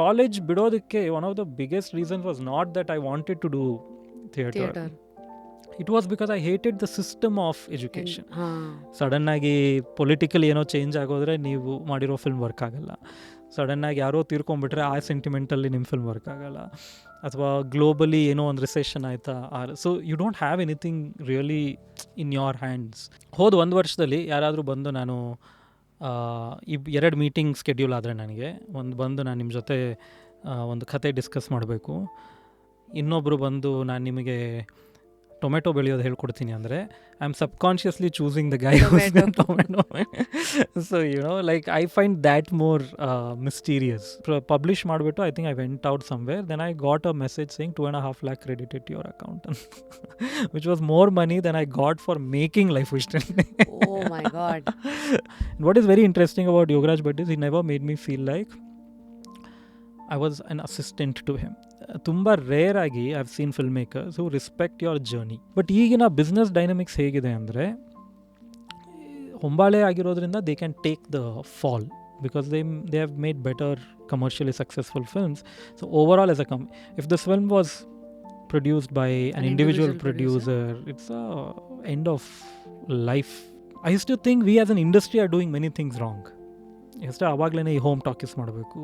College ಬಿಡೋದಕ್ಕೆ one of the biggest reason was not that I wanted to do theatre. It was because I hated the system of education. ಸಡನ್ನಾಗಿ political ಏನೋ change ಆಗೋದ್ರೆ ನೀವು ಮಾಡಿರೋ film work ಆಗಲ್ಲ. ಸಡನ್ನಾಗಿ ಯಾರೋ ತೀರ್ಕೊಂಡ್ಬಿಟ್ರೆ ಆ ಸೆಂಟಿಮೆಂಟಲ್ಲಿ ನಿಮ್ಮ ಫಿಲ್ಮ್ ವರ್ಕ್ ಆಗಲ್ಲ. ಅಥವಾ ಗ್ಲೋಬಲಿ ಏನೋ ಒಂದು ರಿಸೆಷನ್ ಆಯಿತಾ, so you don't have anything really in your hands. ಹೋದ 1 ವರ್ಷದಲ್ಲಿ ಯಾರಾದರೂ ಬಂದು ನಾನು 2 ಮೀಟಿಂಗ್ ಸ್ಕೆಡ್ಯೂಲ್ ಆದರೆ ನನಗೆ ಬಂದು ನಾನು ನಿಮ್ಮ ಜೊತೆ ಒಂದು ಕತೆ ಡಿಸ್ಕಸ್ ಮಾಡಬೇಕು, ಇನ್ನೊಬ್ಬರು ಬಂದು ನಾನು ನಿಮಗೆ ಟೊಮೆಟೊ ಬೆಳೆಯೋದು ಹೇಳ್ಕೊಡ್ತೀನಿ ಅಂದರೆ I am subconsciously choosing the guy tomato. So like I find that more mysterious. Publish ಮಾಡಿಬಿಟ್ಟು I think I went out somewhere, then I got a message saying 2.5 lakh credited to your account, which was more money than I got for making Life Wish Training. Oh my God. What is very interesting about Yogaraj Bhat is he never made me feel like I was an assistant to him. ತುಂಬ rare ಆಗಿ I have seen film makers who respect your journey. But ಈಗಿನ business dynamics ಹೇಗಿದೆ ಅಂದರೆ, ಹೊಂಬಾಳೆ ಆಗಿರೋದ್ರಿಂದ they can take the fall because they have made better commercially successful films. So over all as a if this film was produced by an individual producer, it's a end of life. I used to think we as an industry are doing many things wrong. ಎಷ್ಟು ಆವಾಗಲೇ ಈ home talkies ಮಾಡಬೇಕು,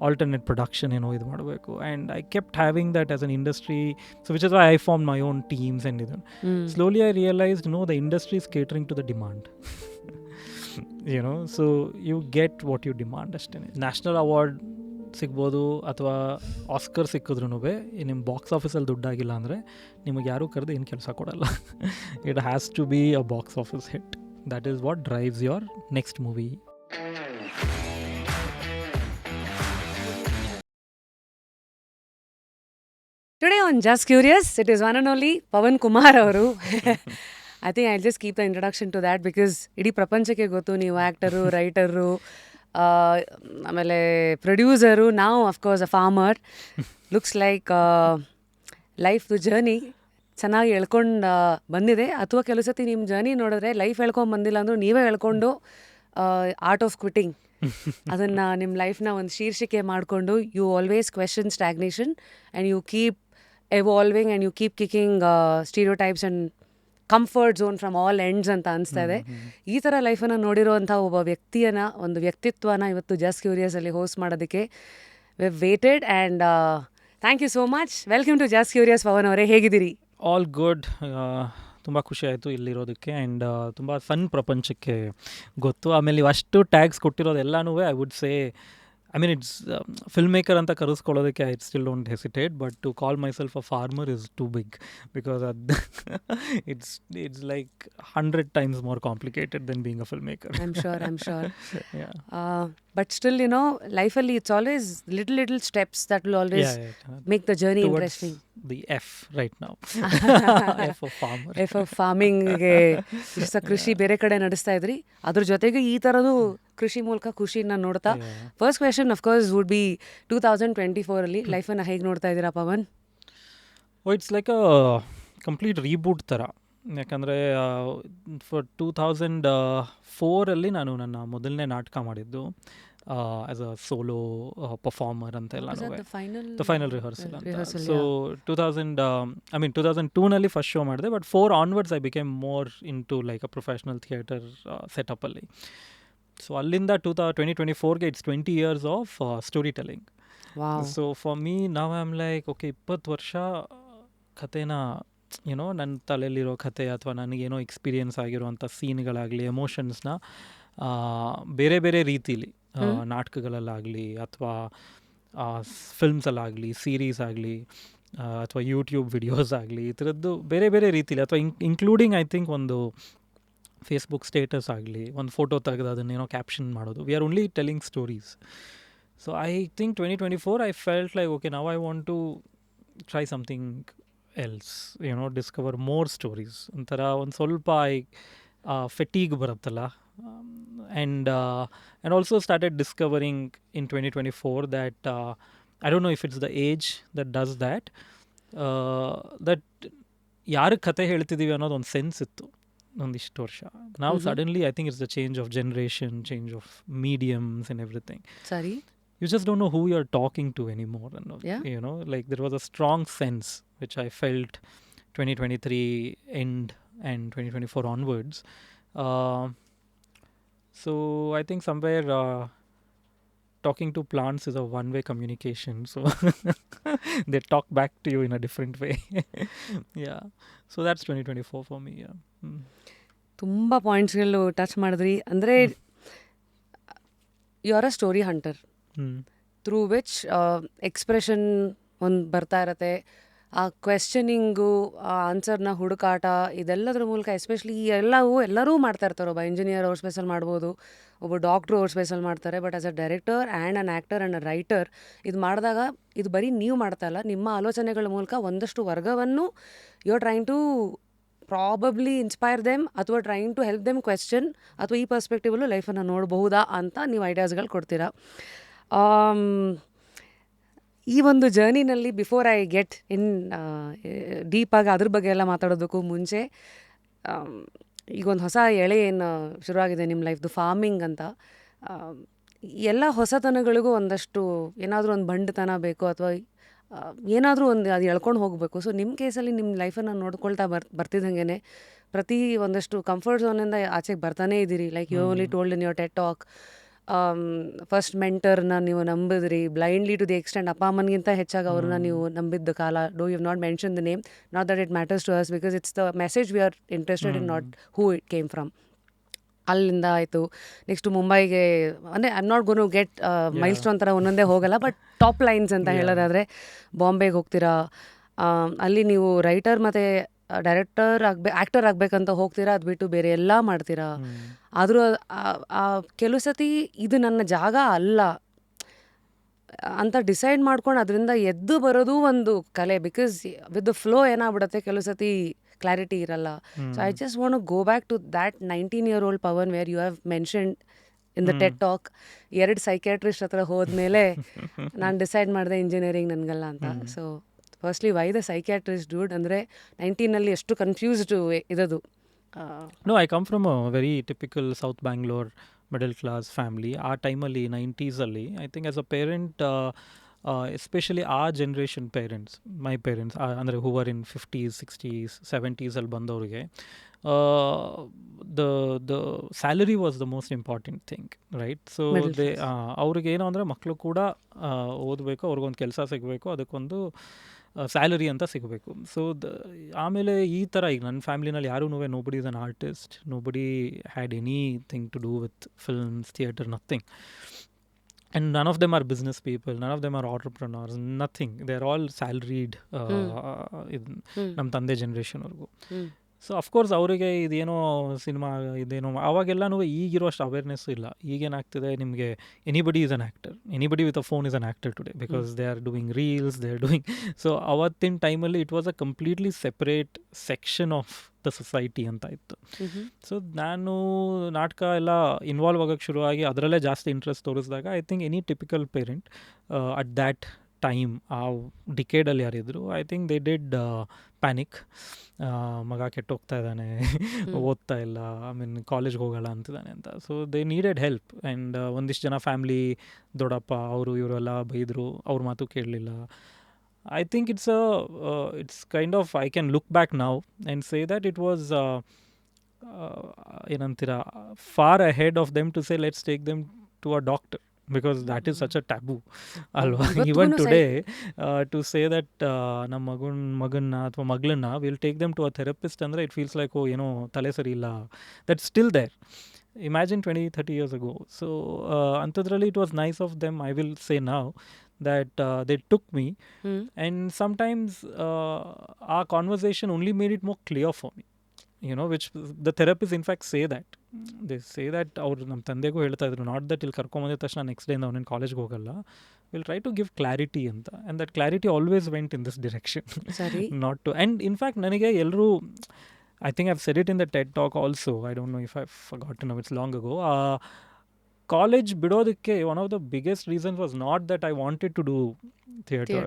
alternate production ಏನೋ ಇದು ಮಾಡಬೇಕು, and I kept having that as an industry. So which is why I form my own teams and ಇದನ್ನು slowly I realised the industry is catering to the demand. So you get what you demand ಅಷ್ಟೇ. National award ಸಿಗ್ಬೋದು ಅಥವಾ Oscar ಸಿಕ್ಕಿದ್ರೂ ನಿಮ್ಮ box ಆಫೀಸಲ್ಲಿ ದುಡ್ಡಾಗಿಲ್ಲ ಅಂದರೆ ನಿಮಗೆ ಯಾರೂ ಕರೆದು ಏನು ಕೆಲಸ ಕೊಡಲ್ಲ. It has to be a box office hit. That is what drives your next movie. Today on Just Curious, it is one and only Pawan Kumar avaru. I think I'll just keep the introduction to that because idi prapanchake gottu neevu actor, writer, ಆಮೇಲೆ producer, ನಾವು of course a farmer. Looks like ಲೈಫ್ದು journey ಚೆನ್ನಾಗಿ ಹೇಳ್ಕೊಂಡು ಬಂದಿದೆ. ಅಥವಾ ಕೆಲವು ಸತಿ ನಿಮ್ಮ ಜರ್ನಿ ನೋಡಿದ್ರೆ ಲೈಫ್ ಹೇಳ್ಕೊಂಡು ಬಂದಿಲ್ಲ ಅಂದರೂ ನೀವೇ ಹೇಳ್ಕೊಂಡು ಆರ್ಟ್ ಆಫ್ ಕ್ವಿಟಿಂಗ್ ಅದನ್ನು ನಿಮ್ಮ ಲೈಫ್ನ ಒಂದು ಶೀರ್ಷಿಕೆ ಮಾಡಿಕೊಂಡು you always question stagnation and you keep evolving and you keep kicking stereotypes and comfort zone from all ends ಅಂತ ಅನಿಸ್ತಾ ಇದೆ. ಈ ಥರ ಲೈಫನ್ನು ನೋಡಿರೋವಂಥ ಒಬ್ಬ ಒಂದು ವ್ಯಕ್ತಿತ್ವನ ಇವತ್ತು ಜಸ್ಟ್ ಕ್ಯೂರಿಯಸಲ್ಲಿ ಹೋಸ್ಟ್ ಮಾಡೋದಕ್ಕೆ we waited and thank you so much. Welcome to just curious. Pavan ಅವರೇ, ಹೇಗಿದ್ದೀರಿ? All good. ತುಂಬ ಖುಷಿ ಆಯಿತು ಇಲ್ಲಿರೋದಕ್ಕೆ ಆ್ಯಂಡ್ ತುಂಬ ಫನ್ ಪ್ರಪಂಚಕ್ಕೆ ಗೊತ್ತು. ಆಮೇಲೆ ನೀವು ಅಷ್ಟು ಟ್ಯಾಗ್ಸ್ ಕೊಟ್ಟಿರೋದೆಲ್ಲನೂ I would say, I mean, it's filmmaker anta ಕರೆಸ್ಕೊಳ್ಳೋದಕ್ಕೆ I still don't hesitate, but to call myself a farmer is too big because it's like 100 times more complicated than being a filmmaker. I'm sure. Yeah. But still, life-alli it's always little steps that will always make the journey towards interesting. The F right now. F of farmer. F of farming ಗೆ ಕೃಷಿ ಬೇರೆ ಕಡೆ ನಡೆಸ್ತಾ ಇದ್ರಿ, ಅದ್ರ ಜೊತೆಗೆ ಈ ಥರದ್ದು ಕೃಷಿ ಮೂಲಕ ಖುಷಿನ ನೋಡ್ತಾ. First question of course would be 2024 ಲೈಫನ್ನು ಹೇಗೆ ನೋಡ್ತಾ ಇದ್ದೀರಾ Pavan? It's like a complete reboot ಥರ. ಯಾಕಂದರೆ ಫಾರ್ 2004 ನಾನು ನನ್ನ ಮೊದಲನೇ ನಾಟಕ ಮಾಡಿದ್ದು ಆಸ್ ಅ ಸೋಲೋ ಪರ್ಫಾರ್ಮರ್ ಅಂತೆಲ್ಲ. ದ ಫೈನಲ್ ರಿಹರ್ಸಲ್ ಅಂತ. ಸೊ 2002 ಫಸ್ಟ್ ಶೋ ಮಾಡಿದೆ, but 4 onwards I became more into like a professional theatre ಸೆಟಪ್ಪಲ್ಲಿ. ಸೊ ಅಲ್ಲಿಂದ 2024 it's 20 years of story telling. So for me now I am like okay, 20 ವರ್ಷ ಕಥೆನ ನನ್ನ ತಲೆಯಲ್ಲಿರೋ ಕಥೆ ಅಥವಾ ನನಗೇನೋ ಎಕ್ಸ್ಪೀರಿಯನ್ಸ್ ಆಗಿರೋವಂಥ ಸೀನ್ಗಳಾಗಲಿ, ಎಮೋಷನ್ಸ್ನ ಬೇರೆ ಬೇರೆ ರೀತಿಲಿ ನಾಟಕಗಳಲ್ಲಾಗಲಿ ಅಥವಾ ಫಿಲ್ಮ್ಸಲ್ಲಾಗಲಿ, ಸೀರೀಸ್ ಆಗಲಿ ಅಥವಾ ಯೂಟ್ಯೂಬ್ ವಿಡಿಯೋಸ್ ಆಗಲಿ, ಈ ಥರದ್ದು ಬೇರೆ ಬೇರೆ ರೀತಿಲಿ ಅಥವಾ ಇನ್ಕ್ಲೂಡಿಂಗ್ ಐ ಥಿಂಕ್ ಒಂದು ಫೇಸ್ಬುಕ್ ಸ್ಟೇಟಸ್ ಆಗಲಿ, ಒಂದು ಫೋಟೋ ತೆಗೆದು ಅದನ್ನೇನೋ ಕ್ಯಾಪ್ಷನ್ ಮಾಡೋದು. We are only telling stories. So I think 2024 I felt like okay, now I want to try something else, discover more stories. ಒಂಥರ ಒಂದು ಸ್ವಲ್ಪ ಫೆಟೀಗ್ ಬರುತ್ತಲ್ಲ. And also started discovering in 2024 that I don't know if it's the age that does that ಯಾರಿಗೆ ಕತೆ ಹೇಳ್ತಿದ್ದೀವಿ ಅನ್ನೋದು ಒಂದು sense ಇತ್ತು ಒಂದಿಷ್ಟು ವರ್ಷ. ನಾವು suddenly I think it's the change of generation, change of mediums and everything. ಸರಿ. you just don't know who you're talking to anymore. And, Yeah. you know, like there was a strong sense which I felt 2023 end and 2024 onwards. So I think somewhere talking to plants is a one-way communication. So they talk back to you in a different way. Yeah. So that's 2024 for me. Yeah. ತುಂಬ ಪಾಯಿಂಟ್ಸ್ಗಳು touch ಮಾಡಿದ್ರಿ. ಅಂದರೆ you are a story hunter through which expression ಒಂದು ಬರ್ತಾ ಇರತ್ತೆ. ಆ ಕ್ವೆಶ್ಚನಿಂಗು, ಆ ಆನ್ಸರ್ನ ಹುಡುಕಾಟ, ಇದೆಲ್ಲದ್ರ ಮೂಲಕ ಎಸ್ಪೆಷಲಿ ಎಲ್ಲರೂ ಮಾಡ್ತಾ ಇರ್ತಾರೆ. ಒಬ್ಬ ಇಂಜಿನಿಯರ್ ಅವ್ರ ಸ್ಪೇಸಲ್ಲಿ ಮಾಡ್ಬೋದು, ಒಬ್ಬ ಡಾಕ್ಟ್ರು ಅವ್ರ ಸ್ಪೇಸಲ್ಲಿ ಮಾಡ್ತಾರೆ. But as a director and an actor and a writer ಇದು ಮಾಡಿದಾಗ ಇದು ಬರೀ ನೀವು ಮಾಡ್ತಾ ಇಲ್ಲ, ನಿಮ್ಮ ಆಲೋಚನೆಗಳ ಮೂಲಕ ಒಂದಷ್ಟು ವರ್ಗವನ್ನು you are trying to probably inspire them ಅಥವಾ trying to help them question ಅಥವಾ ಈ ಪರ್ಸ್ಪೆಕ್ಟಿವಲ್ಲೂ ಲೈಫನ್ನು ನೋಡಬಹುದಾ ಅಂತ ನೀವು ಐಡಿಯಾಸ್ಗಳು ಕೊಡ್ತೀರಾ. ಈ ಒಂದು ಜರ್ನಿನಲ್ಲಿ ಬಿಫೋರ್ ಐ ಗೆಟ್ ಇನ್ ಡೀಪಾಗಿ ಅದ್ರ ಬಗ್ಗೆ ಎಲ್ಲ ಮಾತಾಡೋದಕ್ಕೂ ಮುಂಚೆ ಈಗೊಂದು ಹೊಸ ಎಳೆ ಏನು ಶುರುವಾಗಿದೆ ನಿಮ್ಮ ಲೈಫ್ದು, ಫಾರ್ಮಿಂಗ್ ಅಂತ. ಎಲ್ಲ ಹೊಸತನಗಳಿಗೂ ಒಂದಷ್ಟು ಏನಾದರೂ ಒಂದು ಬಂಡತನ ಬೇಕು ಅಥವಾ ಏನಾದರೂ ಒಂದು ಅದು ಎಳ್ಕೊಂಡು ಹೋಗಬೇಕು. ಸೊ ನಿಮ್ಮ ಕೇಸಲ್ಲಿ ನಿಮ್ಮ ಲೈಫನ್ನು ನೋಡ್ಕೊಳ್ತಾ ಬರ್ತಿದ್ದಂಗೆ ಪ್ರತಿ ಒಂದಷ್ಟು ಕಂಫರ್ಟ್ ಝೋನಿಂದ ಆಚೆಗೆ ಬರ್ತಾನೇ ಇದ್ದೀರಿ. Like you only told in your TED talk, first ಮೆಂಟರ್ನ ನೀವು ನಂಬಿದ್ರಿ ಬ್ಲೈಂಡ್ಲಿ ಟು ದಿ ಎಕ್ಸ್ಟೆಂಟ್. ಅಪ್ಪ ಅಮ್ಮನಿಗಿಂತ ಹೆಚ್ಚಾಗಿ ಅವ್ರನ್ನ ನೀವು ನಂಬಿದ್ದ ಕಾಲ. Do you not mention the name, not that it matters to us because it's the message we are interested in, not who it came from. ಅಲ್ಲಿಂದ ಆಯಿತು. ನೆಕ್ಸ್ಟು ಮುಂಬೈಗೆ, ಅಂದರೆ I am not gonna get milestone ಥರ ಒಂದೊಂದೇ ಹೋಗಲ್ಲ, but top lines ಅಂತ ಹೇಳೋದಾದರೆ ಬಾಂಬೆಗೆ ಹೋಗ್ತೀರಾ. ಅಲ್ಲಿ ನೀವು ರೈಟರ್ ಮತ್ತು ಆ್ಯಕ್ಟರ್ ಆಗಬೇಕಂತ ಹೋಗ್ತೀರಾ. ಅದು ಬಿಟ್ಟು ಬೇರೆ ಎಲ್ಲ ಮಾಡ್ತೀರಾ. ಆದರೂ ಕೆಲವು ಸತಿ ಇದು ನನ್ನ ಜಾಗ ಅಲ್ಲ ಅಂತ ಡಿಸೈಡ್ ಮಾಡ್ಕೊಂಡು ಅದರಿಂದ ಎದ್ದು ಬರೋದು ಒಂದು ಕಲೆ. ಬಿಕಾಸ್ ವಿತ್ ದ ಫ್ಲೋ ಏನಾಗ್ಬಿಡುತ್ತೆ, ಕೆಲವು ಸತಿ ಕ್ಲಾರಿಟಿ ಇರಲ್ಲ. So I just want to go back to that 19-year-old Pavan where you have mentioned in the TED talk. 2 psychiatrist ಹತ್ರ ಹೋದ್ಮೇಲೆ ನಾನು ಡಿಸೈಡ್ ಮಾಡಿದೆ ಇಂಜಿನಿಯರಿಂಗ್ ನನಗಲ್ಲ ಅಂತ. So firstly why the psychiatrist dude? ಅಂದರೆ 19ನಲ್ಲಿ ಎಷ್ಟು ಕನ್ಫ್ಯೂಸ್ಡ್ ಇದದು. No, I come from a very typical South Bangalore middle class family. ಆ ಟೈಮಲ್ಲಿ 90s ಅಲ್ಲಿ I think as a parent, especially ಆ ಜನ್ರೇಷನ್ ಪೇರೆಂಟ್ಸ್, ಮೈ ಪೇರೆಂಟ್ಸ್ ಅಂದರೆ ಹೂವರ್ ಇನ್ 50s 60s 70s ಅಲ್ಲಿ ಬಂದವ್ರಿಗೆ the salary was the most important thing, right? So ಅವ್ರಿಗೆ ಏನೋ ಅಂದರೆ ಮಕ್ಕಳು ಕೂಡ ಓದಬೇಕು, ಅವ್ರಿಗೊಂದು ಕೆಲಸ ಸಿಗಬೇಕು, ಅದಕ್ಕೊಂದು ಸ್ಯಾಲರಿ ಅಂತ ಸಿಗಬೇಕು. ಸೊ ಆಮೇಲೆ ಈ ಥರ ಈಗ ನನ್ನ ಫ್ಯಾಮಿಲಿನಲ್ಲಿ ಯಾರೂ nobody is an artist, nobody had anything to do with films, theatre, nothing. And none of them are business people, none of them are entrepreneurs, nothing. They're all salaried. ನಮ್ಮ ತಂದೆ ಜನ್ರೇಷನ್ವರೆಗೂ. ಸೊ ಅಫ್ಕೋರ್ಸ್ ಅವರಿಗೆ ಇದೇನೋ cinema ಇದೇನೋ ಅವಾಗೆಲ್ಲನೂ ಈಗಿರೋಷ್ಟು awareness ಇಲ್ಲ. ಈಗೇನಾಗ್ತಿದೆ, ನಿಮಗೆ anybody is an actor, anybody with a phone is an actor today because they are doing reels, they are doing. So ಅವತ್ತಿನ ಟೈಮಲ್ಲಿ it was a completely separate section of the society ಅಂತ ಇತ್ತು. So ನಾನು ನಾಟಕ ಎಲ್ಲ involve ಆಗೋಕ್ಕೆ ಶುರುವಾಗಿ ಅದರಲ್ಲೇ ಜಾಸ್ತಿ ಇಂಟ್ರೆಸ್ಟ್ ತೋರಿಸಿದಾಗ I think any typical parent at that time, ಆ ಡಿಕೇಡಲ್ಲಿ ಯಾರಿದ್ರು, I think they did panic. ಮಗ ಕೆಟ್ಟೋಗ್ತಾ ಇದ್ದಾನೆ, ಓದ್ತಾ ಇಲ್ಲ, ಐ ಮೀನ್ ಕಾಲೇಜ್ಗೆ ಹೋಗೋಲ್ಲ ಅಂತಿದ್ದಾನೆ ಅಂತ. So they needed help. And ಒಂದಿಷ್ಟು ಜನ ಫ್ಯಾಮ್ಲಿ ದೊಡ್ಡಪ್ಪ ಅವರು ಇವರೆಲ್ಲ ಬೈದರು, ಅವ್ರ ಮಾತು ಕೇಳಲಿಲ್ಲ. I think it's kind of, I can look back now and say that it was far ahead of them to say let's take them to a doctor, because that is such a taboo alwa. Even today to say that ನಮ್ಮ ಮಗನ್ನ ಅಥವಾ ಮಗಳನ್ನ we'll take them to a therapist ಅಂದ್ರೆ it feels like, oh, ಏನೋ ತಲೆ ಸರಿ ಇಲ್ಲ. That's still there. Imagine 20-30 years ago. So ಅಂಥದ್ರಲ್ಲಿ it was nice of them, I will say now, that they took me. And sometimes our conversation only made it more clear for me, which the therapists in fact say that. They say that ಅವ್ರು ನಮ್ಮ ತಂದೆಗೂ ಹೇಳ್ತಾ ಇದ್ರು, not that ಇಲ್ಲಿ ಕರ್ಕೊಂಬಂದಿದ ತಕ್ಷಣ next day ಅವನೇನು ಕಾಲೇಜ್ಗೆ ಹೋಗಲ್ಲ, will try to give clarity ಅಂತ. And that clarity always went in this direction, not to. And in fact ನನಗೆ ಎಲ್ಲರೂ, I think I've said it in the TED talk also, I don't know if I've forgotten now, it's long ago. College ಬಿಡೋದಕ್ಕೆ one of the biggest reasons was not that I wanted to do theatre.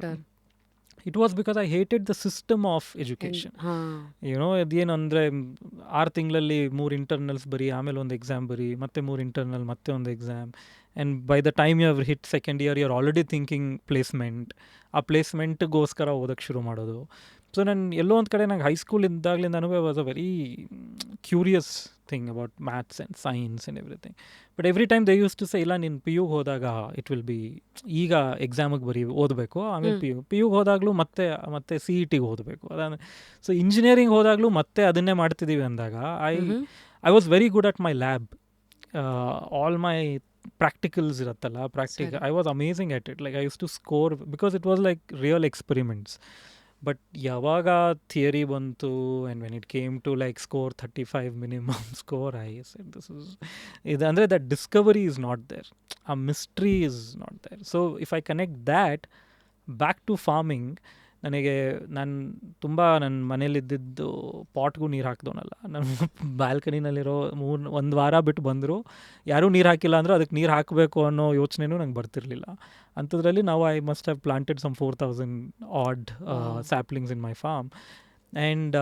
It was because I hated the system of education. ಅದೇನಂದರೆ 6 ತಿಂಗಳಲ್ಲಿ 3 internals ಬರೀ, ಆಮೇಲೆ ಒಂದು exam ಬರೀ, ಮತ್ತೆ 3 internal, ಮತ್ತೆ ಒಂದು exam. And by the time you have hit second year, you are already thinking placement. ಆ ಪ್ಲೇಸ್ಮೆಂಟ್ಗೋಸ್ಕರ ಓದೋಕ್ಕೆ ಶುರು ಮಾಡೋದು. ಸೊ ನಾನು ಎಲ್ಲೋ ಒಂದು ಕಡೆ ನಂಗೆ ಹೈಸ್ಕೂಲ್ ಇದ್ದಾಗಲಿಂದ was a very curious thing about maths and science and everything. But every time they use to say, ಇಲ್ಲ ನೀನು ಪಿ ಯುಗೆ ಹೋದಾಗ ಇಟ್ ವಿಲ್ ಬಿ, ಈಗ ಎಕ್ಸಾಮಿಗೆ ಬರೀ ಓದಬೇಕು, ಆಮೇಲೆ ಪಿ ಯುಗೆ ಹೋದಾಗಲೂ ಮತ್ತೆ ಸಿ ಇ ಟಿಗೆ ಓದಬೇಕು. ಸೊ ಇಂಜಿನಿಯರಿಂಗ್ ಹೋದಾಗಲೂ ಮತ್ತೆ ಅದನ್ನೇ ಮಾಡ್ತಿದ್ದೀವಿ ಅಂದಾಗ I was very good at my lab. All my practicals ಇರುತ್ತಲ್ಲ, I was amazing at it. Like I use to score because it was like real experiments. But ಯಾವಾಗ theory ಬಂತು and when it came to like score 35 minimum score, I said this is ಇದು ಅಂದರೆ that discovery is not there, ಆ mystery is not there. So if I connect that back to farming, ನನ್ನ ಮನೇಲಿದ್ದಿದ್ದು ಪಾಟ್ಗೂ ನೀರು ಹಾಕಿದವನಲ್ಲ. ನನ್ನ ಬ್ಯಾಲ್ಕನಿನಲ್ಲಿರೋ 1 ವಾರ ಬಿಟ್ಟು ಬಂದರು, ಯಾರೂ ನೀರು ಹಾಕಿಲ್ಲ ಅಂದರೂ ಅದಕ್ಕೆ ನೀರು ಹಾಕಬೇಕು ಅನ್ನೋ ಯೋಚನೆನೂ ನಂಗೆ ಬರ್ತಿರಲಿಲ್ಲ. ಅಂಥದ್ರಲ್ಲಿ ನಾವು I must have planted some 4,000 odd saplings in my farm. And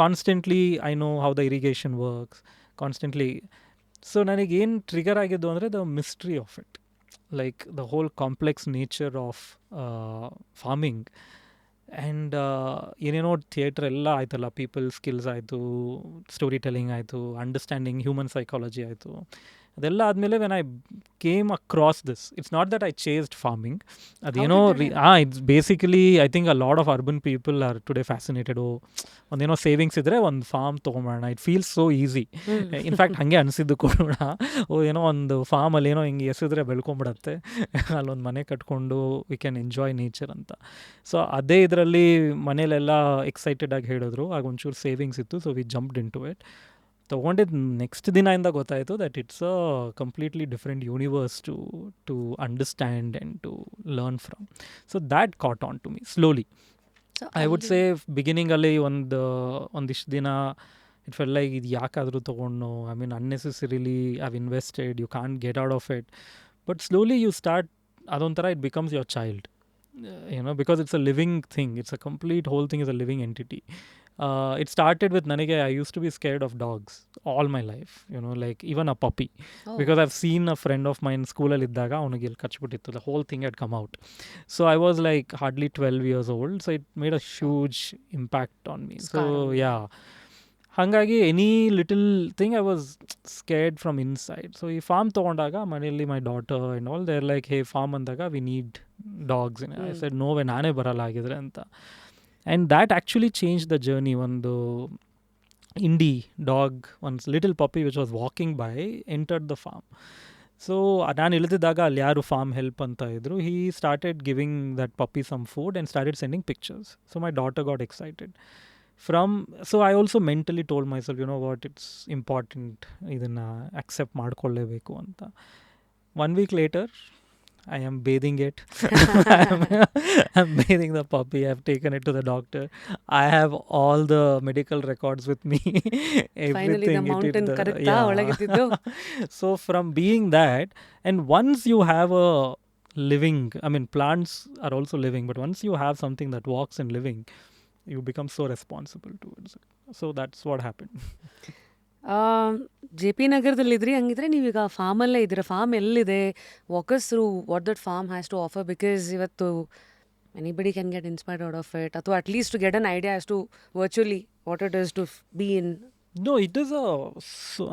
constantly I know how the irrigation works, constantly. So ನನಗೇನು ಟ್ರಿಗರ್ ಆಗಿದ್ದು ಅಂದರೆ the mystery of it, like the whole complex nature of farming. And ಏನೇನೋ theatre ಎಲ್ಲ ಆಯ್ತಲ್ಲ, people skills ಆಯಿತು, story telling ಆಯಿತು, understanding human psychology ಆಯಿತು. ಅದೆಲ್ಲ ಆದಮೇಲೆ when I came across this, it's not that I chased farming. ಅದೇನೋ it's basically I think a lot of urban people are today fascinated. ಒಂದೇನೋ savings ಇದ್ದರೆ ಒಂದು farm ತೊಗೊಂಬೋಣ, it feels so easy. In fact ಹಾಗೆ ಅನಿಸಿದ್ದು ಕೂಡ, ಏನೋ ಒಂದು ಫಾರ್ಮಲ್ಲಿ ಏನೋ ಹಿಂಗೆ ಎಸಿದ್ರೆ ಬೆಳ್ಕೊಂಬಿಡತ್ತೆ, ಅಲ್ಲೊಂದು ಮನೆ ಕಟ್ಕೊಂಡು ವಿ ಕ್ಯಾನ್ ಎಂಜಾಯ್ ನೇಚರ್ ಅಂತ. ಸೊ ಅದೇ ಇದರಲ್ಲಿ ಮನೇಲೆಲ್ಲ ಎಕ್ಸೈಟೆಡ್ ಆಗಿ ಹೇಳಿದ್ರು, ಆಗ ಒಂಚೂರು ಸೇವಿಂಗ್ಸ್ ಇತ್ತು. So we jumped into it. ತೊಗೊಂಡಿದ್ದು ನೆಕ್ಸ್ಟ್ ದಿನದಿಂದ ಗೊತ್ತಾಯಿತು that it's a completely different universe to understand and to learn from. So that caught on to me slowly. I would say ಬಿಗಿನಿಂಗಲ್ಲಿ ಒಂದಿಷ್ಟು ದಿನ ಇಟ್ ಫೆಲ್ ಲೈಕ್ ಇದು ಯಾಕಾದರೂ ತೊಗೊಂಡು, I mean unnecessarily I've invested, you can't get out of it. But slowly you start, ಅದೊಂಥರ it becomes your child, because it's a living thing, it's a complete whole thing is a living entity. It started with ನನಗೆ I used to be scared of dogs all my life, like even a puppy. Because I've seen a friend of mine ಸ್ಕೂಲಲ್ಲಿ ಇದ್ದಾಗ ಅವನಿಗೆ ಇಲ್ಲಿ ಕಚ್ಬಿಟ್ಟಿತ್ತು, the whole thing had come out. So I was like hardly 12 years old, so it made a huge impact on me. So yeah, ಹಾಗಾಗಿ any little thing I was scared from inside. So ಈ farm ತೊಗೊಂಡಾಗ ಮನೆಯಲ್ಲಿ my daughter and all there like, hey farm ಅಂದಾಗ we need dogs. I said no way, ನಾನೇ ಬರಲ್ಲ ಆಗಿದ್ರೆ ಅಂತ. And that actually changed the journey. ಒಂದು indie dog, one little puppy which was walking by entered the farm. So ನಾನು ಇಳಿದಿದ್ದಾಗ ಅಲ್ಲಿ ಯಾರು form help ಅಂತ ಇದ್ರು, he started giving that puppy some food and started sending pictures. So my daughter got excited. So I also mentally told myself, you know what, it's important, ಇದನ್ನು accept ಮಾಡ್ಕೊಳ್ಳೇಬೇಕು ಅಂತ. 1 week later I am bathing it. I'm bathing the puppy. I've taken it to the doctor. I have all the medical records with me. Finally the mountain karutta olagitiddu. So from being that, and once you have a living, I mean plants are also living, but once you have something that walks and living, you become so responsible towards it. So that's what happened. J P ನಗರದಲ್ಲಿದ್ರಿ, ಹಂಗಿದ್ರೆ ನೀವೀಗ ಫಾರ್ಮಲ್ಲೇ ಇದ್ದೀರಾ. Farm ಎಲ್ಲಿದೆ? Walk us through what that farm has to offer, because ಇವತ್ತು anybody can get inspired out of it, ಅಥವಾ at least to get an idea as to virtually what it is to be in. No, it is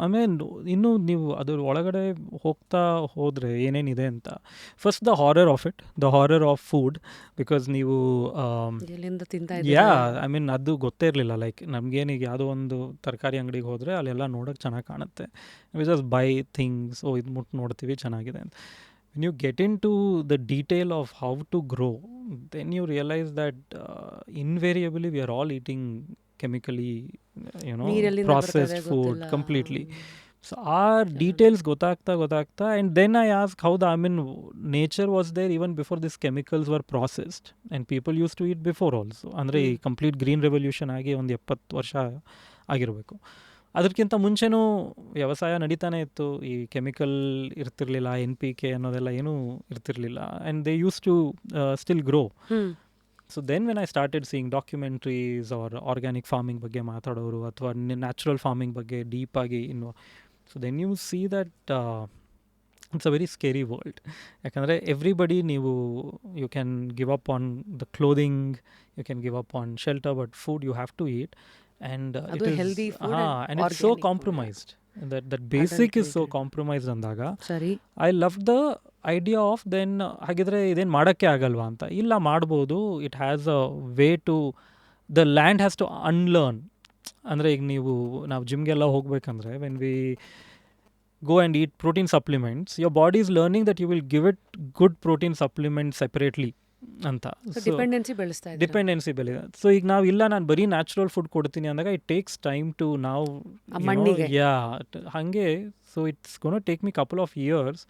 I mean, ಇನ್ನೂ ನೀವು ಅದ್ರ ಒಳಗಡೆ ಹೋಗ್ತಾ ಹೋದರೆ ಏನೇನಿದೆ ಅಂತ. First the horror of it, the horror of food, because ನೀವು ಐ ಮೀನ್ ಅದು ಗೊತ್ತೇ ಇರಲಿಲ್ಲ. ಲೈಕ್ ನಮಗೇನೀಗ ಯಾವುದೋ ಒಂದು ತರಕಾರಿ ಅಂಗಡಿಗೆ ಹೋದರೆ ಅಲ್ಲೆಲ್ಲ ನೋಡೋಕ್ಕೆ ಚೆನ್ನಾಗಿ ಕಾಣುತ್ತೆ, ವಿ ಜಸ್ಟ್ ಬೈ ಥಿಂಗ್ಸ್, ಇದು ಮುಟ್ಟು ನೋಡ್ತೀವಿ ಚೆನ್ನಾಗಿದೆ ಅಂತ. when you get into the detail of how to grow, then you realize that invariably we are all eating chemically, processed food completely. So our details ಗೊತ್ತಾಗ್ತಾ and then I ask how nature was there even before these chemicals were processed, and people used to eat before also. ಅಂದರೆ ಈ complete green revolution ಆಗಿ ಒಂದು 70 ವರ್ಷ ಆಗಿರಬೇಕು. ಅದಕ್ಕಿಂತ ಮುಂಚೆನೂ ವ್ಯವಸಾಯ ನಡೀತಾನೆ ಇತ್ತು, ಈ ಕೆಮಿಕಲ್ ಇರ್ತಿರ್ಲಿಲ್ಲ, NPK ಅನ್ನೋದೆಲ್ಲ ಏನೂ ಇರ್ತಿರ್ಲಿಲ್ಲ, and they use to still grow. So then when I started seeing documentaries are organic farming ಬಗ್ಗೆ ಮಾತಾಡೋರು ಅಥವಾ ನ್ಯಾಚುರಲ್ ಫಾರ್ಮಿಂಗ್ ಬಗ್ಗೆ ಡೀಪಾಗಿ ಇನ್ನು, so then you see that it's a very scary world. ಯಾಕಂದರೆ ಎವ್ರಿಬಡಿ ನೀವು you can give up on the clothing, you can give up on shelter, but food you have to eat. And it is healthy food and it's so compromised that basic is so compromised andaga ಸರಿ. I love the idea of then ಹಾಗಿದ್ರೆ ಇದೇನು ಮಾಡೋಕ್ಕೆ ಆಗಲ್ವಾ ಅಂತ. ಇಲ್ಲ, ಮಾಡ್ಬೋದು. It has a way to, the land has to unlearn. ಅಂದರೆ ಈಗ ನಾವು ಜಿಮ್ಗೆಲ್ಲ ಹೋಗ್ಬೇಕಂದ್ರೆ when we go and eat protein supplements, your body is learning that you will give it good protein supplements separately ಅಂತ. ಡಿಪೆಂಡೆನ್ಸಿ ಬೆಳೆಸ್ತಾ ಇದೆ. Dependency ಬೆಳೆದ. So ಈಗ ನಾವು ಇಲ್ಲ, ನಾನು ಬರೀ ನ್ಯಾಚುರಲ್ ಫುಡ್ ಕೊಡ್ತೀನಿ ಅಂದಾಗ ಇಟ್ ಟೇಕ್ಸ್ ಟೈಮ್ ಟು ನಾವು ಹಾಗೆ. So it's gonna take me couple of years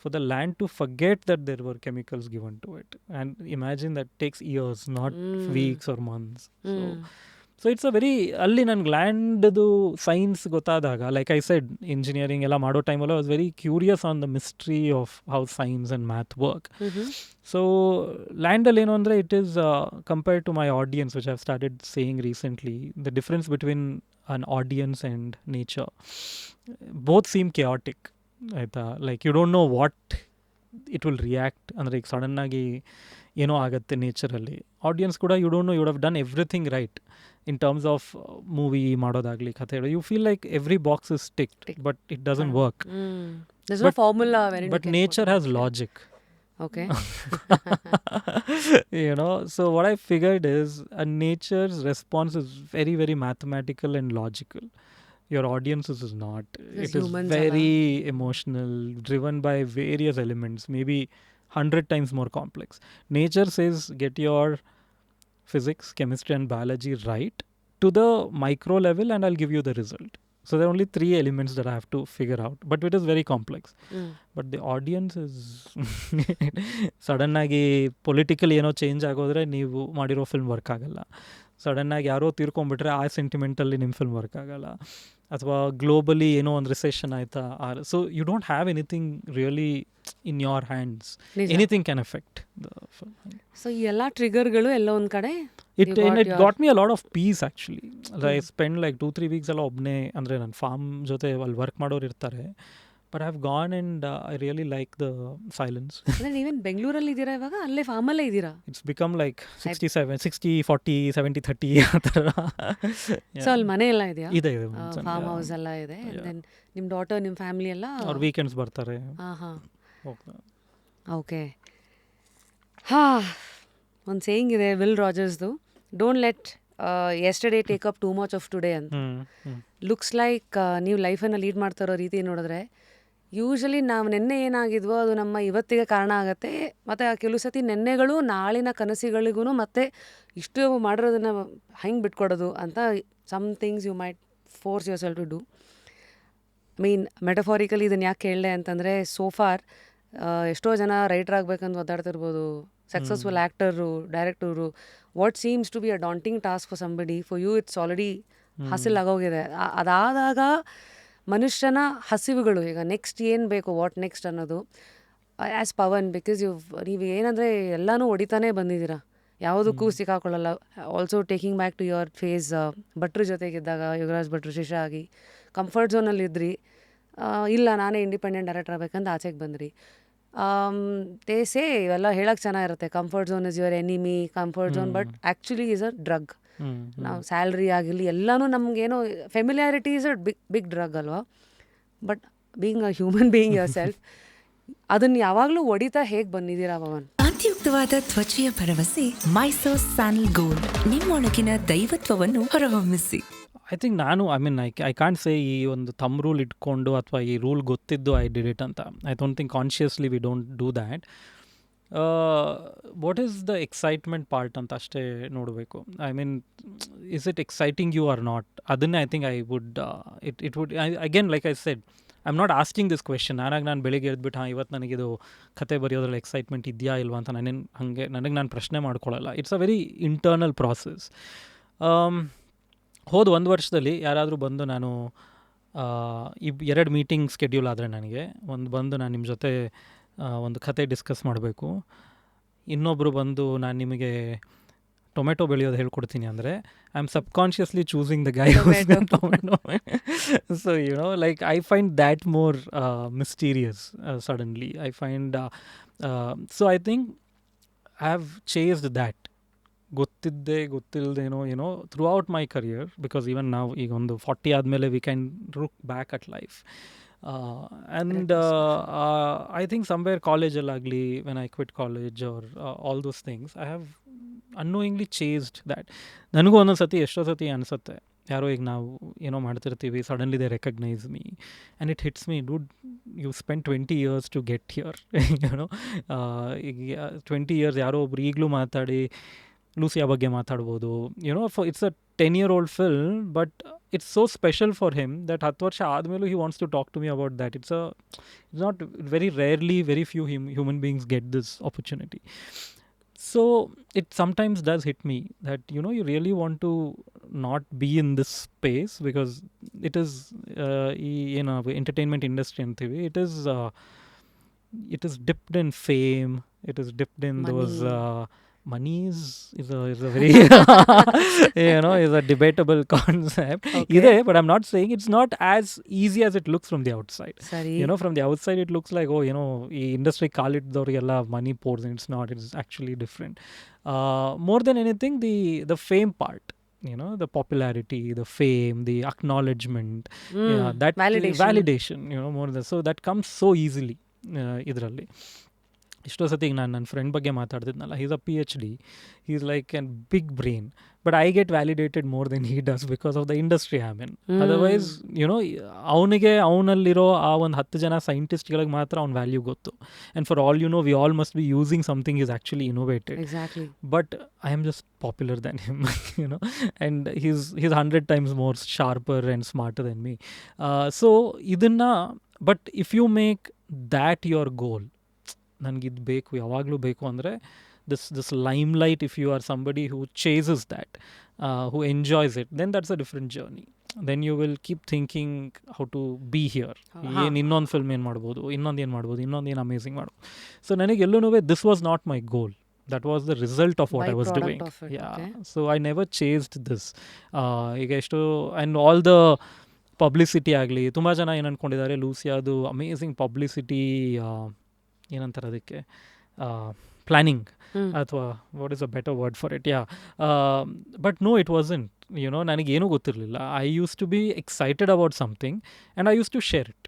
for the land to forget that there were chemicals given to it. And imagine that takes years, not weeks or months. So it's a very, ಅಲ್ಲಿ ನನಗೆ ಲ್ಯಾಂಡ್ದು science ಗೊತ್ತಾದಾಗ, like I said, engineering ಎಲ್ಲ ಮಾಡೋ ಟೈಮಲ್ಲಿ I was very curious on the mystery of how science and math work. So ಲ್ಯಾಂಡಲ್ಲಿ ಏನು ಅಂದರೆ, it is compared to my audience which have started saying recently, the difference between an audience and nature, both seem chaotic. ಆಯಿತಾ, like you don't know what it will react. ಅಂದರೆ ಈಗ ಸಡನ್ನಾಗಿ ಏನೋ ಆಗುತ್ತೆ ನೇಚರಲ್ಲಿ. ಆಡಿಯನ್ಸ್ ಕೂಡ you don't know, you have done everything right in terms of movie ಮಾಡೋದಾಗಲಿ, ಕಥೆ ಹೇಳೋ, you feel like every box is ticked, but it doesn't work. There's no formula. But nature has logic. Okay. You know, so what I figured is nature's response is very, very mathematical and logical. Your audiences is not. It is very emotional, driven by various elements, maybe 100 times more complex. Nature says, get your physics, chemistry and biology right to the micro level and I'll give you the result. So there are only 3 elements that I have to figure out, but it is very complex. But the audience is sudden ಆಗಿ political ಏನೋ change ಆಗೋದ್ರೆ ನೀವು ಮಾಡಿರೋ film work ಆಗಲ್ಲ. ಸಡನ್ನಾಗಿ ಯಾರೋ ತೀರ್ಕೊಂಡ್ಬಿಟ್ರೆ ಆ ಸೆಂಟಿಮೆಂಟಲ್ಲಿ ನಿಮ್ಮ ಫಿಲ್ಮ್ ವರ್ಕ್ ಆಗಲ್ಲ. ಅಥವಾ ಗ್ಲೋಬಲಿ ಏನೋ ಒಂದು ರಿಸೆಷನ್ ಆಯಿತಾ, so you don't have anything really in your hands. Anything can effect the film. So ಈ ಎಲ್ಲ ಟ್ರಿಗರ್ಗಳು ಎಲ್ಲ ಒಂದು ಕಡೆ it got me a lot of peace actually. I spend like 2-3 weeks ಎಲ್ಲ ಒಬ್ಬನೇ, ಅಂದರೆ ನನ್ನ ಫಾರ್ಮ್ ಜೊತೆ ಅಲ್ಲಿ ವರ್ಕ್ ಮಾಡೋರು ಇರ್ತಾರೆ, but I have gone and I really like the silence. ನೀವೇನು ಬೆಂಗಳೂರಲ್ಲಿ ಇದ್ದೀರಾ ಇವಾಗ? ಅಲ್ಲೇ ಫಾರ್ಮಲ್ಲೇ ಇದ್ದೀರಾ? ಇಟ್ಸ್ ಬಿಕಮ್ ಲೈಕ್ 60-40 70-30 ಆ ಥರ. ಸೊ ಅಲ್ಲಿ ಮನೆ ಎಲ್ಲ ಇದೆಯಾ? ಇದೆ, ಫಾರ್ಮ್ ಹೌಸ್ ಎಲ್ಲ ಇದೆ. ನಿಮ್ಮ ಡಾಟರ್, ನಿಮ್ಮ ಫ್ಯಾಮಿಲಿ ಎಲ್ಲ ಅವ್ರು ವೀಕೆಂಡ್ಸ್ ಬರ್ತಾರೆ. ಓಕೆ. ಒಂದು ಸೇಯಿಂಗ್ ಇದೆ ವಿಲ್ ರಾಜರ್ಸ್ದು, don't let yesterday take up too much of today ಅಂತ. ಲುಕ್ಸ್ ಲೈಕ್ ನೀವು ಲೈಫನ್ನು ಲೀಡ್ ಮಾಡ್ತಾ ಇರೋ ರೀತಿ ನೋಡಿದ್ರೆ ಯೂಶಲಿ ನಾವು ನೆನ್ನೆ ಏನಾಗಿದ್ವೋ ಅದು ನಮ್ಮ ಇವತ್ತಿಗೆ ಕಾರಣ ಆಗುತ್ತೆ. ಮತ್ತು ಆ ಕೆಲವು ಸತಿ ನೆನ್ನೆಗಳು ನಾಳಿನ ಕನಸುಗಳಿಗೂ ಮತ್ತು ಇಷ್ಟು ಮಾಡಿರೋದನ್ನು ಹೆಂಗೆ ಬಿಟ್ಕೊಡೋದು ಅಂತ some things you might force yourself to do. Mean metaphorically ಇದನ್ನು ಯಾಕೆ ಕೇಳಿದೆ ಅಂತಂದರೆ, ಸೋಫಾರ್ ಎಷ್ಟೋ ಜನ ರೈಟರ್ ಆಗಬೇಕಂತ ಒದ್ದಾಡ್ತಿರ್ಬೋದು, successful actor, director. What seems to be a daunting task for somebody, for you it's already ಹಾಸಿಲ್ ಆಗೋಗಿದೆ. ಅದಾದಾಗ ಮನುಷ್ಯನ ಹಸಿವುಗಳು, ಈಗ ನೆಕ್ಸ್ಟ್ ಏನು ಬೇಕು, ವಾಟ್ ನೆಕ್ಸ್ಟ್ ಅನ್ನೋದು, ಆ್ಯಸ್ ಪವನ್, ಬಿಕಾಸ್ ನೀವು ಏನಂದರೆ ಎಲ್ಲನೂ ಹೊಡಿತಾನೇ ಬಂದಿದ್ದೀರಾ, ಯಾವುದಕ್ಕೂ ಸಿಕ್ಕಾಕೊಳ್ಳಲ್ಲ. Also taking back to your face, ಭಟ್ರ ಜೊತೆಗಿದ್ದಾಗ, ಯೋಗರಾಜ್ ಭಟ್ರು ಶಿಷ್ಯ ಆಗಿ ಕಂಫರ್ಟ್ ಝೋನಲ್ಲಿ ಇದ್ರಿ, ಇಲ್ಲ ನಾನೇ ಇಂಡಿಪೆಂಡೆಂಟ್ ಡೈರೆಕ್ಟರ್ ಆಗಬೇಕಂತ ಆಚೆಗೆ ಬಂದ್ರಿ. ತೇಸೆ ಇವೆಲ್ಲ ಹೇಳಕ್ಕೆ ಚೆನ್ನಾಗಿರುತ್ತೆ, comfort zone is your enemy, comfort zone, but actually is a drug. ನಾವು ಸ್ಯಾಲ್ರಿ ಆಗಿರಲಿ ಎಲ್ಲನೂ ನಮಗೇನೋ familiarity is a big drug ಅಲ್ವಾ. But being a human being yourself, ಅದನ್ನು ಯಾವಾಗಲೂ ಹೊಡಿತಾ ಹೇಗೆ ಬಂದಿದ್ದೀರಾ ಪವನ್? ಅತ್ಯುಕ್ತವಾದ ತ್ವಚೆಯ ಭರವಸೆ ಮೈಸೂರ್ ಸ್ಯಾನಲ್ ಗೋಲ್ಡ್, ನಿಮ್ಮೊಳಗಿನ ದೈವತ್ವವನ್ನು ಹೊರಹೊಮ್ಮಿಸಿ. I think I can't say ಈ ಒಂದು ಥಂಬ್ ರೂಲ್ ಇಟ್ಕೊಂಡು ಅಥವಾ ಈ ರೂಲ್ ಗೊತ್ತಿದ್ದು ಐ ಡಿಡ್ ಇಟ್ ಅಂತ. I don't think consciously we don't do that. What is the excitement part ಅಂತ ಅಷ್ಟೇ ನೋಡಬೇಕು. I mean, is it exciting you are not? ಅದನ್ನೇ I think I would it would again, like I said, I am not asking this question. ನಾನು ಬೆಳಿಗ್ಗೆ ಎದ್ಬಿಟ್ಟು ಇವತ್ತು ನನಗಿದು ಕತೆ ಬರೆಯೋದ್ರಲ್ಲಿ ಎಕ್ಸೈಟ್ಮೆಂಟ್ ಇದೆಯಾ ಇಲ್ವಾ ಅಂತ ನನಗೆ ಪ್ರಶ್ನೆ ಮಾಡ್ಕೊಳ್ಳಲ್ಲ. It's a very internal process. ಹೋದ 1 ವರ್ಷದಲ್ಲಿ ಯಾರಾದರೂ ಬಂದು, ನಾನು 2 ಮೀಟಿಂಗ್ ಸ್ಕೆಡ್ಯೂಲ್ ಆದರೆ ನನಗೆ ಬಂದು ನಾನು ನಿಮ್ಮ ಜೊತೆ ಒಂದು ಕತೆ ಡಿಸ್ಕಸ್ ಮಾಡಬೇಕು, ಇನ್ನೊಬ್ಬರು ಬಂದು ನಾನು ನಿಮಗೆ ಟೊಮೆಟೊ ಬೆಳೆಯೋದು ಹೇಳ್ಕೊಡ್ತೀನಿ ಅಂದರೆ I am subconsciously choosing the guy tomato. So like I find that more mysterious suddenly. I find so I think I have chased that. ಗೊತ್ತಿಲ್ಲದೇನೋ throughout my career, because even ನಾವು ಈಗ ಒಂದು 40 ಆದಮೇಲೆ we can look back at life. And I think somewhere ಕಾಲೇಜಲ್ಲಾಗಲಿ, when I quit college or all those things, I have unknowingly chased that. ನನಗೂ ಒಂದೊಂದು ಸತಿ ಎಷ್ಟೋ ಸತಿ ಅನಿಸುತ್ತೆ, ಯಾರೋ ಈಗ ನಾವು ಏನೋ ಮಾಡ್ತಿರ್ತೀವಿ, suddenly they recognise me and it hits me, dude you spend 20 years to get here. ಈಗ 20 years ಯಾರೋ ಒಬ್ರು ಈಗಲೂ ಮಾತಾಡಿ ಲೂಸಿಯಾ ಬಗ್ಗೆ ಮಾತಾಡ್ಬೋದು. It's a 10-year-old film, but it's so special for him that 10 ವರ್ಷ ಆದಮೇಲೂ he wants to talk to me about that. It's not very rarely, very few human beings get this opportunity. So it sometimes does hit me that you really want to not be in this space, because it is entertainment industry antivi, it is dipped in fame, it is dipped in money. Those money is a very is a debatable concept. Okay. But I'm not saying it's not as easy as it looks from the outside. Sorry. From the outside it looks like, ಈ industry ಕಾಲಿಟ್ಟಿದವ್ರಿಗೆಲ್ಲ money pours in. It's not. It's actually different. More than anything, the fame part, the popularity, the fame, the acknowledgement, that validation, more than so that comes so easily ಇದರಲ್ಲಿ. ಎಷ್ಟೋ ಸತಿ ಈಗ ನಾನು ನನ್ನ friend ಬಗ್ಗೆ ಮಾತಾಡ್ತಿದ್ನಲ್ಲ, is a PhD, is like an big brain, but I get validated more than he does because of the industry I am in. Otherwise ಅವನಲ್ಲಿ ಆ ಒಂದು 10 ಜನ ಸೈಂಟಿಸ್ಟ್ಗಳಿಗೆ ಮಾತ್ರ ಅವ್ನ ವ್ಯಾಲ್ಯೂ ಗೊತ್ತು. And for all we all must be using something is actually innovated. But I am just popular than him, and he's 100 times more sharper and smarter than me. So ಇದನ್ನು, but if you make that your goal, ನನಗಿದು ಬೇಕು, ಯಾವಾಗಲೂ ಬೇಕು ಅಂದರೆ this limelight, if you are somebody who chases that, who enjoys it, then that's a different journey. Then you will keep thinking how to be here. ಇನ್ನೊಂದು film ಏನು ಮಾಡ್ಬೋದು, ಇನ್ನೊಂದು ಏನು ಅಮೇಝಿಂಗ್ ಮಾಡ್ಬೋದು. ಸೊ ನನಗೆ ಎಲ್ಲೂ this was not my goal. That was the result of what I was doing. Okay. So I never chased this. ಈಗ ಎಷ್ಟು, and all the ಪಬ್ಲಿಸಿಟಿ ಆಗಲಿ, ತುಂಬ ಜನ ಏನು ಅಂದ್ಕೊಂಡಿದ್ದಾರೆ, ಲೂಸಿಯಾದು ಅಮೇಝಿಂಗ್ ಪಬ್ಲಿಸಿಟಿ, ಏನಂತಾರೆ ಅದಕ್ಕೆ, ಪ್ಲ್ಯಾನಿಂಗ್, ಅಥವಾ what is a better word for it, but no, it wasn't. ನನಗೇನೂ ಗೊತ್ತಿರಲಿಲ್ಲ. I use to be excited about something and I use to share it.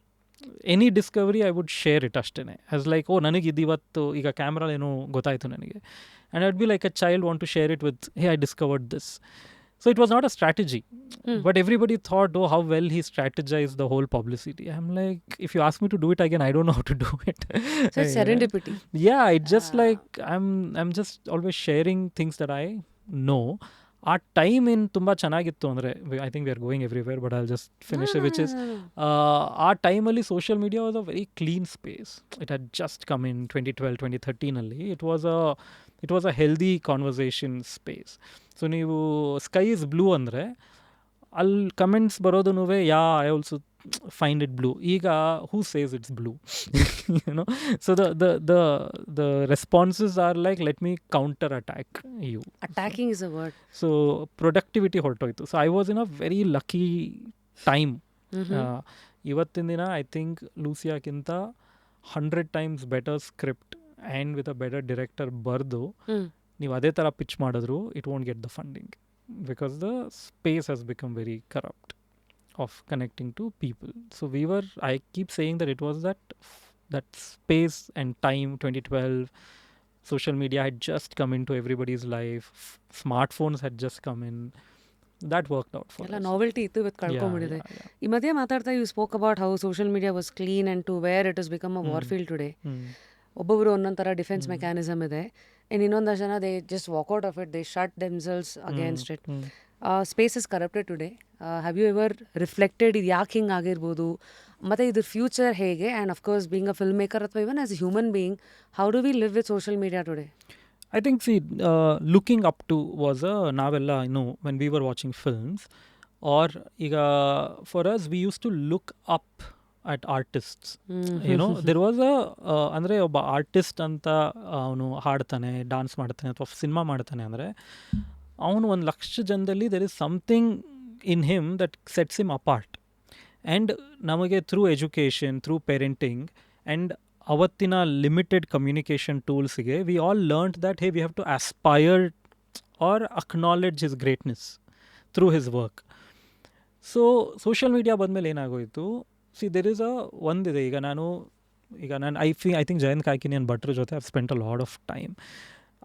Any discovery I would share it ಅಷ್ಟೇ. As like, ನನಗಿದು ಇವತ್ತು ಈಗ camera ಏನೋ ಗೊತ್ತಾಯಿತು ನನಗೆ, and I'd be like a child want to share it with, hey, I discovered this. So it was not a strategy, but everybody thought, how well he strategized the whole publicity. I'm like, if you ask me to do it again, I don't know how to do it. So it's serendipity. Yeah, it's just like I'm just always sharing things that I know. ಆ time ಏನು ತುಂಬ ಚೆನ್ನಾಗಿತ್ತು ಅಂದರೆ, I think we are going everywhere, but I'll just finish which is, ಆ ಟೈಮಲ್ಲಿ social media was a very clean space. It had just come in 2012, 2013 it was a healthy conversation space. So ನೀವು sky is blue ಅಂದರೆ ಅಲ್ಲಿ comments ಬರೋದು, I also find it blue. Ega, who says it's blue? So the responses are like, let me counter attack you. Attacking is a word. So productivity hortoitu. So I was in a very lucky time. Ivattin dina, I think Lucia kinta 100 times better script and with a better director bardu, ನೀವು ಅದೇ ಥರ pitch ಮಾಡಿದ್ರು, it won't get the funding, because the space has become very corrupt of connecting to people. So I keep saying that it was that space and time, 2012, social media had just come into everybody's life, smartphones had just come in, that worked out for us. Novelty ittu with kalkomidide. ಈ ಮಧ್ಯೆ ಮಾತಾಡ್ತಾ, you spoke about how social media was clean and to where it has become a warfield today. ಒಬ್ಬೊಬ್ಬರು ಒಂದೊಂದು ಥರ defence mechanism ಇದೆ, ಇನ್ನು ಇನ್ನೊಂದು ಜನ they just walk out of it, they shut themselves against it. Space is corrupted today. Have you ever reflected ಇದು ಯಾಕೆ ಹಿಂಗೆ ಆಗಿರ್ಬೋದು, ಮತ್ತು ಇದ್ರ ಫ್ಯೂಚರ್ ಹೇಗೆ? And of course being a film maker ಅಥವಾ even as a human being, how do we live with social media today? I think, looking up to was ನಾವೆಲ್ಲ, when we were watching films, or for us, we used to look up at artists. You know, there was a ಅಂದರೆ ಒಬ್ಬ artist ಅಂತ ಅವನು ಹಾಡ್ತಾನೆ, dance ಮಾಡ್ತಾನೆ ಅಥವಾ cinema ಮಾಡ್ತಾನೆ ಅಂದರೆ ಅವನು 1,00,000 ಜನದಲ್ಲಿ there is something in him that sets him apart. And ನಮಗೆ through education, through parenting and ಅವತ್ತಿನ ಲಿಮಿಟೆಡ್ ಕಮ್ಯುನಿಕೇಷನ್ ಟೂಲ್ಸ್ಗೆ we all learned that hey we have to aspire or acknowledge his greatness through his work. So social media ಬಂದಮೇಲೆ ಏನಾಗೋಯಿತು, see there is ಒಂದಿದೆ. ಈಗ ನಾನು I think Jayant Kaikini ನನ್ನ ಭಟ್ರ ಜೊತೆ I've spent a lot of time.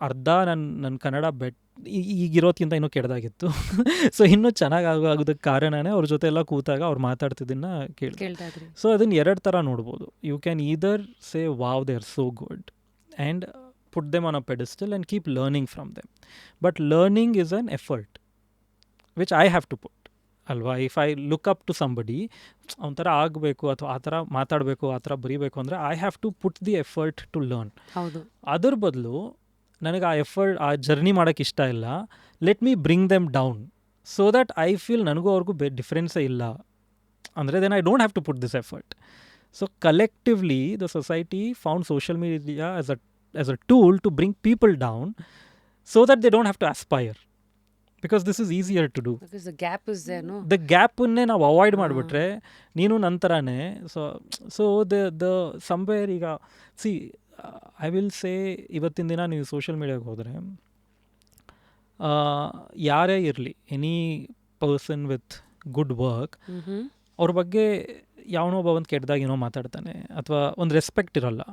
ಅರ್ಧ ನನ್ನ ಕನ್ನಡ ಈಗಿರೋದ್ಕಿಂತ ಇನ್ನೂ ಕೆಡ್ದಾಗಿತ್ತು. ಸೊ ಇನ್ನೂ ಚೆನ್ನಾಗಿ ಆಗೋದಕ್ಕೆ ಕಾರಣನೇ ಅವ್ರ ಜೊತೆ ಎಲ್ಲ ಕೂತಾಗ ಅವ್ರು ಮಾತಾಡ್ತಿದ್ದನ್ನ ಕೇಳ್ತಾ. ಸೊ ಅದನ್ನು 2 ಥರ ನೋಡ್ಬೋದು. You can either say wow they are so good and put them on a pedestal and keep learning from them. But learning is an effort which I have to put. ಅಲ್ವಾ? If I look up to somebody, ಒಂಥರ ಆಗಬೇಕು ಅಥವಾ ಆ ಥರ ಮಾತಾಡಬೇಕು, ಆ ಥರ ಬರೀಬೇಕು ಅಂದರೆ I have to put the effort to learn. ಹೌದು. ಅದ್ರ ಬದಲು ನನಗೆ ಆ ಜರ್ನಿ ಮಾಡೋಕ್ಕೆ ಇಷ್ಟ ಇಲ್ಲ, let me bring them down so that I feel ನನಗೂ ಅವ್ರಿಗೂ ಡಿಫ್ರೆನ್ಸೇ ಇಲ್ಲ ಅಂದರೆ then I don't have to put this effort. So collectively the society found social media as a tool to bring people down so that they don't have to aspire, because this is easier to do. Because the gap is there, no? The gap unne ನಾವು avoid ಮಾಡಿಬಿಟ್ರೆ ನೀನು ನಂತರನೇ so the somewhere ಈಗ C I will ಸೇ ಇವತ್ತಿನ ದಿನ ನೀವು social ಮೀಡಿಯಾಗೆ ಹೋದರೆ ಯಾರೇ ಇರಲಿ, any person with good work, ಅವ್ರ ಬಗ್ಗೆ ಯಾವನೋ ಒಬ್ಬ ಒಂದು ಕೆಟ್ಟದಾಗ ಏನೋ ಮಾತಾಡ್ತಾನೆ ಅಥವಾ ಒಂದು ರೆಸ್ಪೆಕ್ಟ್ ಇರಲ್ಲ.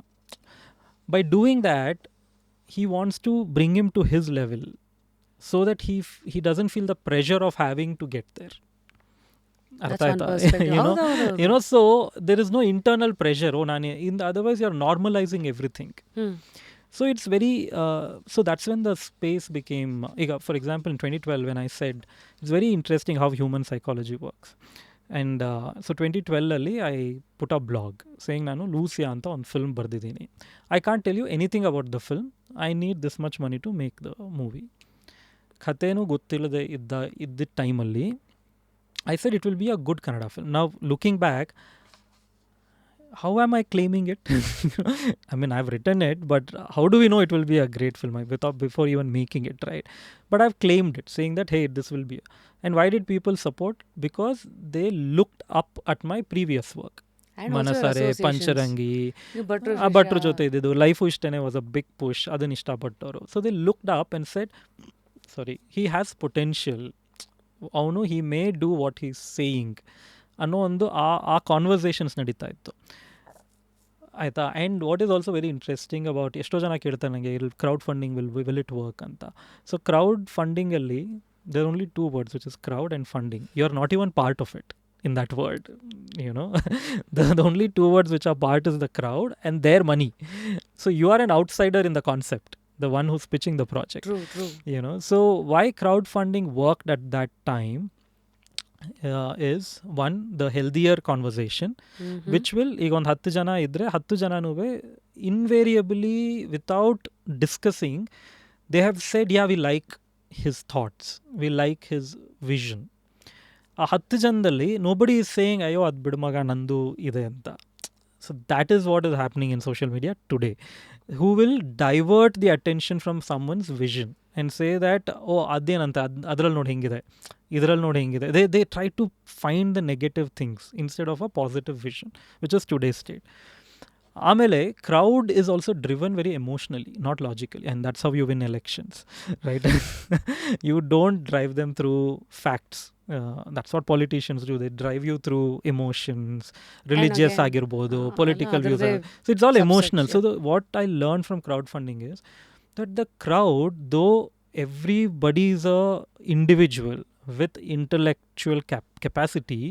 By doing that, he wants to bring him to his level so that he doesn't feel the pressure of having to get there. You know, so there is no internal pressure. Otherwise you're normalizing everything. So it's very so that's when the space became for example in 2012 when I said it's very interesting how human psychology works. And so 2012 I put a blog saying ನಾನು Lucia ಅಂತ ಒಂದು film ಬರೆದಿದ್ದೀನಿ. I can't tell you anything about the film. I need this much money to make the movie. ಕಥೆನೂ ಗೊತ್ತಿಲ್ಲದೆ ಇದ್ದ ಟೈಮಲ್ಲಿ I said it will be a good Kannada film. Now looking back, how am I claiming it? I mean, I've written it, but how do we know it will be a great film before even making it, right? But I've claimed it, saying that, hey, this will be. And why did people support? Because they looked up at my previous work. Manasare, Pancharangi, Bhatru jote ididu, Life Ishtane was a big push, adan ishtapattaru. So they looked up and said, sorry, he has potential. Avunu, he may do what he's saying. ಅನ್ನೋ ಒಂದು ಆ conversations ನಡೀತಾ ಇತ್ತು, ಆಯಿತಾ. And what is also very interesting about, ಎಷ್ಟೋ ಜನ ಕೇಳ್ತಾರೆ ನನಗೆ crowd funding will it work ಅಂತ. ಸೊ ಕ್ರೌಡ್ ಫಂಡಿಂಗಲ್ಲಿ there are only 2 words, which is crowd and funding. You are not even part of it in that word, you know. The only 2 words which are part is the crowd and their money. So you are an outsider in the concept, the one who's pitching the project. True. You know, so why crowdfunding worked at that time is one, the healthier conversation, which will ಈಗ ಒಂದು 10 ಜನ ಇದ್ದರೆ 10 ಜನನೂ invariably without discussing they have said yeah we like his thoughts, we like his vision. ಆ 10 ಜನದಲ್ಲಿ nobody is saying ಅಯ್ಯೋ ಅದು ಬಿಡು ಮಗ ನಂದು ಇದೆ ಅಂತ. So that is what is happening in social media today, who will divert the attention from someone's vision and say that ಅದೇನಂತ ಅದರಲ್ಲಿ ನೋಡಿ ಹಿಂಗಿದೆ, ಇದರಲ್ಲಿ ನೋಡಿ ಹಿಂಗಿದೆ. They try to find the negative things instead of a positive vision, which is today's state. ಆಮೇಲೆ crowd is also driven very emotionally, not logically, and that's how you win elections, right? You don't drive them through facts. That's what politicians do. They drive you through emotions, religious agirbodu, political views. So it's all emotional. So what I learned from crowdfunding is that the crowd, though everybody is a individual with intellectual capacity,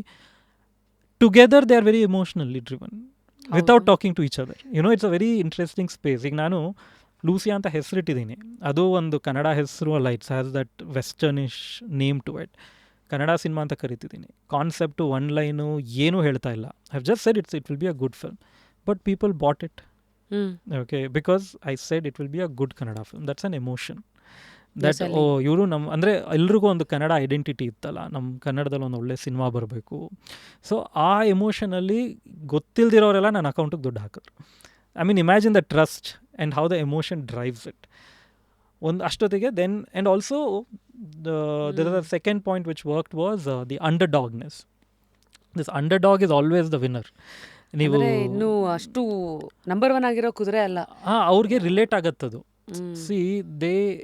together they are very emotionally driven without talking to each other. You know, it's a very interesting space. ಈಗ ನಾನು Lucia ಅಂತ ಹೆಸರಿಟ್ಟಿದ್ದೀನಿ, ಅದು ಒಂದು ಕನ್ನಡ ಹೆಸರು ಅಲ್ಲ, it's has that westernish name to it. Kannada cinema ಅಂತ ಕರಿತಿದ್ದೀನಿ. Concept, 1 line ಏನೂ ಹೇಳ್ತಾ ಇಲ್ಲ. I have just said it will be a good film, but people bought it. Okay, because I said it will be a good Kannada film. That's an emotion. That ಇವರು ನಮ್ಮ ಅಂದರೆ ಎಲ್ರಿಗೂ ಒಂದು Kannada identity ಇತ್ತಲ್ಲ, ನಮ್ಮ ಕನ್ನಡದಲ್ಲಿ ಒಂದು ಒಳ್ಳೆ ಸಿನಿಮಾ ಬರಬೇಕು. ಸೊ ಆ ಎಮೋಷನಲ್ಲಿ ಗೊತ್ತಿಲ್ದಿರೋರೆಲ್ಲ ನನ್ನ ಅಕೌಂಟಿಗೆ ದುಡ್ಡು ಹಾಕಿದ್ರು. I mean imagine the trust and how the emotion drives it. ಒಂದು ಅಷ್ಟೊತ್ತಿಗೆ then and also the second point which worked was the underdogness. This underdog is always the winner. ನೀವು ಇನ್ನೂ ಅಷ್ಟು ನಂಬರ್ ಒನ್ ಆಗಿರೋ ಕುದುರೆ ಅಲ್ಲ, ಅವ್ರಿಗೆ relate ಆಗತ್ತದು. C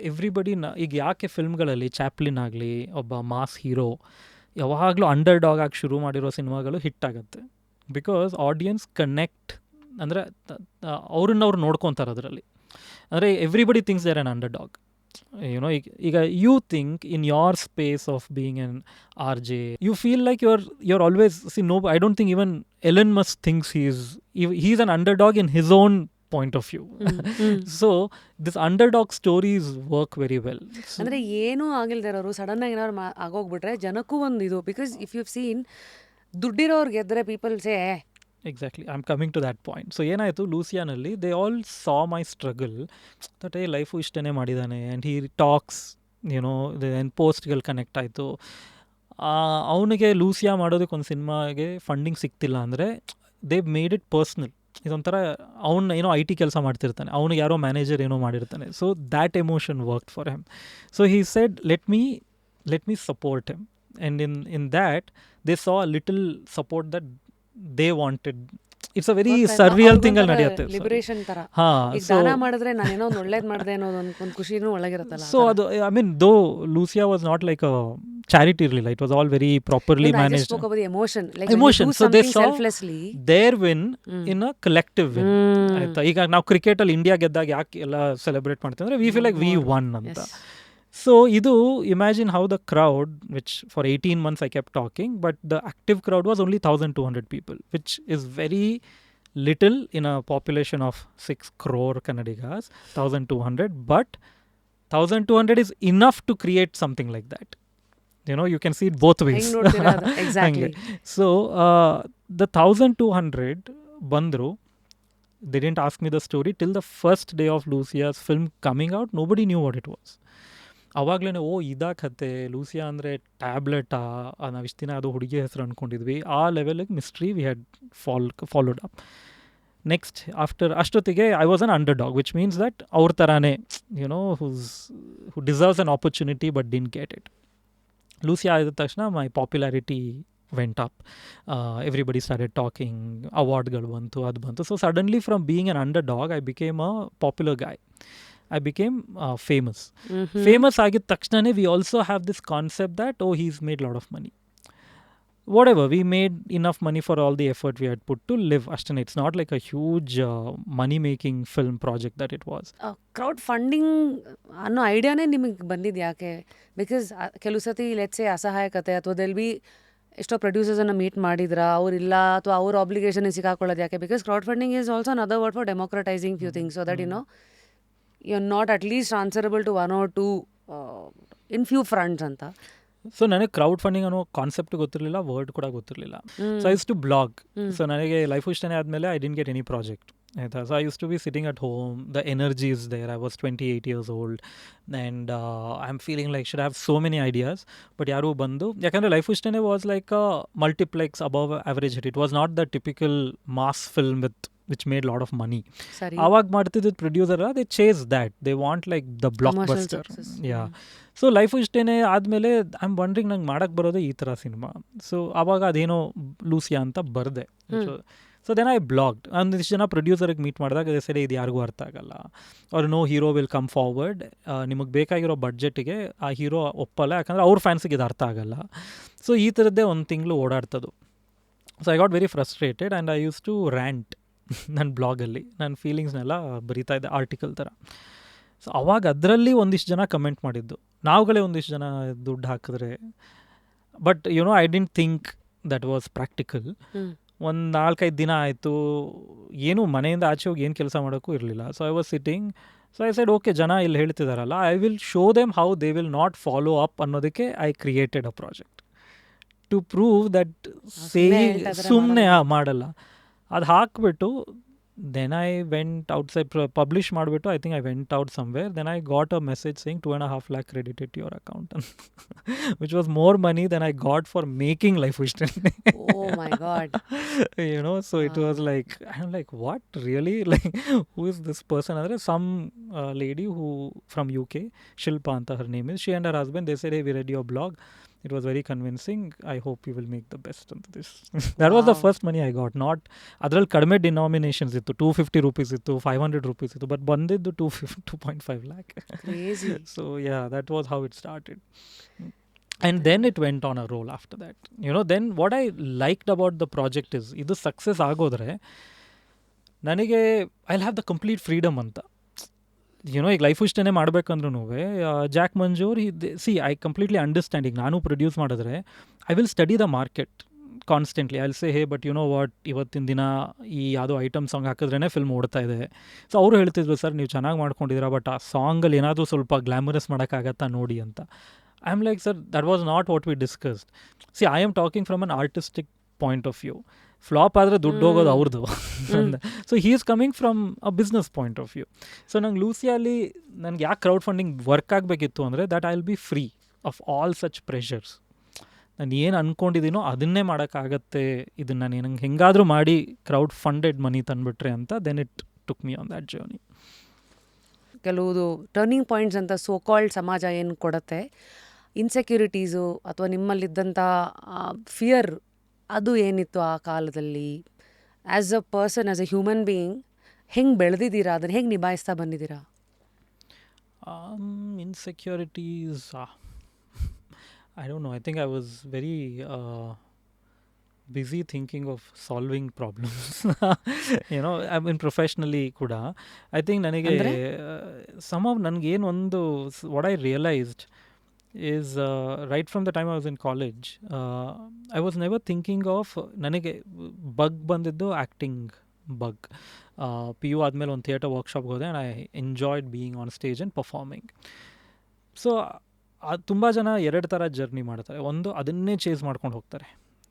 everybody ಈಗ ಯಾಕೆ ಫಿಲ್ಮ್ಗಳಲ್ಲಿ ಚಾಪ್ಲಿನ್ ಆಗಲಿ ಒಬ್ಬ ಮಾಸ್ ಹೀರೋ ಯಾವಾಗಲೂ ಅಂಡರ್ ಡಾಗ್ ಆಗಿ ಶುರು ಮಾಡಿರೋ ಸಿನಿಮಾಗಳು ಹಿಟ್ ಆಗುತ್ತೆ. ಬಿಕಾಸ್ ಆಡಿಯನ್ಸ್ ಕನೆಕ್ಟ್, ಅಂದರೆ ಅವ್ರನ್ನವ್ರು ನೋಡ್ಕೊತಾರೆ ಅದರಲ್ಲಿ. ಅಂದರೆ everybody thinks they're an underdog. You know, ಈಗ you think in your space of being an RJ, you feel like you're always, see, no, I don't think even Elon Musk thinks he's an underdog in his own point of view. So this underdog stories work very well. ಅಂದರೆ ಏನೂ ಆಗಿಲ್ದಿರೋರು sudden ಆಗಿ ಏನಾದ್ರು ಆಗೋಗ್ಬಿಟ್ರೆ ಜನಕ್ಕೂ ಒಂದು ಇದು, because if you seen ದುಡ್ಡಿರೋರು ಗೆದ್ದರೆ people say exactly, I am coming to that point. So ಏನಾಯಿತು, ಲೂಸಿಯಾನಲ್ಲಿ they all saw my struggle, that life ಇಷ್ಟೇ ಮಾಡಿದ್ದಾನೆ ಆ್ಯಂಡ್ ಹೀ ಟಾಕ್ಸ್, ಯುನೋ, ಪೋಸ್ಟ್ಗಳು ಕನೆಕ್ಟ್ ಆಯಿತು. ಅವನಿಗೆ ಲೂಸಿಯಾ ಮಾಡೋದಕ್ಕೆ ಒಂದು ಸಿನಿಮಾಗೆ ಫಂಡಿಂಗ್ ಸಿಗ್ತಿಲ್ಲ ಅಂದರೆ ದೇ ಮೇಡ್ ಇಟ್ ಪರ್ಸ್ನಲ್. ಇದೊಂಥರ ಅವ್ನು ಏನೋ IT ಕೆಲಸ ಮಾಡ್ತಿರ್ತಾನೆ, ಅವನಿಗೆ ಯಾರೋ ಮ್ಯಾನೇಜರ್ ಏನೋ ಮಾಡಿರ್ತಾನೆ. So that emotion worked for him. So he said let me support him, and in that they saw a little support that they wanted. It's a very surreal thing ಅಲ್ಲಿ ನಡೆಯುತ್ತೆ. Liberation ತರ. ಈಗ ದಾನ ಮಾಡಿದ್ರೆ ನಾನೇನೋ ಒಂದು ಒಳ್ಳೇದು ಮಾಡಿದೆ ಅನ್ನೋದು ಒಂದು ಖುಷಿನೂ ಒಳಗಿರುತ್ತಲ್ಲ. ಸೊ ಅದು, I mean, though Lucia was not like a charity ಇರಲಿಲ್ಲ, it was all very properly managed. Emotion. So they saw their win in a collective win. ಆಯ್ತಾ, ಈಗ ನಾವು ಕ್ರಿಕೆಟಲ್ಲಿ ಇಂಡಿಯಾ ಗೆದ್ದಾಗ ಯಾಕೆ ಎಲ್ಲ ಸೆಲೆಬ್ರೇಟ್ ಮಾಡ್ತೀವಿ ಅಂದರೆ V feel like we one ಅಂತ. So idu, imagine how the crowd, which for 18 months I kept talking, but the active crowd was only 1,200 people, which is very little in a population of 6 crore Kannadigas, 1,200, but 1,200 is enough to create something like that. You know, you can see it both ways. Exactly. So the 1,200 bandru, they didn't ask me the story till the first day of Lucia's film coming out. Nobody knew what it was. ಅವಾಗಲೇ ಇದಾ ಕತೆ, Lucia ಅಂದರೆ ಟ್ಯಾಬ್ಲೆಟಾ, ನಾವು ಇಷ್ಟು ದಿನ ಅದು ಹುಡುಗಿ ಹೆಸರು ಅಂದ್ಕೊಂಡಿದ್ವಿ, ಆ ಲೆವೆಲಿಗೆ mystery we had followed up. Next after ಅಷ್ಟೊತ್ತಿಗೆ I was an underdog, which means that ಅವ್ರ ಥರಾನೇ, you know, who deserves an opportunity but didn't get it. Lucia ಆದ ತಕ್ಷಣ my popularity went up, everybody started talking, ಅವಾರ್ಡ್ಗಳು ಬಂತು, ಅದು ಬಂತು. So suddenly from being an underdog I became a popular guy. I became famous. Famous ಆಗಿದ ತಕ್ಷಣನೇ we also have this concept that, oh, he's made a lot of money. Whatever, we made enough money for all the effort we had put to live. Ashton, it's not like a huge money-making film project that it was. Crowd funding ಅನ್ನೋ ಐಡಿಯಾನೇ ನಿಮಗೆ ಬಂದಿದ್ದು ಯಾಕೆ? Because ಕೆಲವು ಸತಿ let's say ಅಸಹಾಯಕತೆ ಅಥವಾ they'll B ಎಷ್ಟೋ ಪ್ರೊಡ್ಯೂಸರ್ಸನ್ನು meet ಮಾಡಿದ್ರಾ, ಅವರಿಲ್ಲ, ಅಥವಾ ಅವ್ರ ಆಬ್ಲಿಗೇಷನ್ ಸಿಕ್ಕಾಕೊಳ್ಳೋದು ಯಾಕೆ? Because crowd funding is also another word for democratising few things, so that you're not at least answerable to one or two in few fronts ಅಂತ. So ನನಗೆ crowd funding ಅನ್ನೋ concept ಗೊತ್ತಿರಲಿಲ್ಲ, word ಕೂಡ ಗೊತ್ತಿರಲಿಲ್ಲ. So I use to blog. So ನನಗೆ Life Ishtene ಆದಮೇಲೆ I didn't get any project, ಆಯಿತಾ. So I use to be sitting at home, the energy is there. I was 28 years old and I am feeling like should have so many ideas, but ಯಾರೂ ಬಂದು, ಯಾಕಂದರೆ Life Ishtene was like a multiplex above average hit. It was not the typical mass film which made a lot of money. Avag ಮಾಡ್ತಿದ್ದ producer, they chase that, they want like the blockbuster. Yeah. So Life Ishtene ಆದಮೇಲೆ I am wondering ನಂಗೆ ಮಾಡೋಕ್ಕೆ ಬರೋದೇ ಈ ಥರ cinema. So ಆವಾಗ ಅದೇನೋ ಲೂಸಿಯಾ ಅಂತ ಬರೆದೆ. So then I blogged. ಒಂದಿಷ್ಟು ಜನ ಪ್ರೊಡ್ಯೂಸರಿಗೆ ಮೀಟ್ ಮಾಡಿದಾಗ ಅದೇ ಸರಿ ಇದು ಯಾರಿಗೂ ಅರ್ಥ ಆಗಲ್ಲ, ಅವ್ರು no hero will come forward, ನಿಮಗೆ ಬೇಕಾಗಿರೋ ಬಡ್ಜೆಟಿಗೆ ಆ ಹೀರೋ ಒಪ್ಪಲ್ಲ, ಯಾಕಂದರೆ ಅವ್ರ ಫ್ಯಾನ್ಸಿಗೆ ಇದು ಅರ್ಥ ಆಗಲ್ಲ. ಸೊ ಈ ಥರದ್ದೇ ಒಂದು ತಿಂಗಳು ಓಡಾಡ್ತದು. So I got very frustrated and I use to rant ನನ್ನ ಬ್ಲಾಗಲ್ಲಿ ನನ್ನ ಫೀಲಿಂಗ್ಸ್ನೆಲ್ಲ ಬರಿತಾ ಇದ್ದೆ ಆರ್ಟಿಕಲ್ ಥರ. ಸೊ ಅವಾಗ ಅದರಲ್ಲಿ ಒಂದಿಷ್ಟು ಜನ ಕಮೆಂಟ್ ಮಾಡಿದ್ದು, ನಾವುಗಳೇ ಒಂದಿಷ್ಟು ಜನ ದುಡ್ಡು ಹಾಕಿದ್ರೆ, but you know I didn't think that was practical. ಒಂದು 4-5 ದಿನ ಆಯಿತು, ಏನು ಮನೆಯಿಂದ ಆಚೆ ಹೋಗಿ ಏನು ಕೆಲಸ ಮಾಡೋಕ್ಕೂ ಇರಲಿಲ್ಲ. So I was sitting. So I said, okay, ಜನ ಇಲ್ಲಿ ಹೇಳ್ತಿದಾರಲ್ಲ, I will show them how they will not follow up ಅನ್ನೋದಕ್ಕೆ I created a project to prove that ಸುಮ್ಮನೆ ಮಾಡಲ್ಲ. ಅದು ಹಾಕ್ಬಿಟ್ಟು then I went outside, publish ಮಾಡಿಬಿಟ್ಟು I think I went out somewhere. Then I got a message saying 2.5 lakh credited to your account, which was more money than I got for making Life Wish Training. Oh my God. So it was like, I'm like, what, really? Like, who is this person? Andre, some lady who from UK, Shilpa anta her name is. She and her husband, they said, hey, we read your blog. It was very convincing. I hope you will make the best of this. That was the first money I got. Not ಅದರಲ್ಲಿ ಕಡಿಮೆ denominations ಇತ್ತು, 250 rupees ಇತ್ತು, 500 rupees ಇತ್ತು, but ಬಂದಿದ್ದು 2.5 lakh. So yeah, that was how it started. And then it went on a roll after that. Then what I liked about the project is, ಇದು success ಆಗೋದ್ರೆ ನನಗೆ I'll have the complete freedom ಅಂತ. ಈಗ Life ಇಷ್ಟೇ ಮಾಡ್ಬೇಕಂದ್ರೂ Jack ಮಂಜೂರ್ I completely understand. ಈಗ ನಾನು produce ಮಾಡಿದ್ರೆ I will study the market constantly. I will say hey, but what, ಇವತ್ತಿನ ದಿನ ಈ ಯಾವುದೋ ಐಟಮ್ ಸಾಂಗ್ ಹಾಕಿದ್ರೇ ಫಿಲ್ಮ್ ಓಡ್ತಾ ಇದೆ. ಸೊ ಅವರು ಹೇಳ್ತಿದ್ರು, ಸರ್ ನೀವು ಚೆನ್ನಾಗಿ ಮಾಡ್ಕೊಂಡಿದ್ದೀರಾ, ಬಟ್ ಆ ಸಾಂಗಲ್ಲಿ ಏನಾದರೂ ಸ್ವಲ್ಪ ಗ್ಲಾಮರಸ್ ಮಾಡೋಕ್ಕಾಗತ್ತಾ ನೋಡಿ ಅಂತ. I am like, sir that was not what we discussed. I am talking from an artistic point of view. Flop ಆದರೆ ದುಡ್ಡು ಹೋಗೋದು ಅವ್ರದ್ದು. So he is coming from a business point of view. So ನಂಗೆ ಲೂಸಿಯಲ್ಲಿ ನನಗೆ ಯಾಕೆ crowdfunding work ಆಗಬೇಕಿತ್ತು ಅಂದರೆ, that I will be free of all such pressures. ನಾನು ಏನು ಅಂದ್ಕೊಂಡಿದ್ದೀನೋ ಅದನ್ನೇ ಮಾಡೋಕ್ಕಾಗತ್ತೆ, ಇದನ್ನು ನಂಗೆ ಹೆಂಗಾದರೂ ಮಾಡಿ ಕ್ರೌಡ್ ಫಂಡೆಡ್ ಮನಿ ತಂದುಬಿಟ್ರೆ ಅಂತ. Then it took me on that journey. ಕೆಲವುದು ಟರ್ನಿಂಗ್ ಪಾಯಿಂಟ್ಸ್ ಅಂತ ಸೋ ಕಾಲ್ಡ್ ಸಮಾಜ ಏನು ಕೊಡುತ್ತೆ, ಇನ್ಸೆಕ್ಯೂರಿಟೀಸು ಅಥವಾ ನಿಮ್ಮಲ್ಲಿದ್ದಂಥ ಫಿಯರ್, ಅದು ಏನಿತ್ತು ಆ ಕಾಲದಲ್ಲಿ? As a person, as a human being ಹೆಂಗೆ ಬೆಳೆದಿದ್ದೀರಾ, ಅದನ್ನು ಹೇಗೆ ನಿಭಾಯಿಸ್ತಾ ಬಂದಿದ್ದೀರಾ? Insecurities, I don't know. I think I was very busy thinking of solving problems. I mean professionally kuda. I think ನನಗೆ somehow ನನಗೇನು ಒಂದು, what I realized is right from the time I was in college, I was never thinking of, ನನಗೆ ಬಗ್ ಬಂದಿದ್ದು acting ಬಗ್. PU ಆದಮೇಲೆ ಒಂದು theatre ವರ್ಕ್ಶಾಪ್ಗೆ ಹೋದೆ, and I enjoyed being on stage and performing. So ಅದು ತುಂಬ ಜನ ಎರಡು ಥರ ಜರ್ನಿ ಮಾಡ್ತಾರೆ. ಒಂದು, ಅದನ್ನೇ ಚೇಸ್ ಮಾಡ್ಕೊಂಡು ಹೋಗ್ತಾರೆ.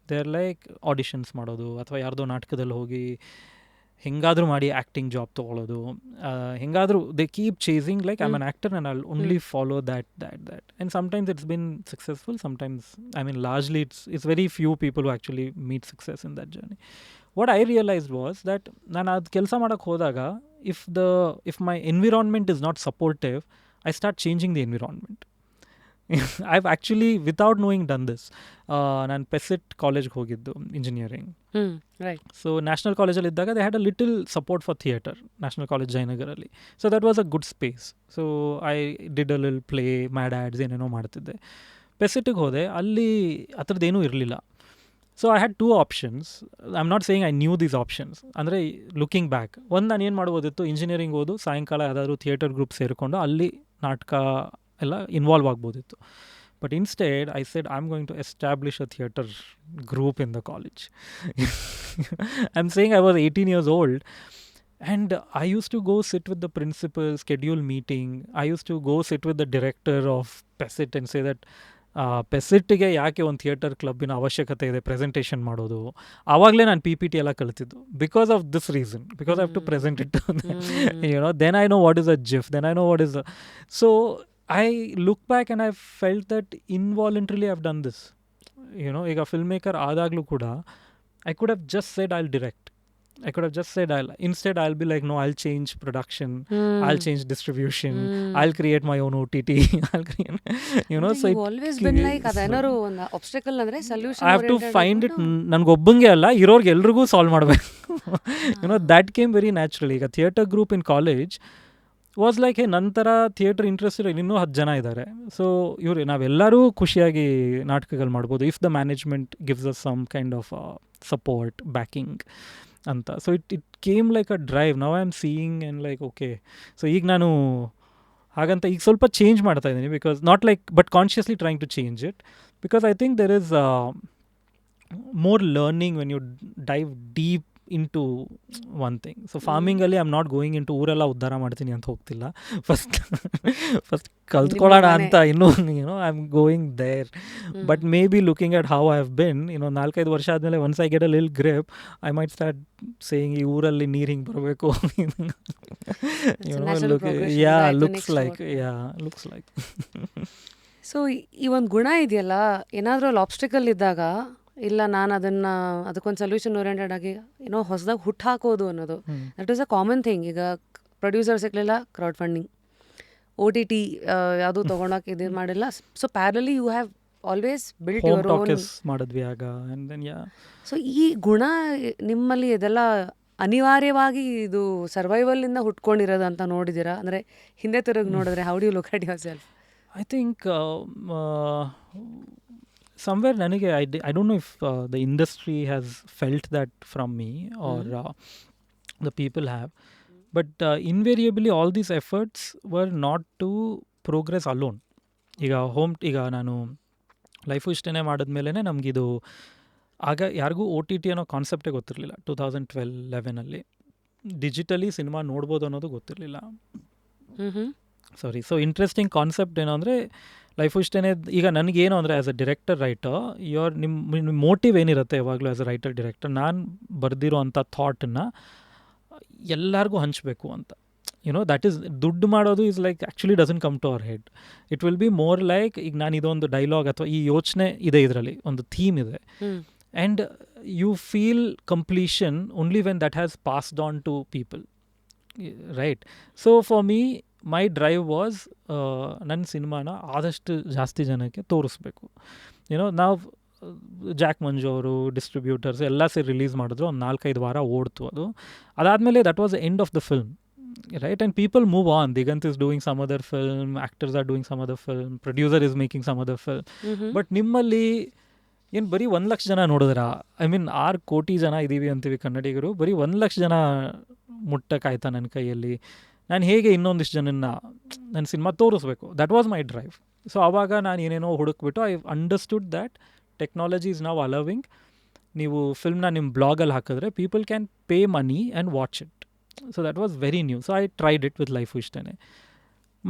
ದೇ ಆರ್ ಲೈಕ್ ಆಡಿಷನ್ಸ್ ಮಾಡೋದು, ಅಥವಾ ಯಾರ್ದೋ ನಾಟಕದಲ್ಲಿ ಹೋಗಿ ಹೆಂಗಾದರೂ ಮಾಡಿ ಆ್ಯಕ್ಟಿಂಗ್ ಜಾಬ್ ತೊಗೊಳ್ಳೋದು, ಹೆಂಗಾದರೂ they keep chasing like I am an actor and I will only follow that. And sometimes it's been successful, sometimes I mean largely it's very few people who actually meet success in that journey. What I realised was that ನಾನು ಅದು ಕೆಲಸ ಮಾಡೋಕ್ಕೆ ಹೋದಾಗ, if my environment is not supportive, I start changing the environment. I've actually, without knowing, done this. ನಾನು ಪೆಸಿಟ್ ಕಾಲೇಜ್ಗೆ ಹೋಗಿದ್ದು engineering. Right. So national ಕಾಲೇಜಲ್ಲಿ ಇದ್ದಾಗ they had a little support for theatre, national college ಜಯನಗರಲ್ಲಿ. So that was a good space. So I did a ಲಿಲ್ play, made ads ಏನೇನೋ ಮಾಡ್ತಿದ್ದೆ. ಪೆಸಿಟಿಗೆ ಹೋದೆ, ಅಲ್ಲಿ ಆ ಥರದ್ದೇನೂ ಇರಲಿಲ್ಲ. So I had 2 options. I am not saying I knew these options. ಅಂದರೆ ಲುಕಿಂಗ್ ಬ್ಯಾಕ್, ಒಂದು ನಾನು ಏನು ಮಾಡ್ಬೋದಿತ್ತು, ಇಂಜಿನಿಯರಿಂಗ್ ಓದು, ಸಾಯಂಕಾಲ ಯಾವುದಾದ್ರೂ ಥಿಯೇಟರ್ ಗ್ರೂಪ್ ಸೇರಿಕೊಂಡು ಅಲ್ಲಿ ನಾಟಕ ಎಲ್ಲ ಇನ್ವಾಲ್ವ್ ಆಗ್ಬೋದಿತ್ತು. But instead I said, I am going to establish a theatre group in the college. I am saying I was 18 years old. And I used to go sit with the principal, schedule meeting. I used to go sit with the director of PESIT and say that ಪೆಸಿಟ್ಟಿಗೆ ಯಾಕೆ ಒಂದು theatre ಕ್ಲಬ್ಬಿನ ಅವಶ್ಯಕತೆ ಇದೆ, presentation ಮಾಡೋದು. ಆವಾಗಲೇ ನಾನು PPT ಎಲ್ಲ ಕಲಿತಿದ್ದು, because of this reason, because I have to present it. Then I know what is a GIF, then I know what is so I look back and I felt that involuntarily I have done this. ಈಗ film maker ಆದಾಗಲೂ ಕೂಡ I could have just said I will direct. I could have just said, instead I'll be like, no, I'll change production, I'll change distribution, I'll create my own OTT, I'll create, so you've always been like, ಅದೇನಾರು ಒಂದು obstacle ಅಂದ್ರೆ solution I have to find it. ನನಗೊಬ್ಬಂಗೆ ಅಲ್ಲ, ಇರೋರ್ಗೆ ಎಲ್ರಿಗೂ solve ಮಾಡಬೇಕು. that came very naturally. ಈಗ theatre group in college was like, ನಂತರ theatre interest ಇರೋ ಇನ್ನೂ 10 ಜನ ಇದ್ದಾರೆ. ಸೊ ನಾವೆಲ್ಲರೂ ಖುಷಿಯಾಗಿ ನಾಟಕಗಳು ಮಾಡ್ಬೋದು, if the management gives us some kind of support, backing ಅಂತ. So it came like a drive. Now I am seeing and like, okay, so ಈಗ ನಾನು ಹಾಗಂತ ಈಗ ಸ್ವಲ್ಪ ಚೇಂಜ್ ಮಾಡ್ತಾ ಇದ್ದೀನಿ, because not like, but consciously trying to change it, because I think there is more learning when you dive deep into one thing. So ಫಾರ್ಮಿಂಗಲ್ಲಿ I am not going into ಊರೆಲ್ಲ ಉದ್ಧಾರ ಮಾಡ್ತೀನಿ ಅಂತ ಹೋಗ್ತಿಲ್ಲ. ಫಸ್ಟ್ ಕಲ್ತ್ಕೊಳ್ಳೋಣ ಅಂತ ಇನ್ನೂ I am going there. But maybe looking at how I have been 4-5 ವರ್ಷ ಆದಮೇಲೆ ಒನ್ಸ್ ಐ ಗೆಟ್ ಅ ಲಿಲ್ grip I might start saying ಈ ಊರಲ್ಲಿ ನೀರು ಹಿಂಗೆ ಬರಬೇಕು. Looks like. ಸೊ ಈ ಒಂದು ಗುಣ ಇದೆಯಲ್ಲ, ಏನಾದರೂ ಅಲ್ಲಿ ಆಬ್ಸ್ಟಿಕಲ್ ಇದ್ದಾಗ ಇಲ್ಲ ನಾನು ಅದಕ್ಕೊಂದು ಸೊಲ್ಯೂಷನ್ ಓರಿಯೆಂಟೆಡ್ ಆಗಿ ಹೊಸದಾಗಿ ಹುಟ್ಟು ಹಾಕೋದು ಅನ್ನೋದು that is a common thing. ಈಗ ಪ್ರೊಡ್ಯೂಸರ್ ಸಿಗಲಿಲ್ಲ, ಕ್ರೌಡ್ ಫಂಡಿಂಗ್, OTT ಯಾವುದು ತೊಗೊಳಕ್ಕೆ ಇದು ಮಾಡಿಲ್ಲ. So parallelly you have always built your own ಮಾಡಿದ್ವಿ ಆಗ. ಸೊ ಈ ಗುಣ ನಿಮ್ಮಲ್ಲಿ ಇದೆಲ್ಲ ಅನಿವಾರ್ಯವಾಗಿ ಇದು ಸರ್ವೈವಲಿಂದ ಹುಟ್ಕೊಂಡಿರೋದು ಅಂತ ನೋಡಿದ್ದೀರಾ? ಅಂದರೆ ಹಿಂದೆ ತಿರುಗಿ ನೋಡಿದ್ರೆ how do you look at yourself? I think somewhere ನನಗೆ I don't know if the industry has felt that from me or the people have, but invariably all these efforts were not to progress alone. ಈಗ ನಾನು life ಇಷ್ಟೇ ಮಾಡಿದ್ಮೇಲೆ ನಮಗಿದು ಆಗ ಯಾರಿಗೂ OTT ಅನ್ನೋ ಕಾನ್ಸೆಪ್ಟೇ ಗೊತ್ತಿರಲಿಲ್ಲ. 2012-11 digitally cinema ನೋಡ್ಬೋದು ಅನ್ನೋದು ಗೊತ್ತಿರಲಿಲ್ಲ. ಸೊ ಇಂಟ್ರೆಸ್ಟಿಂಗ್ ಕಾನ್ಸೆಪ್ಟ್ ಏನೋ ಅಂದರೆ ಲೈಫು ಇಷ್ಟೇ. ಈಗ ನನಗೇನು ಅಂದರೆ ಆ್ಯಸ್ ಅ ಡಿರೆಕ್ಟರ್ ರೈಟರ್ ನಿಮ್ಮ ಮೋಟಿವ್ ಏನಿರುತ್ತೆ ಯಾವಾಗಲೂ ಆ್ಯಸ್ ಅ ರೈಟರ್ ಡಿರೆಕ್ಟರ್, ನಾನು ಬರೆದಿರೋ ಅಂಥ ಥಾಟನ್ನು ಎಲ್ಲರಿಗೂ ಹಂಚಬೇಕು ಅಂತ. ದಟ್ ಈಸ್ ದುಡ್ಡು ಮಾಡೋದು is like actually doesn't come to our head. It will be more like ಈಗ ನಾನು ಇದೊಂದು ಡೈಲಾಗ್ ಅಥವಾ ಈ ಯೋಚನೆ ಇದೆ, ಇದರಲ್ಲಿ ಒಂದು ಥೀಮ್ ಇದೆ, and you feel completion only when that has passed on to people, right? So for me my drive was ನನ್ನ ಸಿನಿಮಾನ ಆದಷ್ಟು ಜಾಸ್ತಿ ಜನಕ್ಕೆ ತೋರಿಸ್ಬೇಕು. ನಾವು ಜಾಕ್ ಮಂಜು ಅವರು ಡಿಸ್ಟ್ರಿಬ್ಯೂಟರ್ಸ್ ಎಲ್ಲ ಸೇರಿ ರಿಲೀಸ್ ಮಾಡಿದ್ರು. ಒಂದು 4-5 ವಾರ ಓಡ್ತು ಅದು. ಅದಾದಮೇಲೆ that was the end of the film, right? And people move on. Diganth is doing some other film, actors are doing some other film, producer is making some other film. But ನಿಮ್ಮಲ್ಲಿ ಏನು ಬರೀ 1 ಲಕ್ಷ ಜನ ನೋಡಿದ್ರಾ? ಐ ಮೀನ್ 6 ಕೋಟಿ ಜನ ಇದ್ದೀವಿ ಅಂತೀವಿ ಕನ್ನಡಿಗರು, ಬರೀ 1 ಲಕ್ಷ ಜನ ಮುಟ್ಟಕ್ಕಾಯ್ತಾ ನನ್ನ ಕೈಯಲ್ಲಿ? ನಾನು ಹೇಗೆ ಇನ್ನೊಂದಿಷ್ಟು ಜನನ್ನ ನನ್ನ ಸಿನಿಮಾ ತೋರಿಸ್ಬೇಕು? That was my drive. So ಆವಾಗ ನಾನು ಏನೇನೋ ಹುಡುಕ್ಬಿಟ್ಟು I understood that technology is ನಾವು ಅಲವಿಂಗ್. ನೀವು ಫಿಲ್ಮ್ನ ನಿಮ್ಮ ಬ್ಲಾಗಲ್ಲಿ ಹಾಕಿದ್ರೆ people can pay money and watch it. So that was very new. So I tried it with Lifeu Ishte.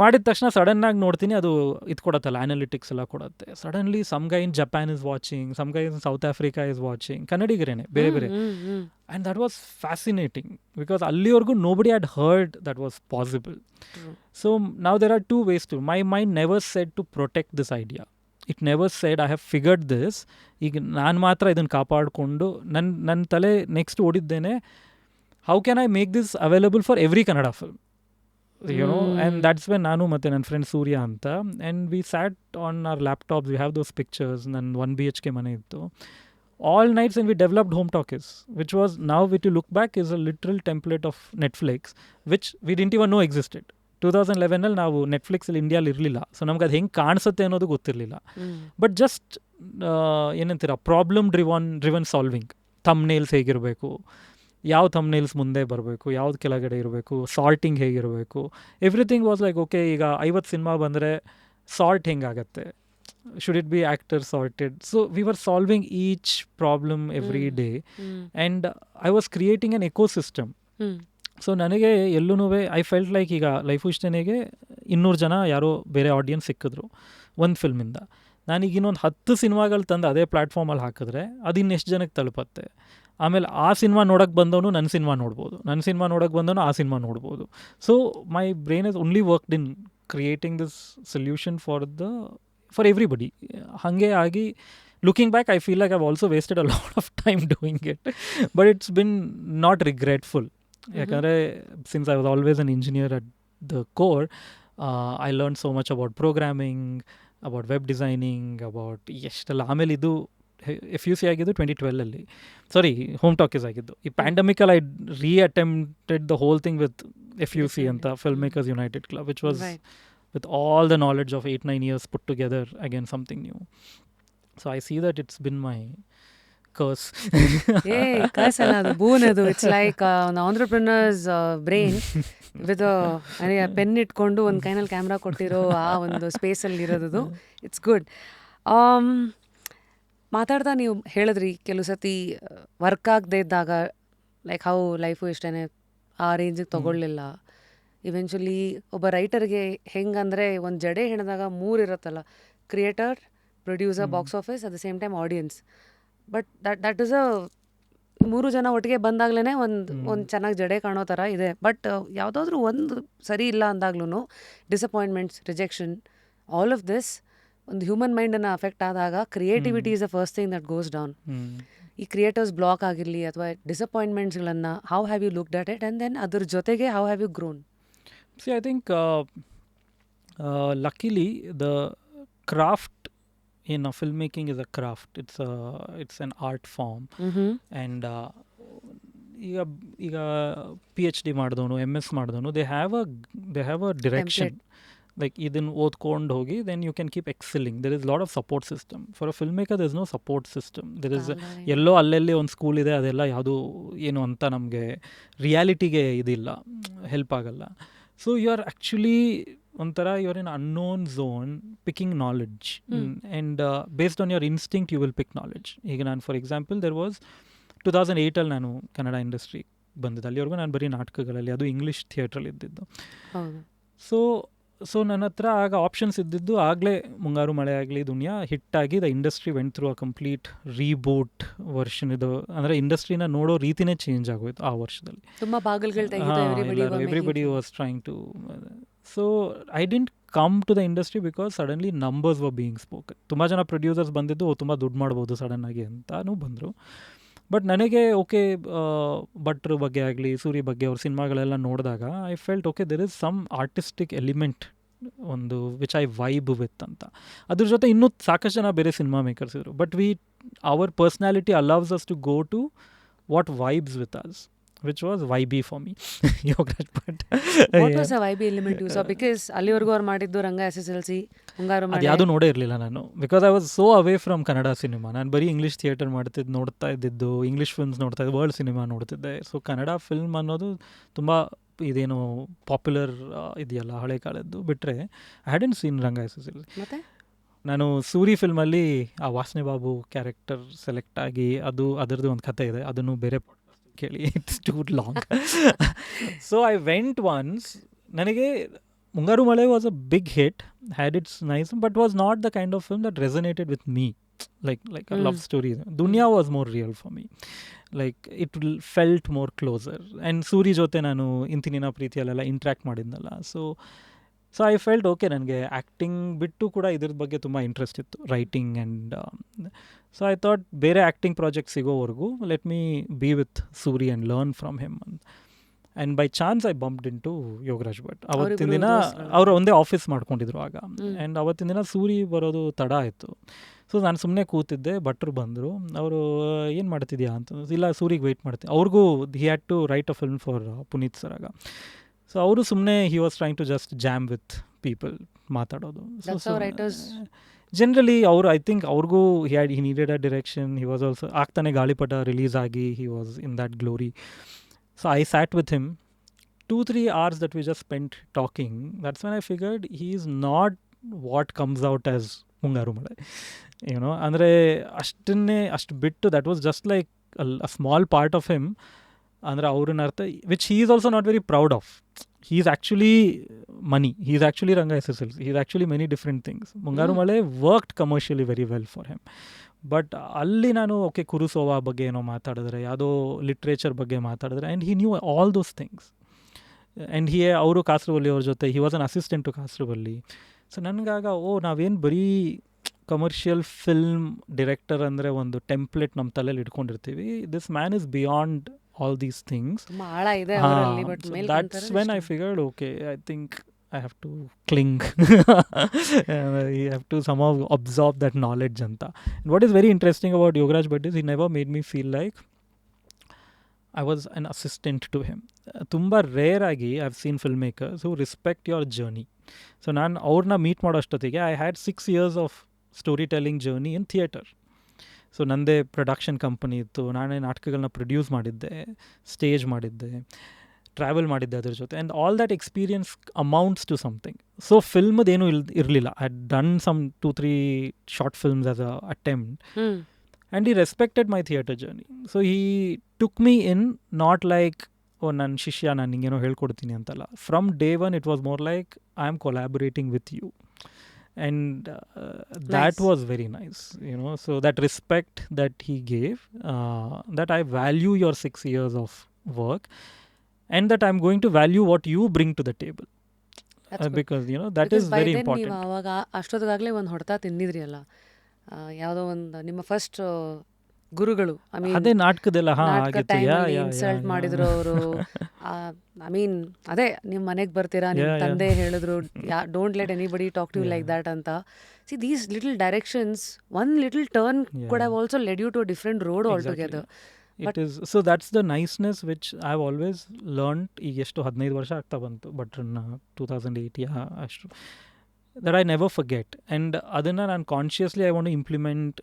ಮಾಡಿದ ತಕ್ಷಣ ಸಡನ್ನಾಗಿ ನೋಡ್ತೀನಿ ಅದು ಇದು ಕೊಡುತ್ತಲ್ಲ, ಅನಾಲಿಟಿಕ್ಸ್ ಎಲ್ಲ ಕೊಡುತ್ತೆ. Suddenly some guy in Japan is watching, some guy in South Africa is watching, ಕನ್ನಡಿಗರೇನೆ ಬೇರೆ ಬೇರೆ. And that was fascinating because ಅಲ್ಲಿವರೆಗೂ nobody had heard that was possible. So now there are 2 ways to. My mind never said to protect this idea. It never said I have figured this. ಈಗ ನಾನು ಮಾತ್ರ ಇದನ್ನು ಕಾಪಾಡಿಕೊಂಡು ನನ್ನ ತಲೆ next ಓಡಿದ್ದೇನೆ, how can I make this available for every Kannada film? and that's when ನಾನು ಮತ್ತು ನನ್ನ ಫ್ರೆಂಡ್ ಸೂರ್ಯ ಅಂತ, and we sat on our laptops, we have those pictures, ನನ್ನ 1 BHK ಮನೆ ಇತ್ತು, all nights, and we developed Home Talkies, which was, now if you look back, is a literal template of Netflix, which we didn't even know existed. 2011 ನಾವು ನೆಟ್ಫ್ಲಿಕ್ಸಲ್ಲಿ ಇಂಡಿಯಾಲಿ ಇರಲಿಲ್ಲ. So ನಮ್ಗೆ ಅದು ಹೆಂಗೆ ಕಾಣಿಸುತ್ತೆ ಅನ್ನೋದು ಗೊತ್ತಿರಲಿಲ್ಲ. ಬಟ್ ಜಸ್ಟ್ ಏನಂತೀರ, ಪ್ರಾಬ್ಲಮ್ ಡ್ರಿವನ್ ಸಾಲ್ವಿಂಗ್. ಥಂಬ್ನೇಲ್ಸ್ ಹೇಗಿರಬೇಕು, ಯಾವ ಥಂಬ್ನೇಲ್ಸ್ ಮುಂದೆ ಬರಬೇಕು, ಯಾವ್ದು ಕೆಳಗಡೆ ಇರಬೇಕು, ಸಾರ್ಟಿಂಗ್ ಹೇಗಿರಬೇಕು, ಎವ್ರಿಥಿಂಗ್ ವಾಸ್ ಲೈಕ್ ಓಕೆ. ಈಗ 50 ಸಿನಿಮಾ ಬಂದರೆ sort ಹೆಂಗಾಗತ್ತೆ, should it be actor sorted? So we were solving each problem every day, and I was creating an ecosystem. So ನನಗೆ ಎಲ್ಲೂ ಐ ಫೆಲ್ಟ್ ಲೈಕ್ ಈಗ ಲೈಫು ಇಷ್ಟೇನೆಗೆ 200 ಜನ ಯಾರೋ ಬೇರೆ audience ಸಿಕ್ಕಿದ್ರು ಒಂದು ಫಿಲ್ಮಿಂದ. ನಾನೀಗ ಇನ್ನೊಂದು 10 ಸಿನಿಮಾಗಳು ತಂದು ಅದೇ ಪ್ಲ್ಯಾಟ್ಫಾರ್ಮಲ್ಲಿ ಹಾಕಿದ್ರೆ ಅದು ಇನ್ನೆಷ್ಟು ಜನಕ್ಕೆ ತಲುಪತ್ತೆ? ಆಮೇಲೆ ಆ ಸಿನಿಮಾ ನೋಡೋಕ್ಕೆ ಬಂದವನು ನನ್ನ ಸಿನಿಮಾ ನೋಡ್ಬೋದು, ನನ್ನ ಸಿನಿಮಾ ನೋಡೋಕ್ಕೆ ಬಂದವನು ಆ ಸಿನಿಮಾ ನೋಡ್ಬೋದು. So my brain is only worked in creating this solution for everybody. ಹಾಗೆ ಆಗಿ looking back, I feel like I've also wasted a lot of time doing it, but it's been not regretful. Yakandre since I was always an engineer at the core, I learned so much about programming, about web designing, about ಎಷ್ಟೆಲ್ಲ. ಆಮೇಲೆ ಇದು FUC ಆಗಿದ್ದು 2012 ಅಲ್ಲಿ, ಸಾರಿ home Talkies ಆಗಿದ್ದು. ಈ ಪ್ಯಾಂಡಮಿಕಲ್ಲಿ I reattempted the whole thing with FUC ಅಂತ, Film Makers United Club, which was with all the knowledge of 8-9 years put together, again something new. So I see that it's been my curse. Curse ಅಲ್ಲ, ಅದು boon ಅದು. It's like an entrepreneur's brain with a pen ಇಟ್ಕೊಂಡು ಒಂದು ಕೈನಲ್ಲಿ camera ಕೊಟ್ಟಿರೋ ಆ ಒಂದು ಸ್ಪೇಸಲ್ಲಿ ಇರೋದು. It's good. ಮಾತಾಡ್ತಾ ನೀವು ಹೇಳಿದ್ರಿ ಕೆಲವು ಸತಿ ವರ್ಕ್ ಆಗದೆ ಇದ್ದಾಗ ಲೈಕ್ ಹೌ ಲೈಫು ಇಷ್ಟೇ ಆ ರೇಂಜಿಗೆ ತೊಗೊಳ್ಳಿಲ್ಲ. ಇವೆಂಚುಲಿ ಒಬ್ಬ ರೈಟರ್ಗೆ ಹೆಂಗಂದರೆ ಒಂದು ಜಡೆ ಹೆಣಿದಾಗ 3 ಇರುತ್ತಲ್ಲ, creator, producer, box office, at the same time audience. But that is a 3 ಜನ ಒಟ್ಟಿಗೆ ಬಂದಾಗ್ಲೇ ಒಂದು ಚೆನ್ನಾಗಿ ಜಡೆ ಕಾಣೋ ಥರ ಇದೆ. ಬಟ್ ಯಾವುದಾದ್ರೂ ಒಂದು ಸರಿ ಇಲ್ಲ ಅಂದಾಗ್ಲೂ disappointments, rejection, all of this ಒಂದು ಹ್ಯೂಮನ್ ಮೈಂಡನ್ನು ಅಫೆಕ್ಟ್ ಆದಾಗ creativity is the first thing that goes down. ಈ ಕ್ರಿಯೇಟರ್ಸ್ ಬ್ಲಾಕ್ ಆಗಿರಲಿ ಅಥವಾ ಡಿಸಪಾಯಿಂಟ್ಮೆಂಟ್ಸ್ಗಳನ್ನು how have you looked at it and then ಅದ್ರ ಜೊತೆಗೆ how have you grown? See, I think luckily the craft in filmmaking is a craft. It's an art form. And ಈಗ PhD ಮಾಡಿದವನು, MS ಮಾಡಿದವನು, they have a direction. Like ಇದನ್ನು ಓದ್ಕೊಂಡು ಹೋಗಿ then you can keep excelling. There is a lot of support system. For a filmmaker there is no support system. There is ಎಲ್ಲೋ ಅಲ್ಲಲ್ಲಿ ಒಂದು school ಇದೆ, ಅದೆಲ್ಲ ಯಾವುದು ಏನು ಅಂತ ನಮಗೆ ರಿಯಾಲಿಟಿಗೆ ಇದಿಲ್ಲ, ಹೆಲ್ಪ್ ಆಗಲ್ಲ. So you are actually ಒಂಥರ you are in unknown zone picking knowledge. And based on your instinct you will pick knowledge. ಈಗ ನಾನು ಫಾರ್ ಎಕ್ಸಾಂಪಲ್ there was 2008 ನಾನು ಕನ್ನಡ ಇಂಡಸ್ಟ್ರಿ ಬಂದಿದ್ದೆ. ಅಲ್ಲಿವರೆಗೂ ನಾನು ಬರೀ ನಾಟಕಗಳಲ್ಲಿ, ಅದು ಇಂಗ್ಲೀಷ್ ಥಿಯೇಟ್ರಲ್ಲಿ ಇದ್ದಿದ್ದು. ಸೊ ನನ್ನ ಹತ್ರ ಆಗ ಆಪ್ಷನ್ಸ್ ಇದ್ದಿದ್ದು, ಆಗಲೇ ಮುಂಗಾರು ಮಳೆ ಆಗಲಿ ದುನಿಯಾ ಹಿಟ್ಟಾಗಿ the industry went through a complete reboot version. ಇದು ಅಂದರೆ ಇಂಡಸ್ಟ್ರಿನ ನೋಡೋ ರೀತಿನೇ ಚೇಂಜ್ ಆಗೋಯ್ತು ಆ ವರ್ಷದಲ್ಲಿ. Everybody was trying to. So I didn't come to the industry because suddenly numbers were being spoken. ತುಂಬ ಜನ ಪ್ರೊಡ್ಯೂಸರ್ಸ್ ಬಂದಿದ್ದು ತುಂಬ ದುಡ್ಡು ಮಾಡ್ಬೋದು ಸಡನ್ನಾಗಿ ಅಂತಾನೂ ಬಂದರು. ಬಟ್ ನನಗೆ ಓಕೆ, ಭಟ್ರ ಬಗ್ಗೆ ಆಗಲಿ, ಸೂರಿ ಬಗ್ಗೆ ಅವ್ರ ಸಿನಿಮಾಗಳೆಲ್ಲ ನೋಡಿದಾಗ I felt okay there is some artistic element ಒಂದು ವಿಚ್ ಐ ವೈಬ್ ವಿತ್ ಅಂತ. ಅದ್ರ ಜೊತೆ ಇನ್ನೂ ಸಾಕಷ್ಟು ಜನ ಬೇರೆ ಸಿನಿಮಾ ಮೇಕರ್ಸ್ ಇದ್ರು. But our personality allows us to go to what vibes with us, which was YB for me. Yogaraj Bhat. What was a YB element you saw? Because ಅಲ್ಲಿವರೆಗೂ ಅವ್ರು ಮಾಡಿದ್ದು ರಂಗ, SSLC, ಮುಂಗಾರು ಮಳೆ, ಅದು ನೋಡೇ ಇರಲಿಲ್ಲ ನಾನು. Because I was so away from Kannada cinema. ನಾನು ಬರೀ ಇಂಗ್ಲೀಷ್ ಥಿಯೇಟರ್ ನೋಡ್ತಾ ಇದ್ದಿದ್ದು, ಇಂಗ್ಲೀಷ್ ಫಿಲ್ಮ್ಸ್ ನೋಡ್ತಾ ಇದ್ದೆ, ವರ್ಲ್ಡ್ ಸಿನಿಮಾ ನೋಡ್ತಿದ್ದೆ. ಸೊ ಕನ್ನಡ ಫಿಲ್ಮ್ ಅನ್ನೋದು ತುಂಬ ಇದೇನು ಪಾಪ್ಯುಲರ್ ಇದೆಯಲ್ಲ ಹಳೆ ಕಾಲದ್ದು ಬಿಟ್ಟರೆ I hadn't seen Ranga, SSLC. ಮತ್ತೆ ನಾನು ಸೂರಿ ಫಿಲ್ಮಲ್ಲಿ ಆ ವಾಸನೆ ಬಾಬು ಕ್ಯಾರೆಕ್ಟರ್ ಸೆಲೆಕ್ಟ್ ಆಗಿ ಅದರದ್ದು ಒಂದು ಕತೆ ಇದೆ, ಅದನ್ನು ಬೇರೆ ಕೇಳಿ, it's too long. So I went once. ನನಗೆ Mungaru Male was a big hit, had it's nice, but was not the kind of film that resonated with me. Like a love story. Duniya was more real for me. Like it felt more closer. And Suri ಜೊತೆ ನಾನು ಇಂತಿನಿನ ಪ್ರೀತಿಯಲ್ಲೆಲ್ಲ interact ಮಾಡಿದ್ನಲ್ಲ. So I felt okay, ನನಗೆ acting ಬಿಟ್ಟು ಕೂಡ ಇದ್ರ ಬಗ್ಗೆ ತುಂಬ ಇಂಟ್ರೆಸ್ಟ್ ಇತ್ತು, writing. And so I thought ಬೇರೆ ಆ್ಯಕ್ಟಿಂಗ್ ಪ್ರಾಜೆಕ್ಟ್ ಸಿಗೋವರೆಗೂ let me be with Suri and learn from him. And by chance I bumped into Yogaraj Bhat. ಅವತ್ತಿನ ದಿನ ಅವರು ಒಂದೇ ಆಫೀಸ್ ಮಾಡ್ಕೊಂಡಿದ್ರು ಆಗ. ಆ್ಯಂಡ್ ಅವತ್ತಿನ ದಿನ ಸೂರಿ ಬರೋದು ತಡ ಆಯಿತು. ಸೊ ನಾನು ಸುಮ್ಮನೆ ಕೂತಿದ್ದೆ, ಭಟ್ರು ಬಂದರು. ಅವರು ಏನು ಮಾಡ್ತಿದ್ಯಾ ಅಂತ. ಇಲ್ಲ, ಸೂರಿಗೆ ವೆಯ್ಟ್ ಮಾಡ್ತೀನಿ. ಅವ್ರಿಗೂ he had to write a film for Puneeth sir ಆಗ. ಸೊ ಅವರು ಸುಮ್ಮನೆ he was trying to just jam with people, ಮಾತಾಡೋದು. ಜನರಲಿ ಅವರು ಐ ಥಿಂಕ್ ಅವ್ರಿಗೂ he needed a direction. He was also ಆಗ್ತಾನೆ ಗಾಳಿಪಟ ರಿಲೀಸ್ ಆಗಿ he was in that glory. So I sat with him 2-3 hours that we just spent talking. That's when I figured he is not what comes out as ಮುಂಗಾರು ಮಳೆ, ಅಂದರೆ ಅಷ್ಟು ಬಿಟ್ಟು that was just like a small part of him. ಅಂದರೆ ಅವ್ರನ್ನ ಅರ್ಥ which he is also not very proud of. he is actually money. He is actually Ranga SSLC. He is actually many different things. ಮುಂಗಾರು ಮಳೆ worked commercially very well for him. But ಅಲ್ಲಿ ನಾನು okay ಕುರುಸೋವಾ ಬಗ್ಗೆ ಏನೋ ಮಾತಾಡಿದ್ರೆ, ಯಾವುದೋ literature ಬಗ್ಗೆ ಮಾತಾಡಿದ್ರೆ, and he knew all those things. And ಅವರು ಕಾಸರವಲ್ಲಿ ಅವ್ರ ಜೊತೆ he was an assistant to Kasaravalli. So ನನಗಾಗ ನಾವೇನು ಬರೀ ಕಮರ್ಷಿಯಲ್ ಫಿಲ್ಮ್ ಡಿರೆಕ್ಟರ್ ಅಂದರೆ ಒಂದು ಟೆಂಪ್ಲೆಟ್ ನಮ್ಮ ತಲೆಯಲ್ಲಿ ಇಟ್ಕೊಂಡಿರ್ತೀವಿ. This man is beyond all these things. So that's when I figured okay, I think I have to cling. I have to somehow absorb that knowledge anta. And what is very interesting about Yogaraj Bhat is he never made me feel like I was an assistant to him. Tumba rare agi I've seen filmmakers who respect your journey. So ನಾನು ಅವ್ರನ್ನ meet ಮಾಡೋ ಅಷ್ಟೊತ್ತಿಗೆ I had 6 years of storytelling journey in theatre. So ನನ್ನದೇ production company ಇತ್ತು, ನಾನೇ ನಾಟಕಗಳನ್ನ produce ಮಾಡಿದ್ದೆ, stage ಮಾಡಿದ್ದೆ, ಟ್ರಾವೆಲ್ ಮಾಡಿದ್ದೆ ಅದ್ರ ಜೊತೆ. And all that experience amounts to something. So ಫಿಲ್ಮ್ದೇನೂ ಇರಲಿಲ್ಲ. I had done some 2-3 short films as a attempt. and he respected my theatre journey. So he took me in, not like, oh, ನನ್ನ ಶಿಷ್ಯ, ನಾನು ಹಿಂಗೇನೋ ಹೇಳ್ಕೊಡ್ತೀನಿ ಅಂತಲ್ಲ. From day one it was more like I am collaborating with you, and that was very nice, you know. So that respect that he gave, that I value your 6 years of work, and that I'm going to value what you bring to the table, because you know that is very important. ನೀವು ಅವಾಗ ಅಷ್ಟೊತ್ತಿಗಾಗಲೇ ಒಂದು ಹೊಡೆತ ತಿಂದಿದ್ರಿ ಅಲ್ಲ, ಯಾವುದೋ ಒಂದು ನಿಮ್ಮ first ಗುರುಗಳು, ಅದೇ ನಾಟಕದೆಲ್ಲ ಇನ್ಸಲ್ಟ್ ಮಾಡಿದ್ರು ಅವರು. ಐ ಮೀನ್ ಅದೇ ನಿಮ್ಮ ಮನೆಗೆ ಬರ್ತೀರಾ, ನಿಮ್ಮ ತಂದೆ ಹೇಳಿದ್ರು don't let anybody talk to you like that ಅಂತ. See these little directions, one little turn could have also led you to a different road altogether. It is, so that's the niceness which I've always learned. ಈಗ ಎಷ್ಟು 15 ವರ್ಷ ಆಗ್ತಾ ಬಂತು, but 2008 ಅಷ್ಟು, that I never forget. And ಅದನ್ನು ನಾನು consciously I want to implement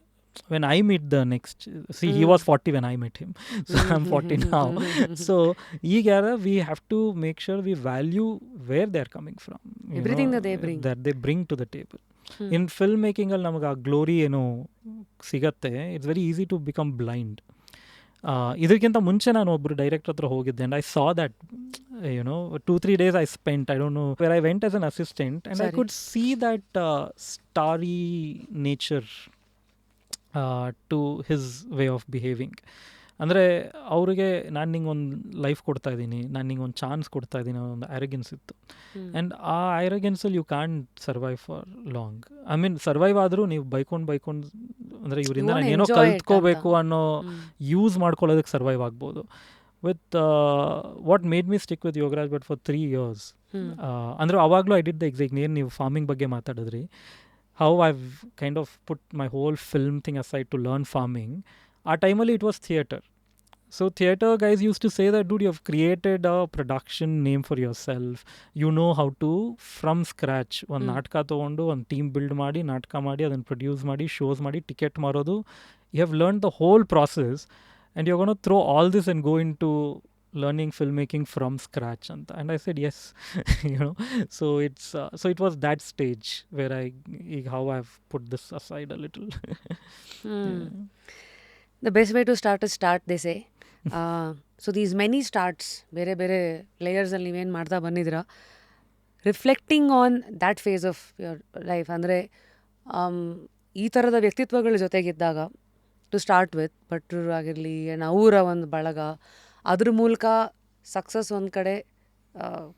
when I meet the next. See, he was 40 when I met him, so I'm 40 now. So we have to make sure we value where they're coming from, everything know, that they bring to the table. In filmmaking ಅಲ್ಲಿ ನಮಗೆ ಆ glory ಏನೋ ಸಿಗತ್ತೆ, it's very easy to become blind. ಇದಕ್ಕಿಂತ ಮುಂಚೆ ನಾನು ಒಬ್ಬರು director ಹತ್ರ ಹೋಗಿದ್ದೆ, and I saw that, you know, 2-3 days I spent, I don't know where I went as an assistant, and I could see that starry nature to his way of behaving. ಅಂದರೆ ಅವ್ರಿಗೆ ನಾನು ನಿಂಗೆ ಒಂದು life ಕೊಡ್ತಾ ಇದ್ದೀನಿ, ನಾನು ನಿಂಗೆ ಒಂದು ಚಾನ್ಸ್ ಕೊಡ್ತಾ ಇದ್ದೀನಿ ಅನ್ನೋ ಒಂದು ಆ್ಯರಗೆನ್ಸ್ ಇತ್ತು. ಆ್ಯಂಡ್ ಆ ಆ್ಯರಗೆನ್ಸಲ್ಲಿ you can't survive for long. I mean survive ಆದರೂ ನೀವು ಬೈಕೊಂಡು ಅಂದರೆ ಇವರಿಂದ ನಾನು ಏನೋ ಕಲ್ತ್ಕೋಬೇಕು ಅನ್ನೋ ಯೂಸ್ ಮಾಡ್ಕೊಳ್ಳೋದಕ್ಕೆ ಸರ್ವೈವ್ ಆಗ್ಬೋದು. With what made me stick with Yogaraj Bhat for 3 years. ಅಂದರೆ ಅವಾಗಲೂ ಐ ಡಿಡ್ ದ ಎಕ್ಸಾಕ್ಟ್, ಏನು ನೀವು ಫಾರ್ಮಿಂಗ್ ಬಗ್ಗೆ ಮಾತಾಡಿದ್ರಿ, how I've kind of put my whole film thing aside to learn farming. Our timely it was theatre. So theatre guys used to say that, dude, you have created a production name for yourself. You know how to from scratch one natka togondu one team build ಮಾಡಿ ನಾಟಕ ಮಾಡಿ ಅದನ್ನು produce ಮಾಡಿ shows ಮಾಡಿ ticket ಮಾರೋದು. You have learned the whole process, and you're going to throw all this and go into learning filmmaking from scratch. And I said yes. You know, so it's so it was that stage where how I've put this aside a little. The best way to start is start, they say. So these many starts, ಬೇರೆ ಬೇರೆ ಲೇಯರ್ಸಲ್ಲಿ ನೀವೇನು ಮಾಡ್ತಾ ಬಂದಿದ್ದೀರಾ, reflecting on that phase of your life. ಅಂದರೆ ಈ ಥರದ ವ್ಯಕ್ತಿತ್ವಗಳ ಜೊತೆಗಿದ್ದಾಗ to start with ಭಟ್ರು ಆಗಿರಲಿ, ಅವರ ಒಂದು ಬಳಗ, ಅದ್ರ ಮೂಲಕ ಸಕ್ಸಸ್ ಒಂದು ಕಡೆ,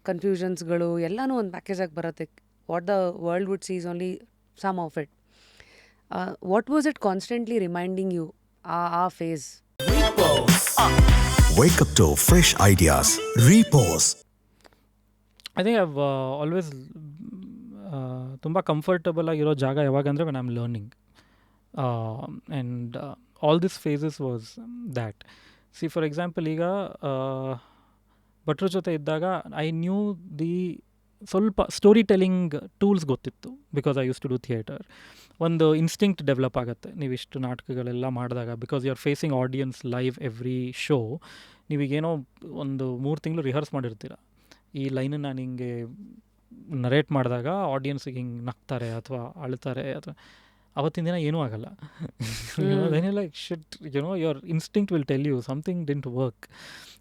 ಕನ್ಫ್ಯೂಷನ್ಸ್ಗಳು ಎಲ್ಲನೂ ಒಂದು ಪ್ಯಾಕೇಜಾಗಿ ಬರುತ್ತೆ. What the world would sees only some of it. What was it constantly reminding you a face? Wake up to fresh ideas. Repose. I think I've always ತುಂಬ ಕಂಫರ್ಟಬಲ್ ಆಗಿರೋ ಜಾಗ ಯಾವಾಗಂದರೆ when I'm learning. And all these phases was that. See, for example, ಈಗ ಭಟ್ರ ಜೊತೆ ಇದ್ದಾಗ I knew ಸ್ವಲ್ಪ storytelling tools ಗೊತ್ತಿತ್ತು, because I use to do theatre. ಒಂದು ಇನ್ಸ್ಟಿಂಕ್ಟ್ ಡೆವಲಪ್ ಆಗುತ್ತೆ ನೀವಿಷ್ಟು ನಾಟಕಗಳೆಲ್ಲ ಮಾಡಿದಾಗ, because you are facing audience live every show. ನೀವೀಗೇನೋ ಒಂದು 3 ತಿಂಗಳು ರಿಹರ್ಸ್ ಮಾಡಿರ್ತೀರ, ಈ ಲೈನನ್ನು ನಾನು ಹಿಂಗೆ ನರೇಟ್ ಮಾಡಿದಾಗ ಆಡಿಯನ್ಸಿಗೆ ಹಿಂಗೆ ನಗ್ತಾರೆ ಅಥವಾ ಅಳ್ತಾರೆ, ಅಥವಾ ಅವತ್ತಿನ ದಿನ ಏನೂ ಆಗಲ್ಲ. Like shit, your instinct will tell you something didn't work.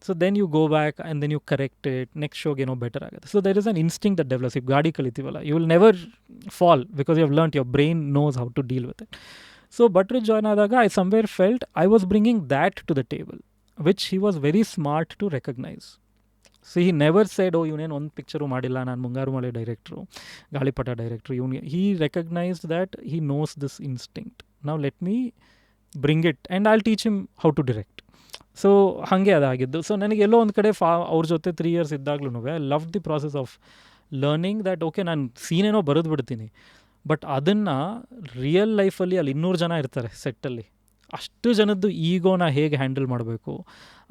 So then you go back and then you correct it, next showಗೆ ಏನೋ ಬೆಟರ್ ಆಗುತ್ತೆ. So there is an instinct that develops. ಈಗ ಗಾಡಿ ಕಲಿತೀವಲ್ಲ, you will never fall because you have learnt, your brain knows how to deal with it. So Bhatru join ಆದಾಗ I somewhere felt I was bringing that to the table, which he was very smart to recognize. So he never said, oh, ಇವನೇನು ಒಂದು picture ಮಾಡಿಲ್ಲ, ನಾನು ಮುಂಗಾರು ಮಲೆ ಡೈರೆಕ್ಟ್ರು, ಗಾಳಿಪಟ ಡೈರೆಕ್ಟ್ರು, he recognized that he knows this instinct. Now let me bring it and I'll teach him how to direct. So ಹಾಗೆ ಅದಾಗಿದ್ದು. So ನನಗೆ ಎಲ್ಲೋ ಒಂದು ಕಡೆ ಅವ್ರ ಜೊತೆ 3 years ಇದ್ದಾಗ್ಲೂ I love the process of learning that okay, ನಾನು ಸೀನೇನೋ ಬರೆದು ಬಿಡ್ತೀನಿ, ಬಟ್ ಅದನ್ನು ರಿಯಲ್ ಲೈಫಲ್ಲಿ ಅಲ್ಲಿ 200 ಜನ ಇರ್ತಾರೆ ಸೆಟ್ಟಲ್ಲಿ, ಅಷ್ಟು ಜನದ್ದು ಈಗೋನ ಹೇಗೆ ಹ್ಯಾಂಡಲ್ ಮಾಡಬೇಕು.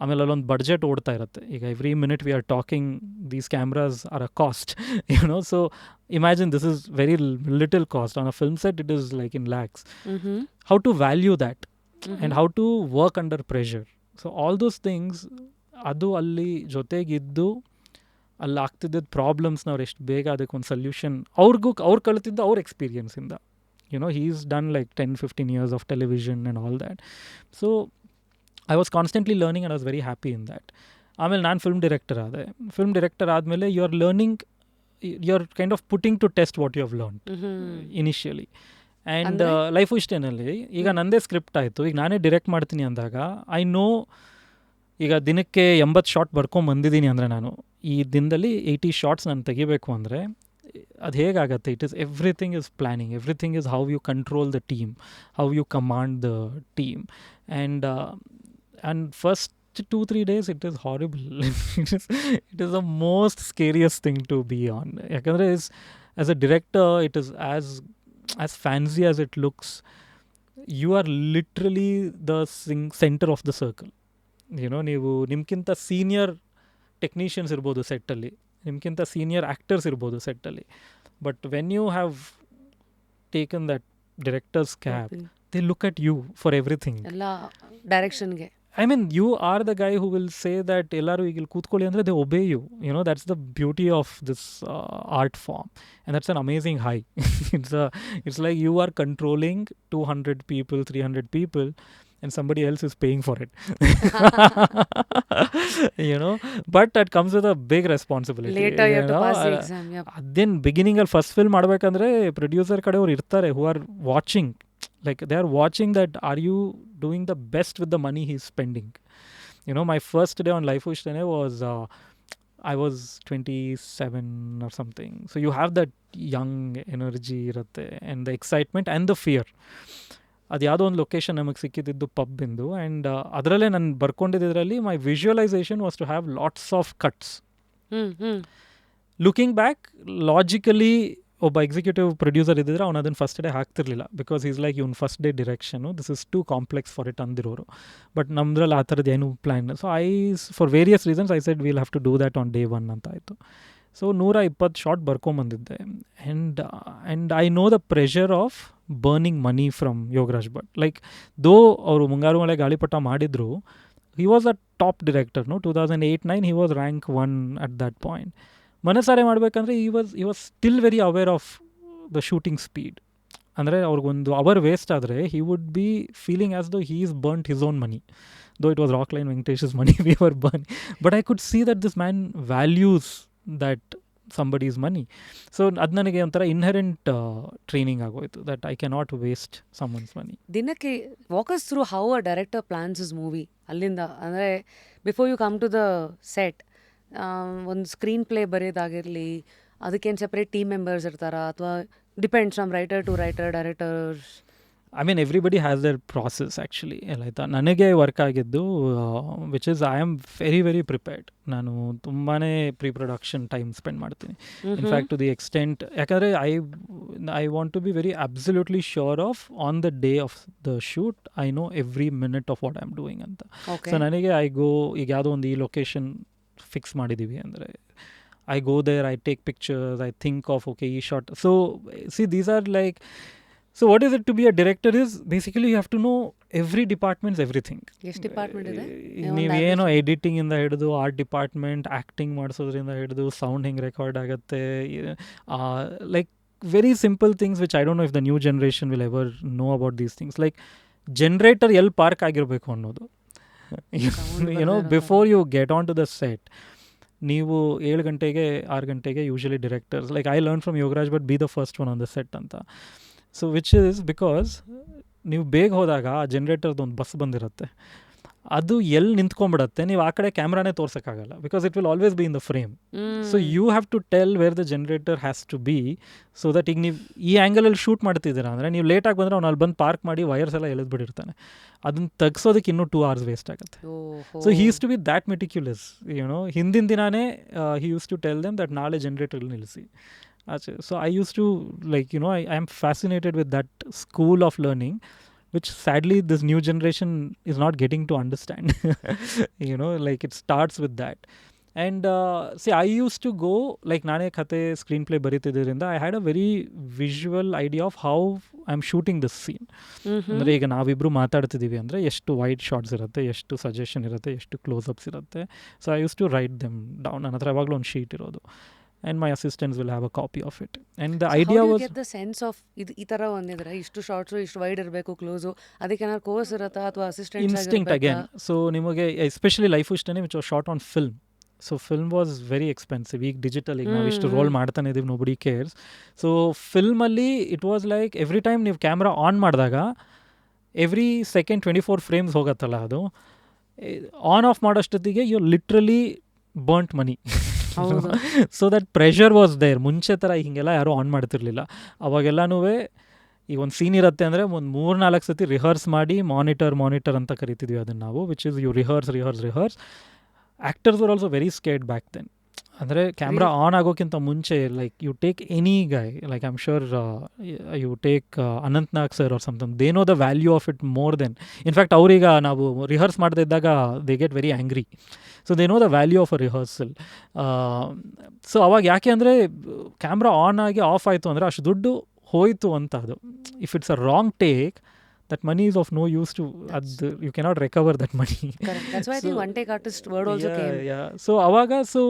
ಆಮೇಲೆ ಅಲ್ಲೊಂದು ಬಡ್ಜೆಟ್ ಓಡ್ತಾ ಇರುತ್ತೆ. ಈಗ every minute we are talking, these cameras are a cost, so imagine this is very little cost. On a film set it is like in lakhs. How to value that and how to work under pressure. So all those things, ಅದು ಅಲ್ಲಿ ಜೊತೆಗಿದ್ದು ಅಲ್ಲಿ ಆಗ್ತಿದ್ದ ಪ್ರಾಬ್ಲಮ್ಸ್ನ ಅವ್ರು ಎಷ್ಟು ಬೇಗ ಅದಕ್ಕೊಂದು solution ಅವ್ರು ಕಲಿತಿದ್ದು ಅವ್ರ ಎಕ್ಸ್ಪೀರಿಯನ್ಸಿಂದ. he's done like 10-15 years of television and all that. So I was constantly learning and I was very happy in that. ಆಮೇಲೆ ನಾನು ಫಿಲ್ಮ್ ಡೈರೆಕ್ಟರ್ ಆದಮೇಲೆ you are learning, you are kind of putting to test what you have learn initially. And Lifeu ಇಷ್ಟೇನಲ್ಲಿ ಈಗ ನಂದೇ script ಆಯಿತು, ಈಗ ನಾನೇ direct ಮಾಡ್ತೀನಿ ಅಂದಾಗ ಐ ನೋ ಈಗ ದಿನಕ್ಕೆ 80 ಶಾಟ್ ಬರ್ಕೊಂಬಂದಿದ್ದೀನಿ ಅಂದರೆ ನಾನು ಈ ದಿನದಲ್ಲಿ 80 ಶಾಟ್ಸ್ ನಾನು ತೆಗಿಬೇಕು ಅಂದರೆ ಅದು ಹೇಗಾಗತ್ತೆ? It is everything is planning, everything is how you control the team, how you command the team. And first 2-3 days it is horrible. it is the most scariest thing to be on. ಯಾಕಂದರೆ as a director it is as fancy as it looks. You are literally the center of the circle. ನೀವು ನಿಮ್ಗಿಂತ senior technicians ಇರ್ಬೋದು ಸೆಟ್ಟಲ್ಲಿ, ನಿಮ್ಗಿಂತ senior actors ಇರ್ಬೋದು ಸೆಟ್ಟಲ್ಲಿ, but when you have taken that director's cap, they look at you for everything. ಎಲ್ಲ ಡೈರೆಕ್ಷನ್ಗೆ I mean, you are the guy who will say that ellaru igil ಕೂತ್ಕೊಳ್ಳಿ ಅಂದರೆ they obey you. That's the beauty of this art form, and that's an amazing high. It's like you are controlling 200 people, 300 people, and somebody else is paying for it. But that comes with a big responsibility. Later you have to pass the exam. Then beginning al first film ಮಾಡಬೇಕಂದ್ರೆ producer ಕಡೆಯವರು ಇರ್ತಾರೆ who are watching. Like they are watching that are you doing the best with the money he's spending. My first day on Life Ushtane was I was 27 or something. So you have that young energy irutte and the excitement and the fear. ಅದು ಯಾವುದೋ ಒಂದು location ನಮಗೆ ಸಿಕ್ಕಿದ್ದು ಪಬ್ಬಿಂದು, and ಅದರಲ್ಲೇ ನಾನು ಬರ್ಕೊಂಡಿದ್ದರಲ್ಲಿ my visualisation was to have lots of cuts. Looking back logically ಒಬ್ಬ executive producer ಇದ್ದಿದ್ರೆ ಅವ್ನು ಅದನ್ನು ಫಸ್ಟ್ ಡೇ ಹಾಕ್ತಿರ್ಲಿಲ್ಲ, ಬಿಕಾಸ್ ಈಸ್ ಲೈಕ್ ಇವ್ನು first day direction, this is too complex for it ಅಂದಿರೋರು. ಬಟ್ ನಮ್ದ್ರಲ್ಲಿ ಆ ಥರದ್ದು ಏನು plan. So for various reasons I said will have to do that on day 1 ಅಂತ ಆಯಿತು. ಸೊ 120 ಶಾಟ್ ಬರ್ಕೊಂಬಂದಿದ್ದೆ. And I know the pressure of burning money from Yogaraj Bhat. Like though ಅವರು ಮುಂಗಾರು ಮಳೆ ಗಾಳಿಪಟ ಮಾಡಿದ್ರು, he was a top director, 2008-9 he was rank 1 at that point. ಮನಸಾರೆ ಮಾಡಬೇಕಂದ್ರೆ he was still very aware of the shooting speed. ಅಂದರೆ ಅವ್ರಿಗೊಂದು hour waste ಆದರೆ he would be feeling as though he is burnt his own money, though it was Rockline Venkatesh's money we were burning. But I could see that this man values that somebody's money. So ಅದು ನನಗೆ ಒಂಥರ inherent training ಆಗೋಯ್ತು, that I cannot waste someone's money. ದಿನಕ್ಕೆ walk us through how a director plans his movie. ಅಲ್ಲಿಂದ ಅಂದರೆ before you come to the set, ಒಂದು screenplay ಬರೆಯೋದಾಗಿರಲಿ, ಅದಕ್ಕೇನು ಸೆಪ್ರೇಟ್ ಟೀಮ್ ಮೆಂಬರ್ಸ್ ಇರ್ತಾರಾ, ಅಥವಾ depends from writer to writer, directors? I mean, everybody has their process actually. ಆಯಿತಾ, ನನಗೆ work ಆಗಿದ್ದು which is I am very very prepared. ನಾನು ತುಂಬಾ ಪ್ರೀ ಪ್ರೊಡಕ್ಷನ್ ಟೈಮ್ ಸ್ಪೆಂಡ್ ಮಾಡ್ತೀನಿ. ಇನ್ಫ್ಯಾಕ್ಟ್ ಟು ದಿ ಎಕ್ಸ್ಟೆಂಟ್, ಯಾಕಂದರೆ I want to be very absolutely sure of on the day of the shoot I know every minute of what I am doing ಅಂತ. So ನನಗೆ ಈಗ ಯಾವುದೋ ಒಂದು ಈ location fix ಮಾಡಿದ್ದೀವಿ ಅಂದರೆ I go there, I take pictures, I think of, okay, e shot. So, see, these are like, so what is it to be a director is, basically you have to know every department's everything. Yes, department ಇದೆ. ನೀವೇನೋ editing ಇಂದ ಹಿಡಿದು art department, acting ಮಾಡಿಸೋದ್ರಿಂದ ಹಿಡಿದು sound ಹೆಂಗೆ record ಆಗುತ್ತೆ, like very simple things which I don't know if the new generation will ever know about these things. Like generator ಎಲ್ಲಿ park ಆಗಿರಬೇಕು ಅನ್ನೋದು, before you get on to the set. ನೀವು 7 ಗಂಟೆಗೆ 6 ಗಂಟೆಗೆ usually directors, like I learn from Yogaraj Bhat be the first one on the set ಅಂತ. So which is because ನೀವು ಬೇಗ ಹೋದಾಗ ಆ ಜನ್ರೇಟರ್ದು ಒಂದು ಬಸ್ ಬಂದಿರುತ್ತೆ, ಅದು ಎಲ್ಲಿ ನಿಂತ್ಕೊಂಡ್ಬಿಡತ್ತೆ, ನೀವು ಆ ಕಡೆ ಕ್ಯಾಮ್ರಾನೇ ತೋರ್ಸೋಕ್ಕಾಗಲ್ಲ, because it will always be in the frame. So you have to tell where the generator has to be, so that ಈಗ ನೀವು ಈ ಆ್ಯಂಗಲಲ್ಲಿ ಶೂಟ್ ಮಾಡ್ತಿದ್ದೀರಾ ಅಂದರೆ ನೀವು ಲೇಟಾಗಿ ಬಂದರೆ ಅವ್ನು ಅಲ್ಲಿ ಬಂದು ಪಾರ್ಕ್ ಮಾಡಿ ವೈರ್ಸ್ ಎಲ್ಲ ಎಳೆದ್ಬಿಟ್ಟಿರ್ತಾನೆ, ಅದನ್ನು ತೆಗ್ಸೋದಕ್ಕೆ ಇನ್ನೂ 2 hours ವೇಸ್ಟ್ ಆಗುತ್ತೆ. So he use to be that meticulous, ಹಿಂದಿನ ದಿನಾನೇ he use to tell them that ನಾಳೆ ಜನ್ರೇಟರ್ ನಿಲ್ಲಿಸಿ ಆಚೆ. So I use to like I am fascinated with that school of learning, which sadly this new generation is not getting to understand. Like it starts with that. And see, I used to go, like nane khate screenplay baritidirinda I had a very visual idea of how I'm shooting this scene. Andre ಈಗ ನಾವಿಬ್ರು ಮಾತಾಡ್ತಿದ್ದೀವಿ ಅಂದರೆ ಎಷ್ಟು wide shorts ಇರುತ್ತೆ, ಎಷ್ಟು suggestion ಇರುತ್ತೆ, ಎಷ್ಟು close ups ಇರುತ್ತೆ. So I use to write them down. ನನ್ನ ಹತ್ರ ಯಾವಾಗಲೂ ಒಂದು ಶೀಟ್ ಇರೋದು. and my assistants will have a copy of it. And the So idea how do you was get the sense of ಇದು ಈ ಥರ ಒಂದಿದ್ರೆ ಇಷ್ಟು ಶಾರ್ಟ್ಸು ಇಷ್ಟು ವೈಡ್ ಇರಬೇಕು ಕ್ಲೋಸು, ಅದಕ್ಕೆ ಏನಾದ್ರು ಕೋರ್ಸ್ ಇರುತ್ತಾ ಅಥವಾ ಅಸಿಸ್ಟೆಂಟ್ಸ್ instinct again. So ನಿಮಗೆ especially Life Ishtene which was shot on film. So film was very expensive. ಈಗ ಡಿಜಿಟಲ್ ಈಗ ನಾವು ಇಷ್ಟು ರೋಲ್ ಮಾಡ್ತಾನೆ ಇದೀವಿ, ನೋಬಡಿ ಕೇರ್ಸ್. ಸೊ ಫಿಲ್ಮಲ್ಲಿ it was like every time ನೀವು ಕ್ಯಾಮ್ರಾ ಆನ್ ಮಾಡಿದಾಗ ಎವ್ರಿ ಸೆಕೆಂಡ್ 24 ಫ್ರೇಮ್ಸ್ ಹೋಗತ್ತಲ್ಲ, ಅದು ಆನ್ ಆಫ್ ಮಾಡೋಷ್ಟೊತ್ತಿಗೆ you literally burnt money. So that pressure was there. ಮುಂಚೆ ಥರ ಹಿಂಗೆಲ್ಲ ಯಾರೂ ಆನ್ ಮಾಡ್ತಿರ್ಲಿಲ್ಲ. ಅವಾಗೆಲ್ಲನೂ ಈಗ ಒಂದು ಸೀನ್ ಇರುತ್ತೆ ಅಂದರೆ ಒಂದು 3-4 ಸತಿ ರಿಹರ್ಸ್ ಮಾಡಿ ಮಾನಿಟರ್ ಅಂತ ಕರಿತಿದ್ವಿ ಅದನ್ನು ನಾವು, which is you rehearse. Actors are also very scared back then. ಅಂದರೆ ಕ್ಯಾಮ್ರಾ ಆನ್ ಆಗೋಕ್ಕಿಂತ ಮುಂಚೆ like you take any guy, like I am sure you take Anant Nag sir or something, they know the value of it more then. In fact ಅವ್ರೀಗ ನಾವು rehearse ಮಾಡದೇ ಇದ್ದಾಗ they get very angry. So they know the value of a rehearsal. So ಅವಾಗ ಯಾಕೆ ಅಂದರೆ camera on ಆಗಿ of ಆಯಿತು ಅಂದರೆ ಅಷ್ಟು ದುಡ್ಡು ಹೋಯಿತು ಅಂತ. ಅದು if it's a wrong take, that money is of no use to you cannot recover that money. Correct. That's why I think one take artist word also came. So avaga so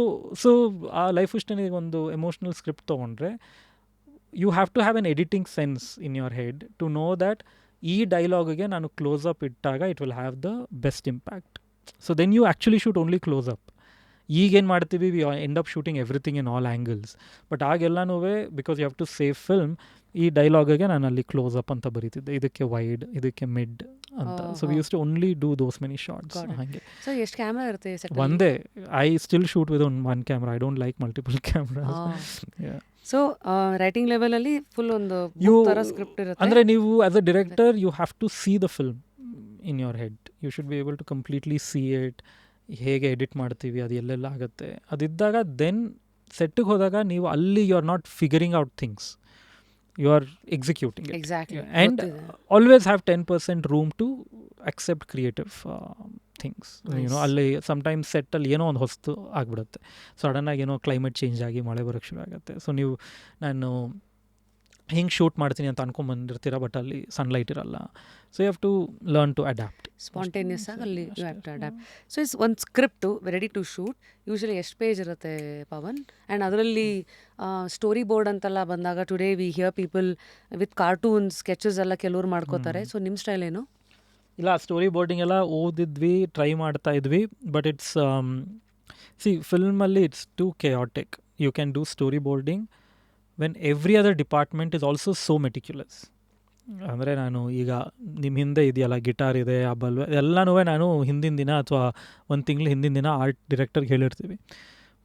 ಆ life ಇಷ್ಟನೇ ಒಂದು emotional script ತೊಗೊಂಡ್ರೆ you have to have an editing sense in your head to know that ಈ ಡೈಲಾಗ್ಗೆ ನಾನು close up ಇಟ್ಟಾಗ it will have the best impact. So then you actually shoot only close up. ಈಗೇನು ಮಾಡ್ತೀವಿ, we end up shooting everything in all angles. But ಆಗೆಲ್ಲನೂ because you have to save film, ಈ ಡೈಲಾಗ್ಗೆ ನಾನು ಅಲ್ಲಿ close up ಅಂತ ಬರೀತಿದ್ದೆ, ಇದಕ್ಕೆ wide, ಇದಕ್ಕೆ ಮಿಡ್ ಅಂತ. So we use to only do those many shots. ಹಾಗೆ. ಸೊ ಎಷ್ಟು ಕ್ಯಾಮ್ರಾ ಇರುತ್ತೆ? ಒಂದೇ. I still shoot with one camera. I don't like multiple camera. So writing ಲೆವೆಲಲ್ಲಿ ಫುಲ್ ಒಂದು ಥರ ಸ್ಕ್ರಿಪ್ಟ್ ಇರುತ್ತೆ. ಅಂದರೆ ನೀವು as a director you have to see the film in your head. You should be able to completely see it, ಹೇಗೆ edit ಮಾಡ್ತೀವಿ, ಅದು ಎಲ್ಲೆಲ್ಲ ಆಗುತ್ತೆ. ಅದಿದ್ದಾಗ ದೆನ್ ಸೆಟ್ಟಿಗೆ ಹೋದಾಗ ನೀವು ಅಲ್ಲಿ you are not figuring out things, you are executing it. And always have 10% room to accept creative things. You know ಅಲ್ಲಿ sometimes ಸೆಟ್ಟಲ್ಲಿ ಏನೋ ಒಂದು ಹೊಸ್ತು ಆಗಿಬಿಡುತ್ತೆ, ಸಡನ್ನಾಗಿ ಏನೋ ಕ್ಲೈಮೇಟ್ ಚೇಂಜ್ ಆಗಿ ಮಳೆ ಬರೋಕ್ಕೆ ಶುರು ಆಗುತ್ತೆ. ಸೊ ನೀವು ನಾನು ಹಿಂಗೆ ಶೂಟ್ ಮಾಡ್ತೀನಿ ಅಂತ ಅನ್ಕೊಂಬಂದಿರ್ತೀರ, ಬಟ್ ಅಲ್ಲಿ ಸನ್ಲೈಟ್ ಇರಲ್ಲ. So you have to learn to adapt. Spontaneous ಆಗಿ ಅಲ್ಲಿ you have to adapt. So it's ಒಂದು script ready to shoot usually ಎಷ್ಟು ಪೇಜ್ ಇರುತ್ತೆ ಪವನ್? ಆ್ಯಂಡ್ ಅದರಲ್ಲಿ ಸ್ಟೋರಿ ಬೋರ್ಡ್ ಅಂತೆಲ್ಲ ಬಂದಾಗ today we hear people with cartoons sketches ಎಲ್ಲ ಕೆಲವ್ರು ಮಾಡ್ಕೋತಾರೆ. ಸೊ ನಿಮ್ಮ ಸ್ಟೈಲ್ ಏನು? ಇಲ್ಲ, ಸ್ಟೋರಿ ಬೋರ್ಡಿಂಗ್ ಎಲ್ಲ ಓದಿದ್ವಿ, ಟ್ರೈ ಮಾಡ್ತಾ ಇದ್ವಿ. ಬಟ್ ಇಟ್ಸ್ ಫಿಲ್ಮಲ್ಲಿ it's too chaotic. You can do storyboarding when every other department is also so meticulous. ಅಂದರೆ ನಾನು ಈಗ ನಿಮ್ಮ ಹಿಂದೆ ಇದೆಯಲ್ಲ ಗಿಟಾರ್ ಇದೆ, ಆ ಬಲ್ವ ಎಲ್ಲನೂ ನಾನು ಹಿಂದಿನ ದಿನ ಅಥವಾ ಒಂದು ತಿಂಗಳು ಹಿಂದಿನ ದಿನ ಆರ್ಟ್ ಡೈರೆಕ್ಟರ್ಗೆ ಹೇಳಿರ್ತೀವಿ.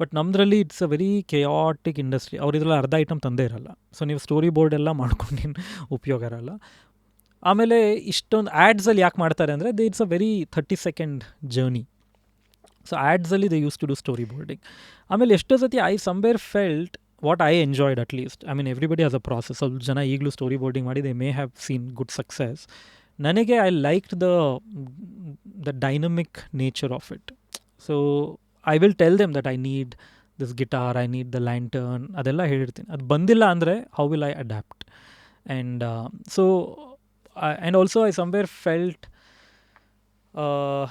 ಬಟ್ ನಮ್ಮದ್ರಲ್ಲಿ ಇಟ್ಸ್ ಅ ವೆರಿ ಕೆಯಾಟಿಕ್ ಇಂಡಸ್ಟ್ರಿ. ಅವ್ರು ಇದರಲ್ಲಿ ಅರ್ಧ ಐಟಮ್ ತಂದೇ ಇರಲ್ಲ. ಸೊ ನೀವು ಸ್ಟೋರಿ ಬೋರ್ಡ್ ಎಲ್ಲ ಮಾಡ್ಕೊಂಡು ಉಪಯೋಗ ಇರಲ್ಲ. ಆಮೇಲೆ ಇಷ್ಟೊಂದು ಆ್ಯಡ್ಸಲ್ಲಿ ಯಾಕೆ ಮಾಡ್ತಾರೆ ಅಂದರೆ it's a very 30 second journey. So ಆ್ಯಡ್ಸಲ್ಲಿ they use to do storyboarding. ಆಮೇಲೆ ಎಷ್ಟೋ ಸತಿ I somewhere felt what I enjoyed at least. I mean, everybody has a process. ಸ್ವಲ್ಪ ಜನ ಈಗಲೂ ಸ್ಟೋರಿ ಬೋರ್ಡಿಂಗ್ ಮಾಡಿ they may have seen good success. ನನಗೆ I liked the dynamic nature of it. So I will tell them that I need this guitar, I need the lantern, ಅದೆಲ್ಲ ಹೇಳಿರ್ತೀನಿ. ಅದು ಬಂದಿಲ್ಲ ಅಂದರೆ how will I adapt? And and also I somewhere felt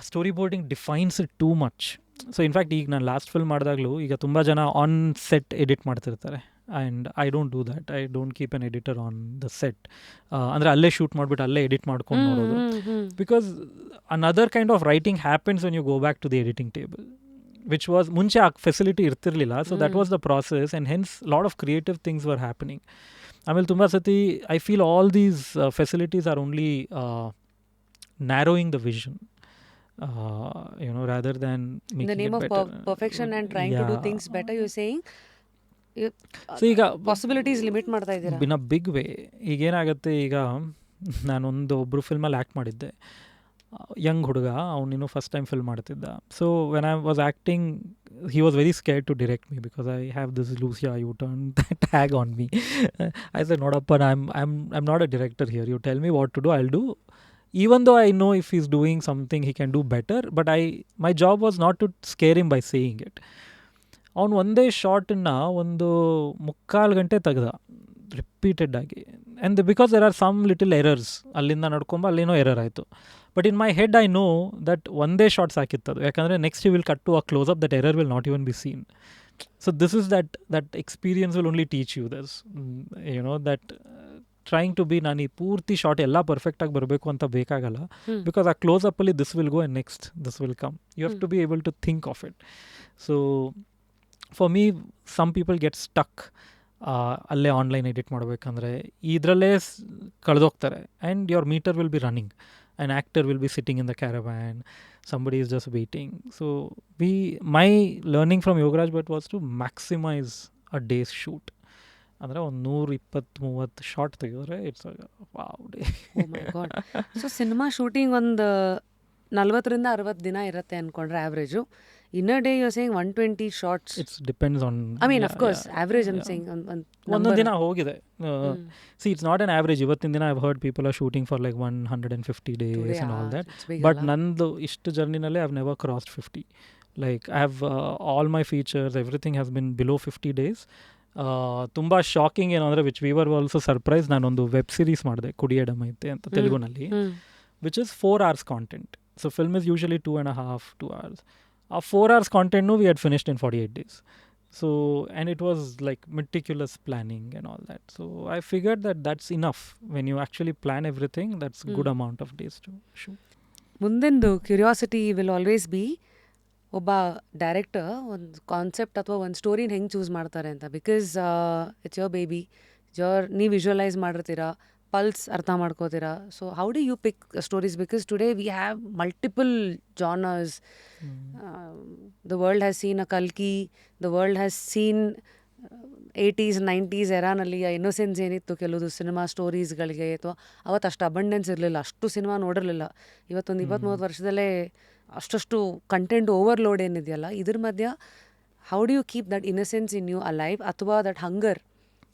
story boarding defines it too much. So in fact ಈಗ ನಾನು last film ಮಾಡಿದಾಗಲೂ ಈಗ ತುಂಬ ಜನ ಆನ್ ಸೆಟ್ ಎಡಿಟ್ ಮಾಡ್ತಿರ್ತಾರೆ. And I don't do that. I don't keep an editor on the set. ಅಂದರೆ ಅಲ್ಲೇ shoot ಮಾಡಿಬಿಟ್ಟು ಅಲ್ಲೇ ಎಡಿಟ್ ಮಾಡ್ಕೊಂಡು ನೋಡೋದು. Because another kind of writing happens when you go back to the editing table, which was ಮುಂಚೆ ಆ facility ಇರ್ತಿರಲಿಲ್ಲ. So that was the process and hence lot of creative things were happening. ಆಮೇಲೆ ತುಂಬ ಸತಿ I feel all these facilities are only narrowing the vision, rather than making in the name it of better. Perfection and trying to do things better, you're saying so ಈಗ possibilities limit ಮಾಡ್ತಾ ಇದ್ದೀರಾ ಇನ್ a big way. ಈಗೇನಾಗುತ್ತೆ, ಈಗ ಒಬ್ಬರು ಫಿಲ್ಮಲ್ಲಿ act ಮಾಡಿದ್ದೆ, Young ಹುಡುಗ, ಅವನಿನ್ನೂ first time film ಮಾಡ್ತಿದ್ದ. So when I was acting he was very scared to direct me because I have this Lucia He tag on me. I said, "Nodappa, I'm not a director here. You tell me what to do, I'll do. Even though I know if he's doing something he can do better, but my job was not to scare him by saying it." ಅವನು ಒಂದೇ ಶಾರ್ಟನ್ನು 1.25 ಗಂಟೆ ತೆಗೆದ repeated ಆಗಿ. And because there are some little errors, ಅಲ್ಲಿಂದ ನಡ್ಕೊಂಬ ಅಲ್ಲೇನೋ error ಆಯಿತು. But in my head I know that ಒಂದೇ ಶಾರ್ಟ್ ಸಾಕಿತ್ತದು, ಯಾಕಂದರೆ next you will cut to a close up, that error will not even be seen. So this is that experience will only teach you this, that trying to be ನಾನು ಈ ಪೂರ್ತಿ short ಎಲ್ಲ ಪರ್ಫೆಕ್ಟಾಗಿ ಬರಬೇಕು ಅಂತ ಬೇಕಾಗಲ್ಲ. ಬಿಕಾಸ್ ಆ ಕ್ಲೋಸಪ್ಪಲ್ಲಿ this will go and next this will come. You have to be able to think of it. So for me some people get stuck ಅಲ್ಲೇ ಆನ್ಲೈನ್ ಎಡಿಟ್ ಮಾಡಬೇಕಂದ್ರೆ ಇದರಲ್ಲೇ ಕಳೆದೋಗ್ತಾರೆ. And your meter will be running. An actor will be sitting in the caravan, somebody is just waiting. So my learning from Yogaraj Bhat was to maximize a day's shoot. ಅಂದರೆ ಒಂದು 120-30 shot ತೆಗೆದ್ರೆ it's wow day. Oh my god. So cinema shooting ಒಂದು 40-60 ದಿನ ಇರುತ್ತೆ ಅಂದ್ಕೊಂಡ್ರೆ average. In a day you're saying 120 shots. It depends on, I mean, of course, average I'm saying. ಒಂದೊಂದು ದಿನ ಹೋಗಿದೆ. See, it's not an average. ಇವತ್ತಿನ ದಿನ I've heard people are shooting for like 150 days and all that. But ನಂದು ಇಷ್ಟು ಜರ್ನಿನಲ್ಲಿ I've never crossed 50. Like I have all my features, everything has been below 50 days. ತುಂಬ shocking ಏನು ಅಂದರೆ, which we were also surprise, ನಾನೊಂದು web series ಮಾಡಿದೆ ಕುಡಿಯಡಮೈತೆ ಅಂತ ತೆಲುಗುನಲ್ಲಿ, which is 4 hours content. So film is usually 2.5-2 hours. ಆ 4 hours ಕಾಂಟೆಂಟ್ನು we had finished in 48 days. So, and it was like meticulous planning and all that. So I figured that that's enough. When you actually plan everything, that's good amount of days to shoot. ಮುಂದೆಂದು curiosity will always be, ಒಬ್ಬ director ಒಂದು concept ಅಥವಾ ಒಂದು ಸ್ಟೋರಿನ ಹೆಂಗೆ choose ಮಾಡ್ತಾರೆ ಅಂತ. Because it's your baby, ನೀವು ವಿಜುವಲೈಸ್ ಮಾಡಿರ್ತೀರಾ, ಪಲ್ಸ್ ಅರ್ಥ ಮಾಡ್ಕೋತೀರಾ. So how do you pick stories? Because today we have multiple genres. The world has seen a ಕಲ್ಕಿ, the world has seen 80s 90s ಎರಾನಲ್ಲಿ ಆ ಇನ್ನೋಸೆನ್ಸ್ ಏನಿತ್ತು ಕೆಲವುದು ಸಿನಿಮಾ ಸ್ಟೋರೀಸ್ಗಳಿಗೆ, ಅಥವಾ ಅವತ್ತು ಅಷ್ಟು ಅಬಂಡೆನ್ಸ್ ಇರಲಿಲ್ಲ, ಅಷ್ಟು ಸಿನಿಮಾ ನೋಡಿರಲಿಲ್ಲ. ಇವತ್ತೊಂದು 20-30 ವರ್ಷದಲ್ಲೇ ಅಷ್ಟು ಕಂಟೆಂಟ್ ಓವರ್ಲೋಡ್ ಏನಿದೆಯಲ್ಲ, ಇದ್ರ ಮಧ್ಯ how do you keep that innocence in you alive, ಅಥವಾ that hunger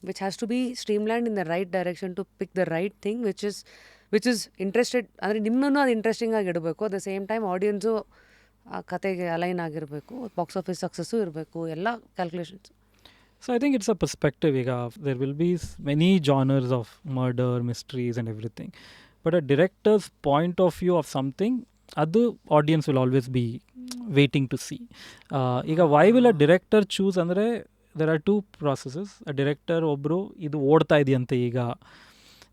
which has to be streamlined in the right direction to pick the right thing which is interested, ಅಂದರೆ ನಿಮ್ಮನ್ನು ಅದು ಇಂಟ್ರೆಸ್ಟಿಂಗ್ ಆಗಿ ಇಡಬೇಕು, at the same time audience ಆ ಕತೆಗೆ align ಆಗಿರಬೇಕು, box office success ಇರಬೇಕು, ಎಲ್ಲ calculations. So I think it's a perspective. There will be many genres of murder, mysteries and everything. But a director's point of view of something, other audience will always be waiting to see. Why will a director choose? Andre, there are two processes. A director ಒಬ್ಬರು ಇದು ಓಡ್ತಾ ಇದೆಯಂತೆ, ಈಗ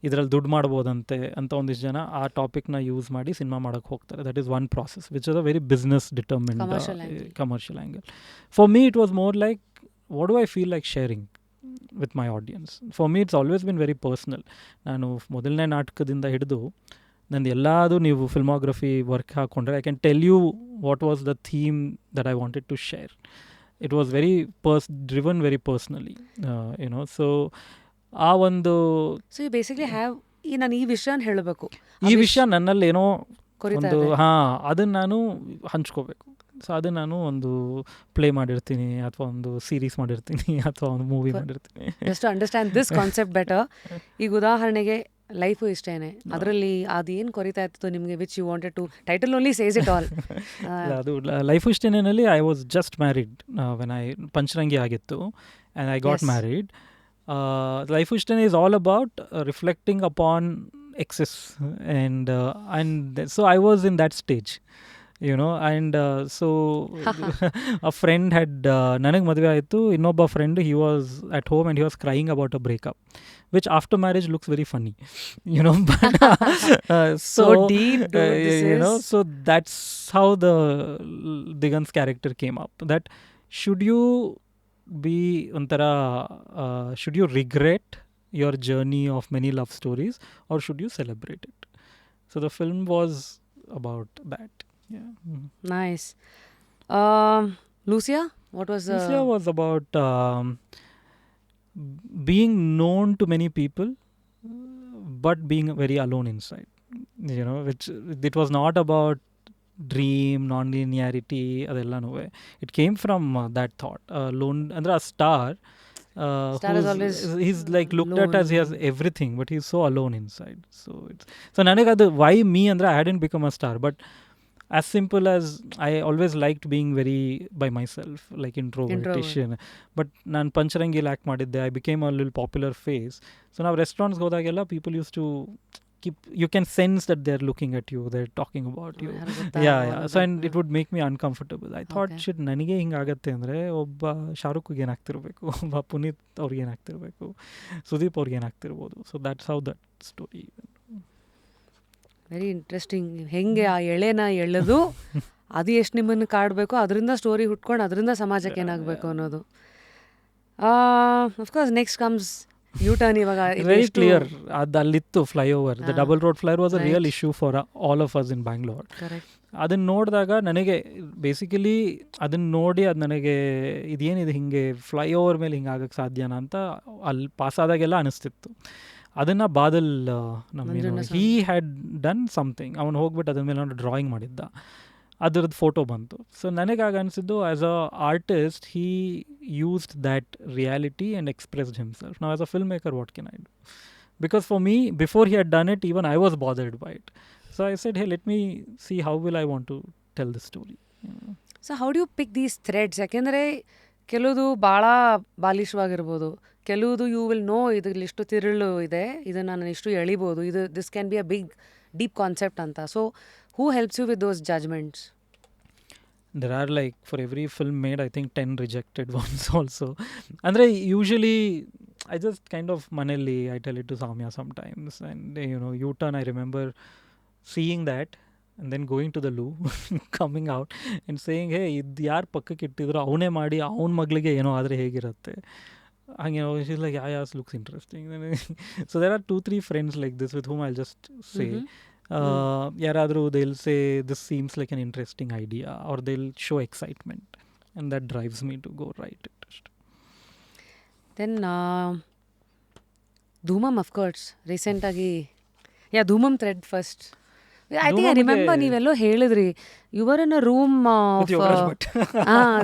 ಇದರಲ್ಲಿ ದುಡ್ಡು ಮಾಡ್ಬೋದಂತೆ ಅಂತ ಒಂದಿಷ್ಟು ಜನ ಆ ಟಾಪಿಕ್ನ ಯೂಸ್ ಮಾಡಿ ಸಿನಿಮಾ ಮಾಡೋಕ್ಕೆ ಹೋಗ್ತಾರೆ. That is one process which is a very business determined commercial angle. For me it was more like, what do I feel like sharing with my audience? For me it's always been very personal. ನಾನು ಮೊದಲನೇ ನಾಟಕದಿಂದ ಹಿಡಿದು ನಂದು ಎಲ್ಲದು ನೀವು filmography work ಹಾಕ್ಕೊಂಡ್ರೆ I can tell you what was the theme that I wanted to share. It was very driven very personally, so ಆ ಒಂದು basically have ನಾನು ಈ ವಿಷಯ ಹೇಳಬೇಕು, ಈ ವಿಷಯ ನನ್ನಲ್ಲಿ ಏನೋ ಒಂದು ಅದನ್ನು ನಾನು ಹಂಚ್ಕೋಬೇಕು. ಸೊ ಅದು ನಾನು ಒಂದು ಪ್ಲೇ ಮಾಡಿರ್ತೀನಿ, ಅಥವಾ ಒಂದು ಸೀರೀಸ್ ಮಾಡಿರ್ತೀನಿ, ಅಥವಾ ಒಂದು ಮೂವಿ ಮಾಡಿರ್ತೀನಿ. Just to understand this concept better. ಈಗ ಉದಾಹರಣೆಗೆ ಲೈಫು ಇಷ್ಟೇನೆ, ಅದರಲ್ಲಿ ಅದೇನು ಕೊರಿತಾ ಇತ್ತು ನಿಮಗೆ, which you wanted to, title only says it all. ಅದು ಲೈಫು ಇಷ್ಟೇನಲ್ಲಿ I was just married when I Pancharangi ಆಗಿತ್ತು and I got married. Life ಇಷ್ಟೇನೆ is all about reflecting upon excess and so I was in that stage, and so a friend had ನನಗೆ ಮದುವೆ ಆಯಿತು, ಇನ್ನೊಬ್ಬ friend he was at home and he was crying about a breakup, which after marriage looks very funny, but so deep, so that's how the Digant's character came up, that should you be should you regret your journey of many love stories, or should you celebrate it? So the film was about that. Yeah. Nice. Lucia, what was Lucia was about being known to many people but being very alone inside, which it was not about dream, non-linearity, adella no way. It came from that thought. Alone andra a star is always he's like looked at as he has everything, but he's so alone inside. So ನನಗೆ ಅದು why me ಅಂದ್ರೆ I hadn't become a star, but as simple as I always liked being very by myself, like introvertation. But ನಾನು ಪಂಚರಂಗಿಲಿ act ಮಾಡಿದ್ದೆ, I became a little popular face. So ನಾವು ರೆಸ್ಟೋರೆಂಟ್ಸ್ಗೆ ಹೋದಾಗೆಲ್ಲ people used to you can sense that they're looking at you, they're talking about you. So and it would make me uncomfortable. I thought shit, ನನಗೆ ಹಿಂಗಾಗತ್ತೆ ಅಂದರೆ ಒಬ್ಬ ಶಾರುಖ್ಗೆ ಏನಾಗ್ತಿರ್ಬೇಕು, ಒಬ್ಬ ಪುನೀತ್ ಅವ್ರಿಗೆ ಏನಾಗ್ತಿರ್ಬೇಕು, ಸುದೀಪ್ ಅವ್ರಿಗೆ ಏನಾಗ್ತಿರ್ಬೋದು. So that's how that story. Very interesting. ಹೆಂಗೆ ಆ ಎಳೆನ ಎಳೆದು ಅದು ಎಷ್ಟು ನಿಮ್ಮನ್ನು ಕಾಡಬೇಕು, ಅದರಿಂದ ಸ್ಟೋರಿ ಹುಟ್ಕೊಂಡು ಅದರಿಂದ ಸಮಾಜಕ್ಕೆ ಏನಾಗಬೇಕು ಅನ್ನೋದು. Of course next comes U-turn. ಇವಾಗ ವೆರಿ ಕ್ಲಿಯರ್, ಅದು ಅಲ್ಲಿತ್ತು flyover, the double road flyover was a real issue for all of us in Bangalore. ಅದನ್ನು ನೋಡಿದಾಗ ನನಗೆ ಬೇಸಿಕಲಿ ಅದನ್ನು ನೋಡಿ ಅದು ನನಗೆ ಇದೇನಿದೆ ಹಿಂಗೆ ಫ್ಲೈಓವರ್ ಮೇಲೆ ಹಿಂಗೆ ಆಗಕ್ಕೆ ಸಾಧ್ಯನಾ ಅಂತ ಅಲ್ಲಿ ಪಾಸಾದಾಗೆಲ್ಲ ಅನಿಸ್ತಿತ್ತು. ಅದನ್ನು Badal he had done something, ಅವನು ಹೋಗ್ಬಿಟ್ಟು ಅದ್ರ ಮೇಲೆ ನಾನು ಡ್ರಾಯಿಂಗ್ ಮಾಡಿದ್ದ, ಅದರದ್ದು ಫೋಟೋ ಬಂತು. ಸೊ ನನಗಾಗ ಅನಿಸಿದ್ದು as a artist he used that reality and expressed himself. ನಾವು as a film maker what can I do? Because for me before he had done it even I was bothered by it. So I said hey let me see how will I want to tell the story. So how do you pick these threads? ಯಾಕೆಂದರೆ ಕೆಲವುದು ಭಾಳ ಬಾಲಿಶವಾಗಿರ್ಬೋದು, ಕೆಲವುದು you will know ಇದ್ರಲ್ಲಿ ಇಷ್ಟು ತಿರುಳು ಇದೆ, ಇದನ್ನು ನಾನು ಇಷ್ಟು ಎಳಿಬೋದು, ಇದು this can be a big deep concept ಅಂತ. So who helps you with those judgments? There are like for every film made I think 10 rejected ones also. Andre usually I just kind of manelli I tell it to Samya sometimes, and you know U-turn I remember seeing that and then going to the loo coming out and saying hey id yaar pakkake ittidro avune ಮಾಡಿ ಅವನ ಮಗಳಿಗೆ ಏನೋ ಆದರೆ ಹೇಗಿರುತ್ತೆ ಹಂಗೆ. she's like yeah looks interesting. So there are 2-3 friends like this with whom I'll just say ಯಾರಾದರೂ they'll say this seems like an interesting idea or they'll show excitement and that drives me to go write it. Then Dhoomam of course recent agi Dhoomam thread first. I think I remember ನೀವೆಲ್ಲೋ ಹೇಳಿದ್ರಿ you were in a room of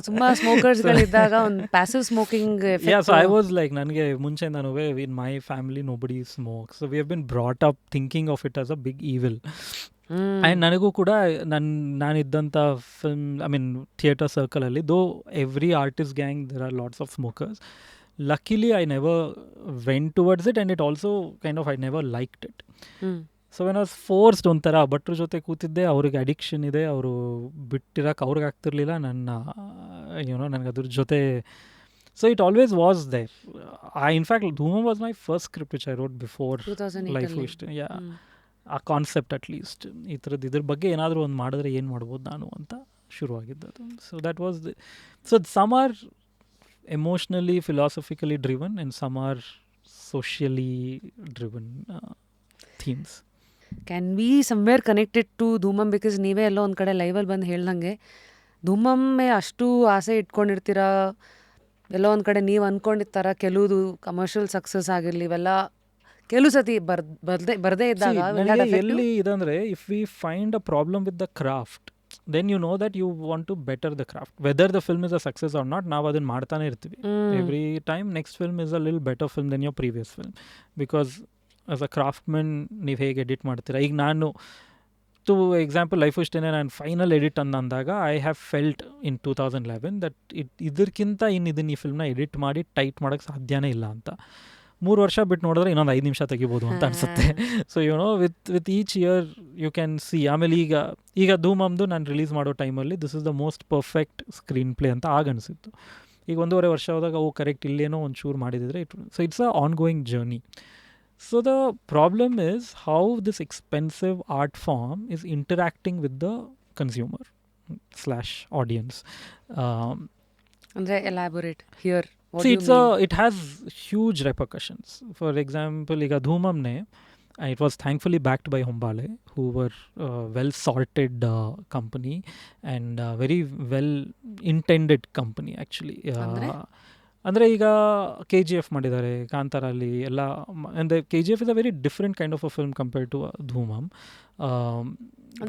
ತುಂಬಾ ಸ್ಮೋಕರ್ಸ್ಗಳಿದ್ದಾಗ ಒಂದು passive smoking effect. So I was like ನನಗೆ ಮುಂಚೆಯಿಂದನೂ in my family nobody smokes, so we have been brought up thinking of it as a big evil. And ನನಗೂ ಕೂಡ ನಾನಿದ್ದಂಥ film I mean theatre ಸರ್ಕಲಲ್ಲಿ though every artist gang there are lots of smokers. Luckily I never went towards it and it also kind of I never liked it. So when I was forced ಒಂಥರ ಭಟ್ರ ಜೊತೆ ಕೂತಿದ್ದೆ, ಅವ್ರಿಗೆ addiction ಇದೆ, ಅವರು ಬಿಟ್ಟಿರೋಕೆ ಅವ್ರಿಗೆ ಆಗ್ತಿರ್ಲಿಲ್ಲ, ನನಗೆ ಅದ್ರ ಜೊತೆ. So it always was there. In fact Dhoomam was my first script which I wrote before life ಇಷ್ಟ. ಆ ಕಾನ್ಸೆಪ್ಟ್ ಅಟ್ಲೀಸ್ಟ್ ಈ ಥರದ್ದು ಇದ್ರ ಬಗ್ಗೆ ಏನಾದರೂ ಒಂದು ಮಾಡಿದ್ರೆ ಏನು ಮಾಡ್ಬೋದು ನಾನು ಅಂತ ಶುರುವಾಗಿದ್ದದು. So that was so some are emotionally philosophically driven and some are socially driven themes. Can be somewhere connected to Dhoomam because ನೀವೇ ಎಲ್ಲೋ ಒಂದು ಕಡೆ ಲೈವಲ್ಲಿ ಬಂದು ಹೇಳ್ದಂಗೆ ಧೂಮಮ್ಮೆ ಅಷ್ಟು ಆಸೆ ಇಟ್ಕೊಂಡಿರ್ತೀರ, ಎಲ್ಲೋ ಒಂದು ಕಡೆ ನೀವು ಅಂದ್ಕೊಂಡಿರ್ತಾರ ಕೆಲವುದು ಕಮರ್ಷಿಯಲ್ ಸಕ್ಸಸ್ ಆಗಿರಲಿ ಇವೆಲ್ಲ ಕೆಲವು ಸತಿ ಬರ್ದೇ ಇದ್ದಾಗ ಎಲ್ಲಿ ಇದಂದರೆ if we find a problem with the craft then you know that you want to better the craft. Whether the film is a success or not, ನಾವು ಅದನ್ನು ಮಾಡ್ತಾನೆ ಇರ್ತೀವಿ. Every time next film is a little better film than your previous film because as a craftsman ನೀವು ಹೇಗೆ edit ಮಾಡ್ತೀರಾ. ಈಗ ನಾನು to example life ಇಷ್ಟೇನೆ ನಾನು ಫೈನಲ್ ಎಡಿಟ್ ಅಂದಾಗ I have felt in 2011 that ಇದಕ್ಕಿಂತ ಇದನ್ನು ಈ ಫಿಲ್ಮ್ನ ಎಡಿಟ್ ಮಾಡಿ ಟೈಟ್ ಮಾಡೋಕ್ಕೆ ಸಾಧ್ಯನೇ ಇಲ್ಲ ಅಂತ. 3 ವರ್ಷ ಬಿಟ್ಟು ನೋಡಿದ್ರೆ ಇನ್ನೊಂದು 5 ನಿಮಿಷ ತೆಗಿಬೋದು ಅಂತ ಅನಿಸುತ್ತೆ. So you know with each year you can see. ಆಮೇಲೆ ಈಗ ಧೂಮಮ್ದು ನಾನು ರಿಲೀಸ್ ಮಾಡೋ ಟೈಮಲ್ಲಿ this is the most perfect screenplay ಅಂತ ಆಗ ಅನಿಸಿತ್ತು. ಈಗ 1.5 ವರ್ಷ ಹೋದಾಗ ಕರೆಕ್ಟ್ ಇಲ್ಲೇನೋ ಒಂಚೂರು ಮಾಡಿದಿದ್ರೆ so it's a ongoing journey. So the problem is how this expensive art form is interacting with the consumer / audience. Andre elaborate here. What see, do you mean? it has huge repercussions. For example, iga Dhoomam ne, it was thankfully backed by Hombale, who were well sorted company and very well intended company actually. ಅಂದರೆ ಈಗ KGF ಮಾಡಿದ್ದಾರೆ, ಕಾಂತಾರಲ್ಲಿ ಎಲ್ಲ. ಅಂದರೆ KGF is a very different kind of a film compared to Dhoomam.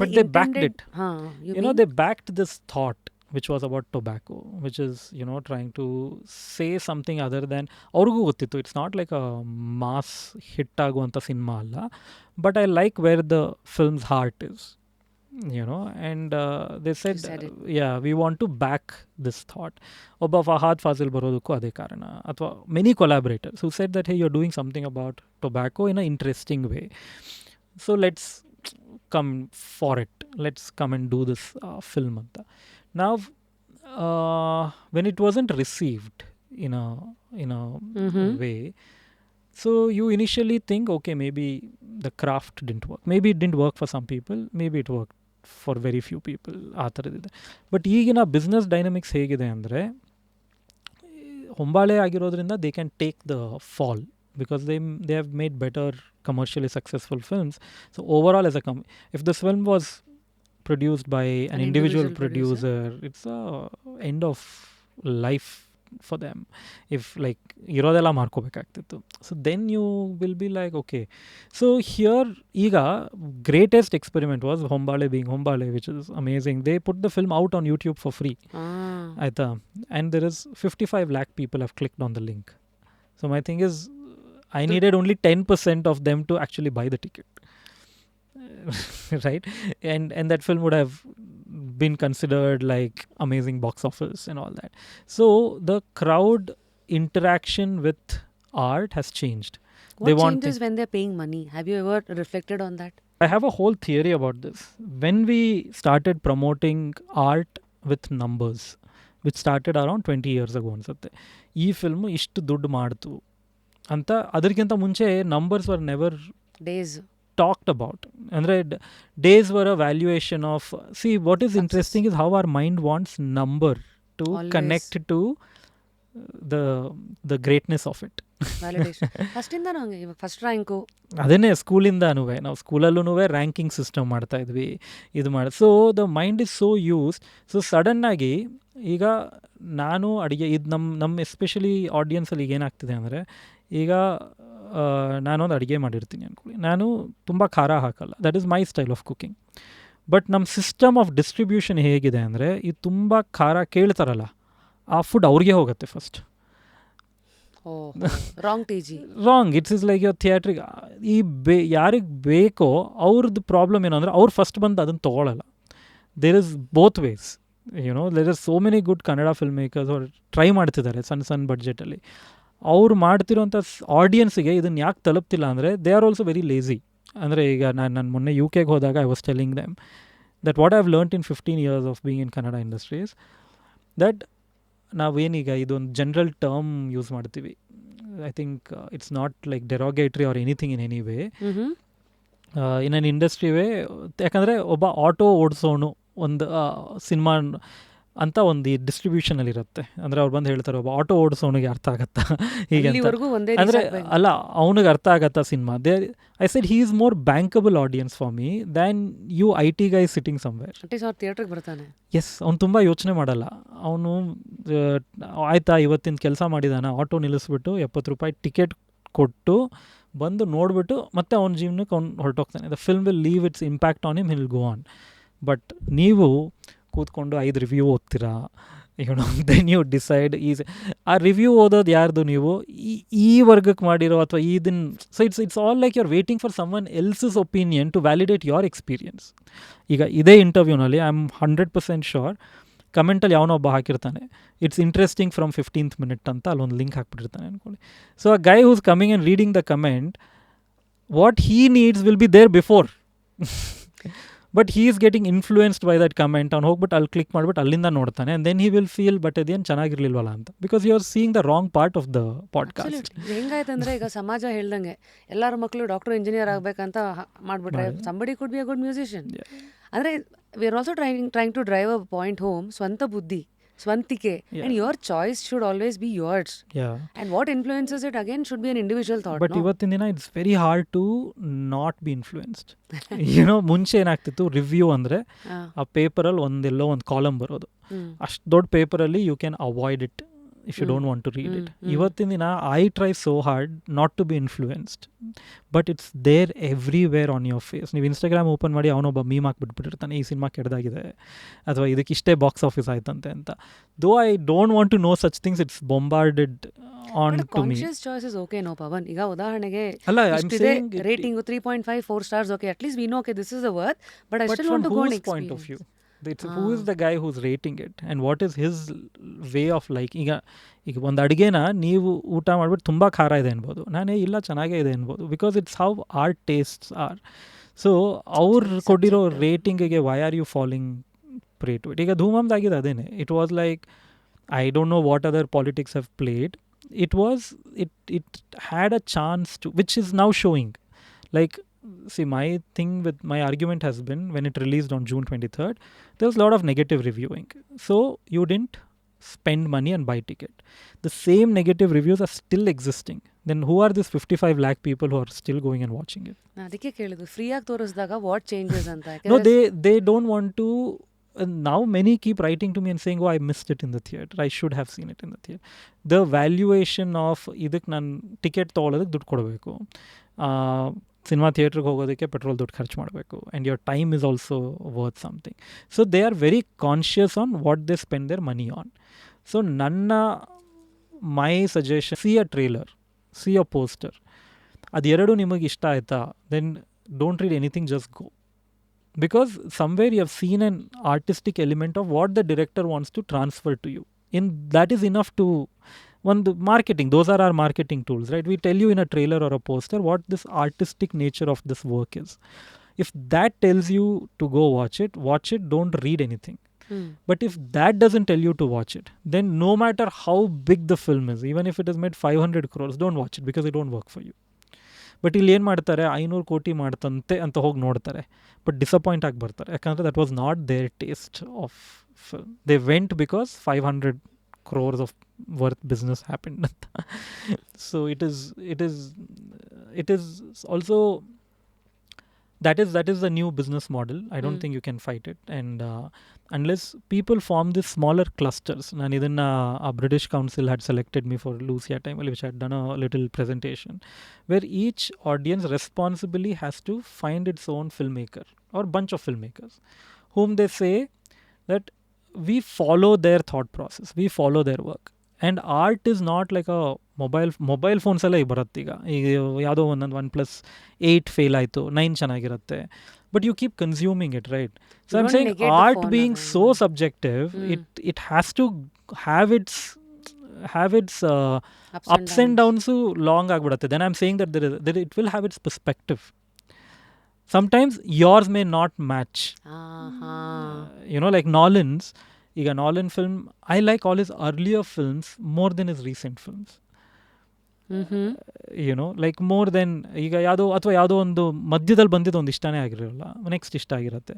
But they backed it. They backed this thought which was about tobacco, which is, trying to say something other than, ಅವ್ರಿಗೂ ಗೊತ್ತಿತ್ತು it's not like a mass hit ಆಗುವಂಥ cinema ಅಲ್ಲ, but I like where the films heart is. and they said we want to back this thought. Obba Fahad Fazil barodukku ade karana, athwa many collaborators who said that hey, you're doing something about tobacco in an interesting way. So let's come for it, let's come and do this film ಅಂತ. ನಾವು when it wasn't received in a way, so you initially think, okay, maybe the craft didn't work, maybe it didn't work for some people, maybe it worked for very few people, ಆ ಥರದಿದೆ. But ಈಗಿನ business dynamics ಹೇಗಿದೆ ಅಂದರೆ, ಹೊಂಬಾಳೆ ಆಗಿರೋದ್ರಿಂದ they can take the fall because they have made better commercially successful films. So overall as a if this film was produced by an individual producer, it's a end of life for them. If like irodella markobekagtittu, so then you will be like, okay. So here iga greatest experiment was Hombale being Hombale, which is amazing. They put the film out on YouTube for free. Aita, and there is 55 lakh people have clicked on the link. So my thing is, I needed only 10% of them to actually buy the ticket. Right? And that film would have been considered like amazing box office and all that. So the crowd interaction with art has changed. What changes when they're paying money? Have you ever reflected on that? I have a whole theory about this. When we started promoting art with numbers, which started around 20 years ago ಅನ್ಸುತ್ತೆ, ಈ film ಇಷ್ಟು ದುಡ್ಡು ಮಾಡ್ತು ಅಂತ, ಅದಕ್ಕಿಂತ ಮುಂಚೆ numbers var never talked about. Andre days were a valuation of, see what is success. Interesting is how our mind wants number to always connect to the greatness of it. Validation. First ಇಂದ ನಂಗೆ ಇವಾಗ first rank ಅದನ್ನೇ ಸ್ಕೂಲಿಂದನೂ ನಾವು ಸ್ಕೂಲಲ್ಲೂ ranking system ಮಾಡ್ತಾ ಇದ್ವಿ, ಇದು ಮಾಡಿ. So the mind is so used. So ಸಡನ್ನಾಗಿ ಈಗ ನಾನು ಅಡುಗೆ ಇದು ನಮ್ಮ ಎಸ್ಪೆಷಲಿ ಆಡಿಯನ್ಸಲ್ಲಿ ಈಗ ಏನಾಗ್ತಿದೆ ಅಂದರೆ, ಈಗ ನಾನೊಂದು ಅಡುಗೆ ಮಾಡಿರ್ತೀನಿ ಅಂದ್ಕೊಳ್ಳಿ, ನಾನು ತುಂಬ ಖಾರ ಹಾಕಲ್ಲ, that is my style of cooking. But ನಮ್ಮ ಸಿಸ್ಟಮ್ ಆಫ್ ಡಿಸ್ಟ್ರಿಬ್ಯೂಷನ್ ಹೇಗಿದೆ ಅಂದರೆ, ಇದು ತುಂಬ ಖಾರ ಕೇಳ್ತಾರಲ್ಲ, ಆ ಫುಡ್ ಅವ್ರಿಗೆ ಹೋಗುತ್ತೆ first. Wrong. It's is like your ಥಿಯೇಟ್ರಿಗೆ ಈ ಯಾರಿಗೆ ಬೇಕೋ ಅವ್ರದ್ದು ಪ್ರಾಬ್ಲಮ್ ಏನು ಅಂದರೆ, ಅವ್ರು ಫಸ್ಟ್ ಬಂದು ಅದನ್ನು ತೊಗೊಳ್ಳಲ್ಲ. There is both ways, there is so many good Kannada film makers ಅವ್ರು ಟ್ರೈ ಮಾಡ್ತಿದ್ದಾರೆ ಸಣ್ಣ ಬಡ್ಜೆಟಲ್ಲಿ. ಅವ್ರು ಮಾಡ್ತಿರೋಂಥ ಆಡಿಯನ್ಸಿಗೆ ಇದನ್ನು ಯಾಕೆ ತಲುಪ್ತಿಲ್ಲ ಅಂದರೆ, they are also very lazy. ಅಂದರೆ ಈಗ ನಾನು ಮೊನ್ನೆ UK ಹೋದಾಗ I was telling them that what I have learned in 15 years of being in Kannada industries, that ನಾವೇನೀಗ ಇದೊಂದು ಜನರಲ್ ಟರ್ಮ್ ಯೂಸ್ ಮಾಡ್ತೀವಿ. I think it's not like derogatory or anything in any way, in an industry way. ಯಾಕಂದರೆ ಒಬ್ಬ auto ಓಡಿಸೋನು ಒಂದು cinema ಅಂತ ಒಂದು ಡಿಸ್ಟ್ರಿಬ್ಯೂಷನಲ್ಲಿ ಇರುತ್ತೆ. ಅಂದರೆ ಅವ್ರು ಬಂದು ಹೇಳ್ತಾರೆ, ಒಬ್ಬ ಆಟೋ ಓಡಿಸೋನಿಗೆ ಅರ್ಥ ಆಗತ್ತಾ ಹೀಗೆ ಅಂತ. ಅಂದರೆ ಅಲ್ಲ, ಅವನಿಗೆ ಅರ್ಥ ಆಗತ್ತಾ cinema. I said he is more bankable audience for me than you IT guy sitting somewhere. ಥಿಯೇಟ್ರಿಗೆ ಬರ್ತಾನೆ, ಎಸ್, ಅವ್ನು ತುಂಬ ಯೋಚನೆ ಮಾಡಲ್ಲ. ಅವನು ಆಯ್ತಾ ಇವತ್ತಿನ ಕೆಲಸ ಮಾಡಿದಾನ, ಆಟೋ ನಿಲ್ಲಿಸ್ಬಿಟ್ಟು 70 ರೂಪಾಯಿ ಟಿಕೆಟ್ ಕೊಟ್ಟು ಬಂದು ನೋಡಿಬಿಟ್ಟು ಮತ್ತೆ ಅವ್ನ ಜೀವನಕ್ಕೆ ಅವ್ನು ಹೊರಟೋಗ್ತಾನೆ. The film will leave its impact on him, he'll go on. But ನೀವು ಕೂತ್ಕೊಂಡು 5 ರಿವ್ಯೂ ಓದ್ತೀರಾ, ದೆನ್ ಯು ಡಿಸೈಡ್. ಆ ರಿವ್ಯೂ ಓದೋದು ಯಾರ್ದು, ನೀವು ಈ ವರ್ಗಕ್ಕೆ ಮಾಡಿರೋ ಅಥವಾ ಇದನ್ನು. So it's all like you are waiting for someone else's opinion to validate your experience. ಈಗ ಇದೇ ಇಂಟರ್ವ್ಯೂನಲ್ಲಿ ಐ ಆಮ್ 100% ಶ್ಯೂರ್ ಕಮೆಂಟಲ್ಲಿ ಯಾವನೋ ಒಬ್ಬ ಹಾಕಿರ್ತಾನೆ, it's interesting from 15th minute ಅಂತ ಅಲ್ಲೊಂದು ಲಿಂಕ್ ಹಾಕ್ಬಿಟ್ಟಿರ್ತಾನೆ ಅಂದ್ಕೊಳ್ಳಿ. ಸೊ ಆ guy who's coming and reading the comment, what he needs will be there before. But he is getting influenced by that comment. ಅವ್ನು ಹೋಗ್ಬಿಟ್ಟು ಅಲ್ಲಿ ಕ್ಲಿಕ್ ಮಾಡಿಬಿಟ್ಟು ಅಲ್ಲಿಂದ ನೋಡ್ತಾನೆ, and then he will feel but ಅದೇನು ಚೆನ್ನಾಗಿರ್ಲಿಲ್ವಲ್ಲ ಅಂತ, because you are seeing the wrong part of the podcast. ಹೆಂಗಾಯ್ತಂದ್ರೆ, ಈಗ ಸಮಾಜ ಹೇಳ್ದಂಗೆ ಎಲ್ಲರ ಮಕ್ಕಳು ಡಾಕ್ಟರ್ ಇಂಜಿನಿಯರ್ ಆಗಬೇಕಂತ ಮಾಡಿಬಿಟ್ರೆ, somebody could be a good musician. ಅಂದರೆ we are also trying to drive a point home, ಸ್ವಂತ ಬುದ್ಧಿ, ಸ್ವಂತಿಕೆ, and your choice should always be yours. And what influences it again should be an individual thought. But ಇವತ್ತಿನ ದಿನ it's very hard to not be influenced. ಮುಂಚೆ ಏನಾಗ್ತಿತ್ತು, review ಅಂದರೆ ಆ ಪೇಪರಲ್ಲಿ ಒಂದೆಲ್ಲೋ ಒಂದು ಕಾಲಮ್ ಬರೋದು, ಅಷ್ಟು ದೊಡ್ಡ ಪೇಪರಲ್ಲಿ you can avoid it if you don't want to read it. ಇವತ್ತಿನ ದಿನ I try so hard not to be influenced, but it's there everywhere on your face. ನೀವು ಇನ್ಸ್ಟಾಗ್ರಾಮ್ ಓಪನ್ ಮಾಡಿ ಅವನೊಬ್ಬ ಮೀಮ್ ಹಾಕ್ಬಿಟ್ಬಿಟ್ಟಿರ್ತಾನೆ, ಈ ಸಿನಿಮಾ ಕೆಡ್ದಾಗಿದೆ ಅಥವಾ ಇದಕ್ಕೆ ಇಷ್ಟೇ ಬಾಕ್ಸ್ ಆಫೀಸ್ ಆಯ್ತಂತೆ ಅಂತ. Though I don't want to know such things, it's bombarded on to me. Conscious choice is okay, no Pawan. ಈಗ ಉದಾಹರಣೆಗೆ rating 3.5 4 stars, okay, at least we know, okay, this is the worth, but I still want to go and experience. Point of view, who is the guy who's rating it and what is his way of like. ಈಗ ಒಂದು ಅಡುಗೆನ ನೀವು ಊಟ ಮಾಡಿಬಿಟ್ಟು ತುಂಬ ಖಾರ ಇದೆ ಅನ್ಬೋದು, ನಾನೇ ಇಲ್ಲ ಚೆನ್ನಾಗೇ ಇದೆ ಅನ್ಬೋದು, because it's how our tastes are. So ಅವ್ರು ಕೊಟ್ಟಿರೋ ರೇಟಿಂಗಿಗೆ why are you following prey to it. ಈಗ ಧೂಮಮ್ದಾಗಿದೆ ಅದೇನೆ. It was like I don't know what other politics have played. It had a chance to, which is now showing. Like, see, my argument has been, when it released on June 23rd, there was a lot of negative reviewing. So you didn't spend money and buy ticket. The same negative reviews are still existing. Then who are these 55 lakh people who are still going and watching it? ಅದಕ್ಕೆ ಕೇಳಿದ್ದು, free ಆಗಿ ತೋರಿಸಿದಾಗ what changes ಅಂತ. No, they don't want to. Now many keep writing to me and saying, oh, I missed it in the theatre, I should have seen it in the theatre. The valuation of ಇದಕ್ಕೆ ನಾನು ticket ತೊಗೊಳೋದಕ್ಕೆ ದುಡ್ಡು ಕೊಡಬೇಕು, cinema ಥಿಯೇಟ್ರಿಗೆ ಹೋಗೋದಕ್ಕೆ petrol ದುಡ್ಡು ಖರ್ಚು ಮಾಡಬೇಕು, and your time is also worth something. So they are very conscious on what they spend their money on. So my suggestion, see a trailer, see a poster. ಅದೆರಡು ನಿಮಗೆ ಇಷ್ಟ ಆಯಿತಾ, then don't read anything, just go. Because somewhere you have seen an artistic element of what the director wants to transfer to you. That is enough to marketing. Those are our marketing tools, right? We tell you in a trailer or a poster what this artistic nature of this work is. If that tells you to go watch it, don't read anything. But if that doesn't tell you to watch it, then no matter how big the film is, even if it has made 500 crores, don't watch it, because it won't work for you. But ಇಲ್ಲಿ ಏನು ಮಾಡ್ತಾರೆ, 500 ಕೋಟಿ ಮಾಡ್ತಂತೆ ಅಂತ ಹೋಗಿ ನೋಡ್ತಾರೆ, but disappoint ಆಗಿ ಬರ್ತಾರೆ. ಯಾಕಂದರೆ that was not their taste of film. They went because 500 crores of worth business happened ಅಂತ. So it is also that is the new business model. I don't think you can fight it. And unless people form these smaller clusters. Nan idanna a British Council had selected me for Lucia time, which I had done a little presentation, where each audience responsibly has to find its own filmmaker or bunch of filmmakers whom they say that we follow their thought process, we follow their work. And art is not like a mobile phones ಎಲ್ಲ ಈಗ ಬರುತ್ತೆ. ಈಗ ಯಾವುದೋ ಒಂದೊಂದು OnePlus 8 fail ಆಯಿತು, 9 ಚೆನ್ನಾಗಿರುತ್ತೆ, but you keep consuming it, right? So I'm saying art being so subjective, it has to have its ups and downs long ಆಗಿಬಿಡುತ್ತೆ. Then I am saying that it will have its perspective. Sometimes yours may not match. Like Nolan's. ಈಗ Nolan film, I like all his earlier films more than his recent films. Like more than ಈಗ ಯಾವುದೋ ಒಂದು ಮಧ್ಯದಲ್ಲಿ ಬಂದಿದ್ದು ಒಂದು ಇಷ್ಟನೇ ಆಗಿರಲ್ಲ, next ಇಷ್ಟ ಆಗಿರುತ್ತೆ.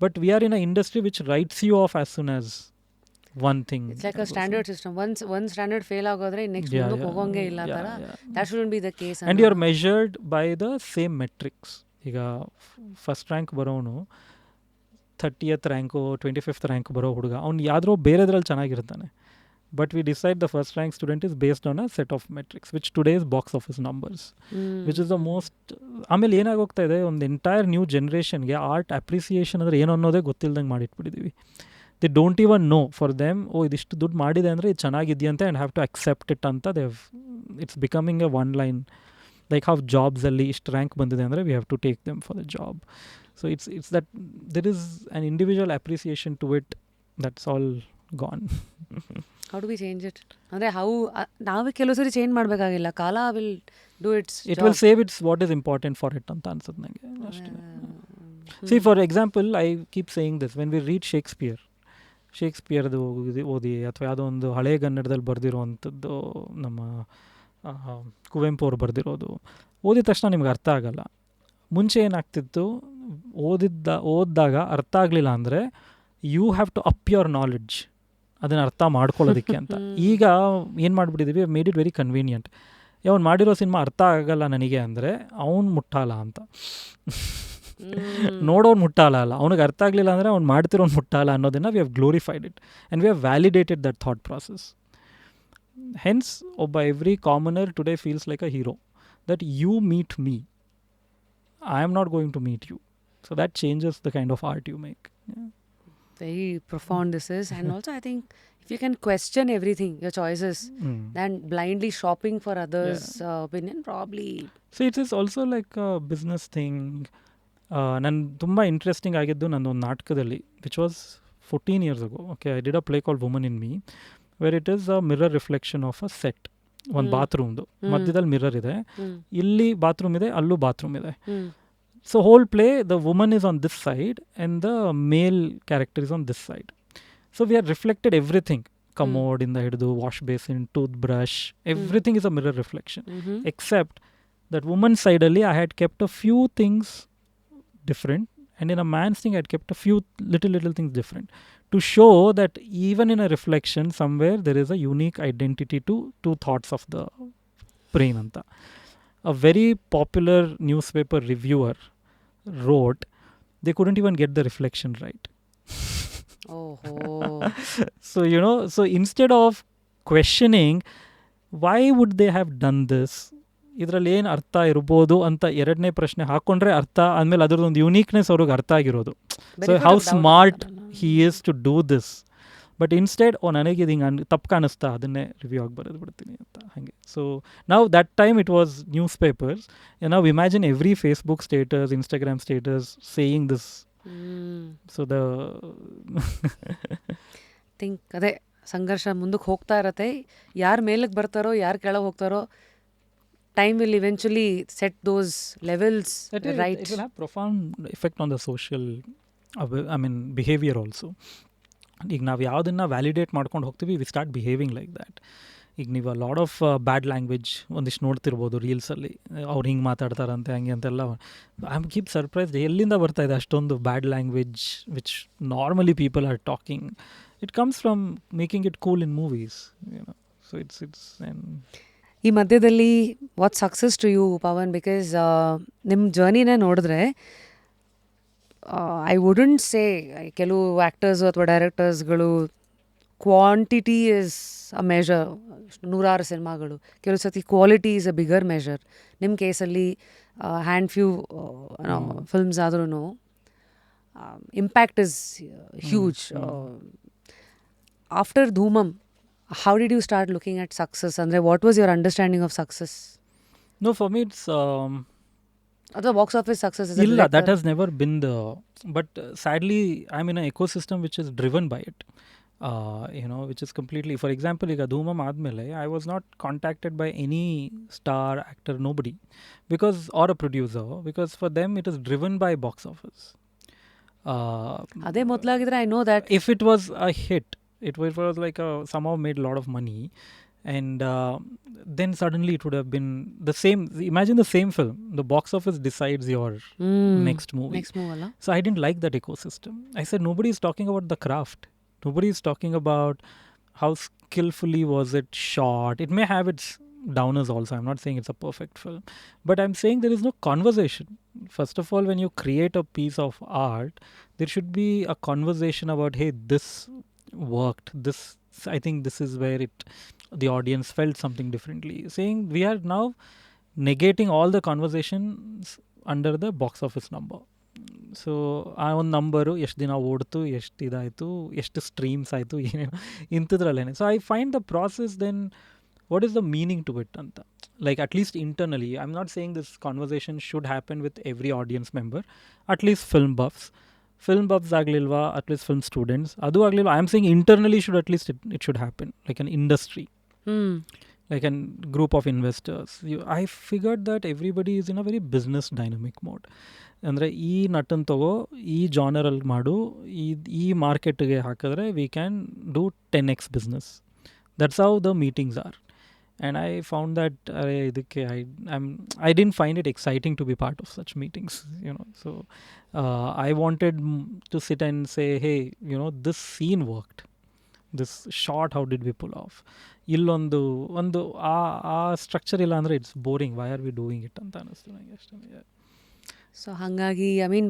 But we are in a industry which writes you off as soon as one thing. It's like a standard system. Once one standard fail ಆಗೋದ್ರೆ next ಮುಂದಕ್ಕೆ ಹೋಗೋಂಗೆ ಇಲ್ಲ ತರ. That shouldn't be the case. And you are measured by the same metrics. ಈಗ first rank ಬರೋನು 30th rank 25th rank ಬರೋ ಹುಡುಗ ಅವ್ನು ಯಾವ್ದೋ ಬೇರೆದ್ರಲ್ಲಿ ಚೆನ್ನಾಗಿರ್ತಾನೆ. But we decide the first rank student is based on a set of metrics which today is box office numbers, which is the most. ಆಮೇಲೆ ಏನಾಗೋಗ್ತಾ ಇದೆ, ಒಂದು ಎಂಟೈರ್ ನ್ಯೂ ಜನ್ರೇಷನ್ಗೆ ಆರ್ಟ್ ಅಪ್ರಿಸಿಯೇಷನ್ ಅಂದರೆ ಏನು ಅನ್ನೋದೇ ಗೊತ್ತಿಲ್ದಂಗೆ ಮಾಡಿಟ್ಬಿಟ್ಟಿದ್ದೀವಿ. They don't even know for them, ಇದಿಷ್ಟು ದುಡ್ಡು ಮಾಡಿದೆ ಅಂದರೆ ಇದು ಚೆನ್ನಾಗಿದೆಯಂತೆ and have to accept it ಅಂತ. It's becoming a one line, like how ಜಾಬ್ಸಲ್ಲಿ ಇಷ್ಟು ರ್ಯಾಂಕ್ ಬಂದಿದೆ ಅಂದರೆ we have to take them for the job. So it's that there is an individual appreciation to it that's all gone. How do we change it? ಅಂದ್ರೆ how ನಾವೇ ಕೆಲವು ಸರಿ change ಮಾಡಬೇಕಾಗಿಲ್ಲ, ಕಾಲ will do its job. It will save it's what is important for it ಅಂತ ಅನ್ಸುತ್ತೆ ನನಗೆ ಅಷ್ಟೇ. See, for example, I keep saying this, when we read ಶೇಕ್ಸ್ಪಿಯರ್ದು ಓದಿ ಅಥವಾ ಯಾವುದೋ ಒಂದು ಹಳೆ ಕನ್ನಡದಲ್ಲಿ ಬರೆದಿರೋವಂಥದ್ದು, ನಮ್ಮ ಕುವೆಂಪು ಅವ್ರು ಬರೆದಿರೋದು ಓದಿದ ತಕ್ಷಣ ನಿಮ್ಗೆ ಅರ್ಥ ಆಗಲ್ಲ. ಮುಂಚೆ ಏನಾಗ್ತಿತ್ತು, ಓದಿದಾಗ ಅರ್ಥ ಆಗಲಿಲ್ಲ ಅಂದರೆ you have to up your knowledge ಅದನ್ನು ಅರ್ಥ ಮಾಡ್ಕೊಳ್ಳೋದಕ್ಕೆ ಅಂತ. ಈಗ ಏನು ಮಾಡಿಬಿಟ್ಟಿದ್ದೀವಿ, ಮೇಡ್ ಇಟ್ ವೆರಿ ಕನ್ವೀನಿಯಂಟ್. ಅವ್ನು ಮಾಡಿರೋ ಸಿನಿಮಾ ಅರ್ಥ ಆಗಲ್ಲ ನನಗೆ ಅಂದರೆ ಅವ್ನು ಮುಟ್ಟಾಲ ಅಂತ, ನೋಡೋನು ಮುಟ್ಟಾಲ ಅಲ್ಲ, ಅವ್ನಿಗೆ ಅರ್ಥ ಆಗಲಿಲ್ಲ ಅಂದರೆ ಅವ್ನು ಮಾಡ್ತಿರೋನು ಮುಟ್ಟಾಲ ಅನ್ನೋದನ್ನು we have glorified it and we have validated that thought process. Hence ಒಬ್ಬ every commoner today feels like a hero, that you meet me, I am not going to meet you. So that changes the kind of art you make. Yeah. Very profound this is. And also I think if you can question everything, your choices, then blindly shopping for others' opinion, probably. So it is also like a business thing. ನಾನು ತುಂಬ interesting ಆಗಿದ್ದು ನನ್ನೊಂದು ನಾಟಕದಲ್ಲಿ, which was 14 years ago. Okay, I did a play called Woman in Me, where it is a mirror reflection of a set. ಒಂದು ಬಾತ್ರೂಮ್ದು ಮಧ್ಯದಲ್ಲಿ mirror ಇದೆ, ಇಲ್ಲಿ bathroom ಇದೆ, ಅಲ್ಲೂ ಬಾತ್ರೂಮ್ ಇದೆ. So whole play, the woman is on this side and the male character is on this side. So we have reflected everything. Commode in the hidu, wash basin, toothbrush, everything is a mirror reflection. Except that woman's side only, I had kept a few things different, and in a man's thing I had kept a few little things different, to show that even in a reflection somewhere there is a unique identity to two thoughts of the brain anta. A very popular newspaper reviewer wrote they couldn't even get the reflection right. So so instead of questioning why would they have done this, ಇದರಲ್ಲಿ ಏನು ಅರ್ಥ ಇರ್ಬೋದು ಅಂತ ಎರಡನೇ ಪ್ರಶ್ನೆ ಹಾಕೊಂಡ್ರೆ ಅರ್ಥ ಆದಮೇಲೆ ಅದರದೊಂದು ಯೂನಿಕ್ನೆಸ್ ಅವ್ರಿಗೆ ಅರ್ಥ ಆಗಿರೋದು. So how smart he is to do this. But instead ನನಗೆ ಇದು ಹಿಂಗೆ ತಪ್ಪು ಕಾಣಿಸ್ತಾ ಅದನ್ನೇ ರಿವ್ಯೂ ಆಗಿ ಬರೆದು ಬಿಡ್ತೀನಿ ಅಂತ ಹಾಗೆ. ಸೊ ನಾವು that time it was newspapers. ನಾವು imagine every Facebook status, Instagram status saying this. So the think ಅದೇ ಸಂಘರ್ಷ ಮುಂದಕ್ಕೆ ಹೋಗ್ತಾ ಇರತ್ತೆ. ಯಾರು ಮೇಲಕ್ಕೆ ಬರ್ತಾರೋ ಯಾರು ಕೆಳಗೆ ಹೋಗ್ತಾರೋ, time will eventually set those levels right. It will have profound effect on the social behavior also. ಈಗ ನಾವು ಯಾವುದನ್ನು ವ್ಯಾಲಿಡೇಟ್ ಮಾಡ್ಕೊಂಡು ಹೋಗ್ತೀವಿ, we start behaving like that. ಈಗ ನೀವು ಲಾಟ್ ಆಫ್ ಬ್ಯಾಡ್ ಲ್ಯಾಂಗ್ವೇಜ್ ಒಂದಿಷ್ಟು ನೋಡ್ತಿರ್ಬೋದು ರೀಲ್ಸಲ್ಲಿ, ಅವ್ರು ಹಿಂಗೆ ಮಾತಾಡ್ತಾರಂತೆ ಹಂಗೆ ಅಂತೆಲ್ಲ. ಐ ಆಮ್ ಕೀಪ್ ಸರ್ಪ್ರೈಸ್ಡ್ ಎಲ್ಲಿಂದ ಬರ್ತಾ ಇದೆ ಅಷ್ಟೊಂದು bad language which normally people are talking. It comes from making it cool in movies. So it's ಈ ಮಧ್ಯದಲ್ಲಿ what success to you Pawan? Because ನಿಮ್ಮ ಜರ್ನಿನೇ ನೋಡಿದ್ರೆ ಐ ವುಡಂಟ್ ಸೇ ಕೆಲವು ಆ್ಯಕ್ಟರ್ಸು ಅಥವಾ ಡೈರೆಕ್ಟರ್ಸ್ಗಳು ಕ್ವಾಂಟಿಟಿ ಇಸ್ ಅ ಮೆಷರ್, 100 ಸಿನಿಮಾಗಳು. ಕೆಲವು ಸತಿ quality is a bigger measure. ನಿಮ್ಮ ಕೇಸಲ್ಲಿ ಹ್ಯಾಂಡ್ ಫ್ಯೂ ಫಿಲ್ಮ್ಸ್ ಆದ್ರೂ impact is huge. After Dhoomam, how did you start looking at success? And what was your understanding of success? No, for me it's the box office success is illa, that has never been the, but sadly I'm in an ecosystem which is driven by it, which is completely, for example iga Dhoomam aadmele I was not contacted by any star actor, nobody, because or a producer, because for them it is driven by box office. ade modlagidre I know that if it was a hit, it was like somehow made a lot of money, and then suddenly it would have been the same. Imagine the same film, the box office decides your next movie. So I didn't like that ecosystem. I said nobody is talking about the craft, nobody is talking about how skillfully was it shot. It may have its downers also, I'm not saying it's a perfect film, but I'm saying there is no conversation. First of all, when you create a piece of art, there should be a conversation about, hey, this worked, this, I think this is where the audience felt something differently. Saying we are now negating all the conversations under the box office number. So ಆ ಒಂದು number ಎಷ್ಟು ದಿನ ಓಡ್ತು, ಎಷ್ಟು ಇದಾಯಿತು, ಎಷ್ಟು streams ಆಯಿತು, ಏನೇನು ಇಂಥದ್ರಲ್ಲೇನೆ. So I find the process then what is the meaning to it anta, like at least internally. I'm not saying this conversation should happen with every audience member, at least film buffs ಆಗ್ಲಿಲ್ವಾ, at least film students ಅದು ಆಗ್ಲಿಲ್ವಾ, I am saying internally should at least it should happen, like an industry, like a group of investors. I figured that everybody is in a very business dynamic mode. ಅಂದರೆ ಈ ನಟನ್ ತಗೋ, ಈ ಜಾನರಲ್ಲಿ ಮಾಡು, ಈ ಮಾರ್ಕೆಟ್ಗೆ ಹಾಕಿದ್ರೆ we can do 10x business. That's how the meetings are. And I found that I didn't find it exciting to be part of such meetings, So I wanted to sit and say, hey, this scene worked. This shot, how did we pull off? Illondu ಆ structure ಇಲ್ಲ ಅಂದರೆ it's boring, why are we doing it ಅಂತ ಅನ್ನಿಸ್ತು ನನಗೆ ಅಷ್ಟೇ. So ಹಾಗಾಗಿ I mean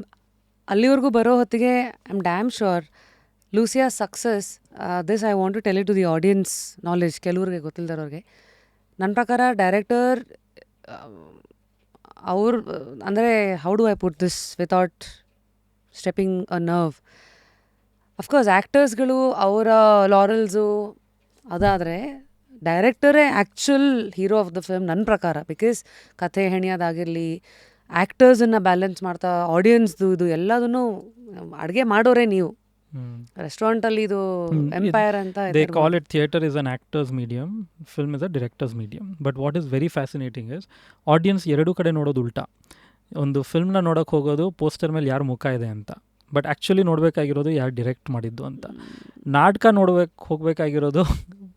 ಅಲ್ಲಿವರೆಗೂ ಬರೋ ಹೊತ್ತಿಗೆ I am damn sure Lucia success, this I want to tell it to the audience knowledge, ಕೆಲವ್ರಿಗೆ ಗೊತ್ತಿಲ್ಲದವ್ರಿಗೆ. ನನ್ನ ಪ್ರಕಾರ ಡೈರೆಕ್ಟರ್ ಅವ್ರು ಅಂದರೆ how do I put this without stepping a nerve, of course ಆ್ಯಕ್ಟರ್ಸ್ಗಳು ಅವರ ಲಾರಲ್ಸು ಅದಾದರೆ ಡೈರೆಕ್ಟರೇ actual hero of the film ನನ್ನ ಪ್ರಕಾರ. ಬಿಕಾಸ್ ಕಥೆ ಹೆಣಿಯೋದಾಗಿರಲಿ, ಆ್ಯಕ್ಟರ್ಸನ್ನು ಬ್ಯಾಲೆನ್ಸ್ ಮಾಡ್ತಾ, ಆಡಿಯನ್ಸ್ದು ಇದು ಎಲ್ಲದನ್ನು ಅಡುಗೆ ಮಾಡೋರೇ ನೀವು. ರೆಸ್ಟೋರೆಂಟಲ್ಲಿ ಇದು ಎಂಪೈರ್ ಅಂತ they call it, theater is an actor's medium, film is a director's medium. But what is very fascinating is audience ಎರಡು ಕಡೆ ನೋಡೋದು ಉಲ್ಟಾ. ಒಂದು ಫಿಲ್ಮ್ನ ನೋಡೋಕೆ ಹೋಗೋದು ಪೋಸ್ಟರ್ ಮೇಲೆ ಯಾರ ಮುಖ ಇದೆ ಅಂತ, ಬಟ್ ಆ್ಯಕ್ಚುಲಿ ನೋಡಬೇಕಾಗಿರೋದು ಯಾರು ಡಿರೆಕ್ಟ್ ಮಾಡಿದ್ದು ಅಂತ. ನಾಟಕ ಹೋಗಬೇಕಾಗಿರೋದು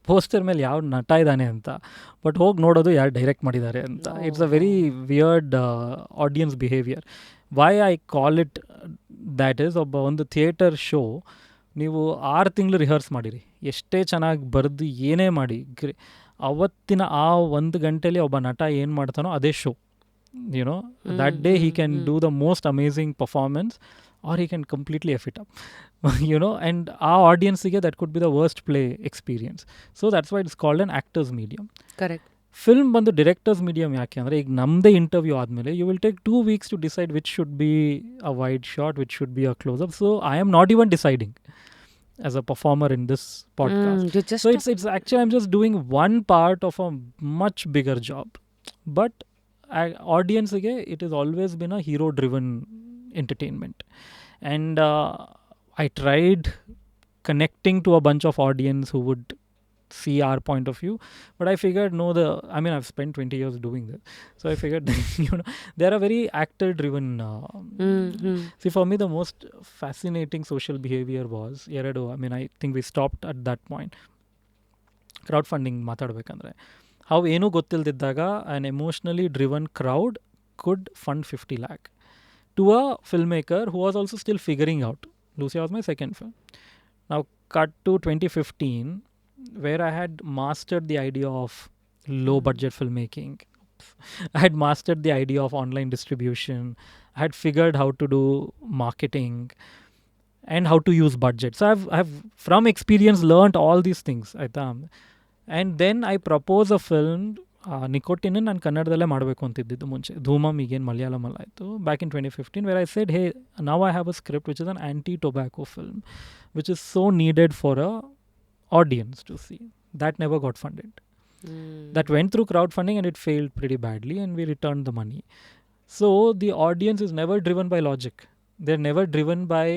ಪೋಸ್ಟರ್ ಮೇಲೆ ಯಾವ ನಟ ಇದ್ದಾನೆ ಅಂತ, ಬಟ್ ಹೋಗಿ ನೋಡೋದು ಯಾರು ಡೈರೆಕ್ಟ್ ಮಾಡಿದ್ದಾರೆ ಅಂತ. It's a very weird audience behaviour. Why I call it that is, ಒಂದು ಥಿಯೇಟರ್ ಶೋ ನೀವು 6 ತಿಂಗಳು ರಿಹರ್ಸ್ ಮಾಡಿರಿ, ಎಷ್ಟೇ ಚೆನ್ನಾಗಿ ಬರೆದು ಏನೇ ಮಾಡಿ, ಅವತ್ತಿನ ಆ 1 ಗಂಟೆಲಿ ಒಬ್ಬ ನಟ ಏನು ಮಾಡ್ತಾನೋ ಅದೇ show. YONO that day he can do the most amazing performance or he can completely F it up. And our audience-ige that could be the worst play experience. So that's why it's called an actor's medium. Correct. Film bandu director's medium ಯಾಕೆ ಅಂದರೆ, ಈಗ ನಮ್ಮದೇ interview ಆದಮೇಲೆ you will take 2 weeks to decide which should be a wide shot, which should be a close-up. So I am not even deciding as a performer in this podcast. So it's actually I'm just doing one part of a much bigger job. But audience-ige it has always been a hero-driven entertainment, and I tried connecting to a bunch of audience who would see our point of view, but I figured I've spent 20 years doing this, so I figured they are a very actor driven see, for me the most fascinating social behavior was I think we stopped at that point. Crowdfunding matadbekandre how ಏನು ಗೊತ್ತಿಲ್ಲದಿದ್ದಾಗ an emotionally driven crowd could fund 50 lakh to a filmmaker who was also still figuring out. Lucia was my second film. Now cut to 2015, where I had mastered the idea of low budget filmmaking. I had mastered the idea of online distribution. I had figured how to do marketing and how to use budget. So I've from experience learned all these things. And then I propose a film. Nicotine ನಾನು ಕನ್ನಡದಲ್ಲೇ ಮಾಡಬೇಕು ಅಂತಿದ್ದು ಮುಂಚೆ. ಧೂಮಮ್ ಈಗೇನು ಮಲಯಾಳಮಲ್ಲಿ ಆಯಿತು back in 2015, where I said hey now I have a script which is an anti tobacco film which is so needed for a audience to see. That never got funded. That went through crowdfunding and it failed pretty badly and we returned the money. So the audience is never driven by logic. They're never driven by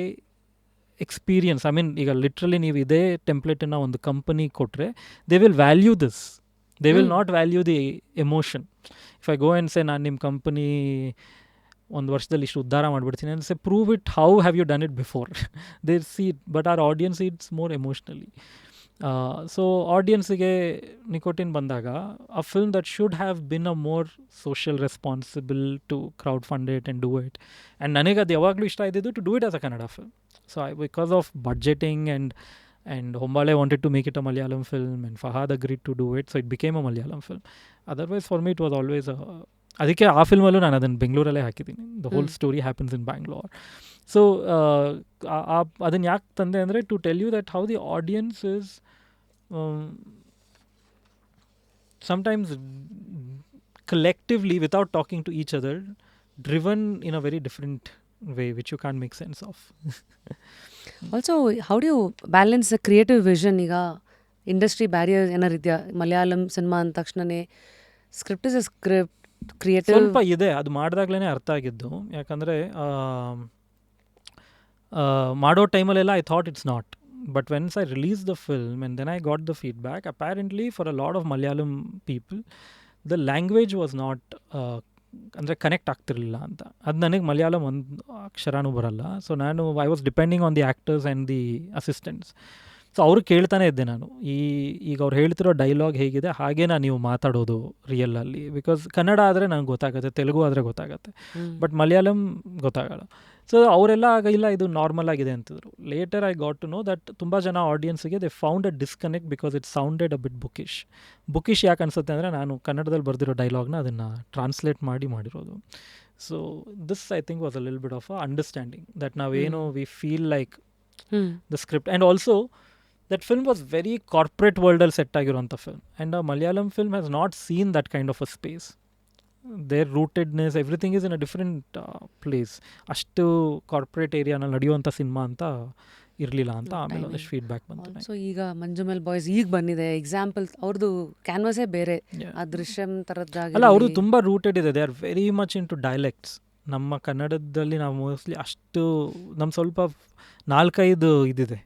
experience. ಈಗ literally ನೀವು ಇದೇ ಟೆಂಪ್ಲೇಟನ್ನು ಒಂದು company ಕೊಟ್ಟರೆ they will value this. They will not value the emotion. If I go and say ನಾನು ನಿಮ್ಮ company ಒಂದು ವರ್ಷದಲ್ಲಿ ಇಷ್ಟು ಉದ್ಧಾರ ಮಾಡಿಬಿಡ್ತೀನಿ and say prove it, how have you done it before? They see it, but our audience sees more emotionally. So audience-ಗೆ nicotine ಬಂದಾಗ a film that should have been a more social responsible to crowdfund it and do it. And ನನಗೆ ಅದು ಯಾವಾಗಲೂ ಇಷ್ಟ ಇದ್ದಿದ್ದು to do it as a Kannada film. So because of budgeting and Hombale wanted to make it a Malayalam film and Fahad agreed to do it, so it became a Malayalam film. Otherwise for me it was always ಅದಕ್ಕೆ ಆ ಫಿಲ್ಮಲ್ಲೂ ನಾನು ಅದನ್ನು ಬೆಂಗಳೂರಲ್ಲೇ ಹಾಕಿದ್ದೀನಿ. The whole story happens in Bangalore. So ಅದನ್ನು ಯಾಕೆ ತಂದೆ ಅಂದರೆ to tell you that how the audience is sometimes collectively without talking to each other driven in a very different way which you can't make sense of. Also, how do you balance the creative vision? ಈಗ industry barrier ಏನಾರು ಇದೆಯಾ? Malayalam cinema ಅಂದ ತಕ್ಷಣನೇ script is a script, creative ಸ್ವಲ್ಪ ಇದೆ. ಅದು ಮಾಡಿದಾಗ್ಲೇ ಅರ್ಥ ಆಗಿದ್ದು. ಯಾಕಂದರೆ ಮಾಡೋ ಟೈಮಲ್ಲೆಲ್ಲ I thought it's not. But once I released the film and then I got the feedback, apparently for a lot of Malayalam people, the language was not ಅಂದರೆ connect ಆಗ್ತಿರಲಿಲ್ಲ ಅಂತ. ಅದು ನನಗೆ ಮಲಯಾಳಂ ಒಂದು ಅಕ್ಷರನೂ ಬರಲ್ಲ. So I was depending on the actors and the assistants. So ಅವರು ಕೇಳ್ತಾನೆ ಇದ್ದೆ ನಾನು, ಈಗ ಅವ್ರು ಹೇಳ್ತಿರೋ ಡೈಲಾಗ್ ಹೇಗಿದೆ ಹಾಗೇನಾ ನೀವು ಮಾತಾಡೋದು ರಿಯಲಲ್ಲಿ? ಬಿಕಾಸ್ ಕನ್ನಡ ಆದರೆ ನನಗೆ ಗೊತ್ತಾಗುತ್ತೆ, ತೆಲುಗು ಆದರೆ ಗೊತ್ತಾಗುತ್ತೆ, ಬಟ್ ಮಲಯಾಳಂ ಗೊತ್ತಾಗಲ್ಲ. ಸೊ ಅವರೆಲ್ಲ ಆಗ ಇಲ್ಲ ಇದು ನಾರ್ಮಲ್ ಆಗಿದೆ ಅಂತಿದ್ರು. Later I got to know that ತುಂಬ ಜನ ಆಡಿಯನ್ಸ್ಗೆ they found a disconnect because it sounded a bit bookish ಯಾಕೆ ಅನ್ಸುತ್ತೆ ಅಂದರೆ ನಾನು ಕನ್ನಡದಲ್ಲಿ ಬರೆದಿರೋ ಡೈಲಾಗ್ನ ಅದನ್ನು ಟ್ರಾನ್ಸ್ಲೇಟ್ ಮಾಡಿರೋದು. So this I think was a ಲಿಲ್ bit of a understanding that ನಾವೇನು we feel like the script. And also that film was very corporate world ಅಲ್ಲಿ ಸೆಟ್ ಆಗಿರುವಂಥ film. And a Malayalam film has not seen that kind of a space. Their rootedness, everything is in a different place. ಅಷ್ಟು corporate ಏರಿಯಾನಲ್ಲಿ ನಡೆಯುವಂಥ cinema ಅಂತ ಇರಲಿಲ್ಲ ಅಂತ ಆಮೇಲೆ ಒಂದಷ್ಟು feedback ಬಂತು. ಸೊ ಈಗ ಮಂಜುಮೆಲ್ ಬಾಯ್ಸ್ ಈಗ ಬಂದಿದೆ ಎಕ್ಸಾಂಪಲ್, ಅವ್ರದ್ದು ಕ್ಯಾನ್ವಾಸೇ ಬೇರೆ, ಆ ದೃಶ್ಯಂ ಥರದ್ದಾಗಿ ಅಲ್ಲ, ಅವರು ತುಂಬ ರೂಟೆಡ್ ಇದೆ. They are very much in to dialects. ನಮ್ಮ ಕನ್ನಡದಲ್ಲಿ ನಾವು ಮೋಸ್ಟ್ಲಿ ಅಷ್ಟು ನಮ್ಮ ಸ್ವಲ್ಪ 4-5 ಇದಿದೆ,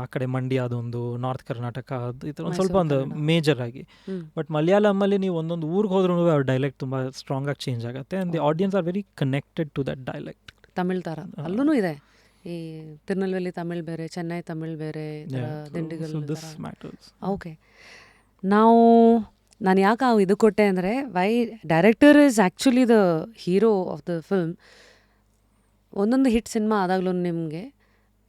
ಆ ಕಡೆ ಮಂಡ್ಯ ಅದೊಂದು, ನಾರ್ತ್ ಕರ್ನಾಟಕ ಅದು ಈ ಥರ ಒಂದು ಸ್ವಲ್ಪ ಒಂದು ಮೇಜರ್ ಆಗಿ. ಬಟ್ ಮಲಯಾಳಮಲ್ಲಿ ನೀವು ಒಂದೊಂದು ಊರಿಗೆ ಹೋದ್ರೂ ಅವ್ರ ಡೈಲೆಕ್ಟ್ ತುಂಬ ಸ್ಟ್ರಾಂಗ್ ಆಗಿ ಚೇಂಜ್ ಆಗುತ್ತೆ and the audience are very connected to that dialect. Tamil ಥರ ಅಲ್ಲೂ ಇದೆ, ಈ ತಿರುನಲ್ವೇಲಿ ತಮಿಳ್ ಬೇರೆ, ಚೆನ್ನೈ ತಮಿಳ್ ಬೇರೆ, ದಿಂಡಿಗಲ್. ಓಕೆ, ನಾನು ಯಾಕೆ ಇದು ಕೊಟ್ಟೆ ಅಂದರೆ, why director is actually the hero of the film. ಒಂದೊಂದು ಹಿಟ್ ಸಿನಿಮಾ ಆದಾಗಲೂ ನಿಮಗೆ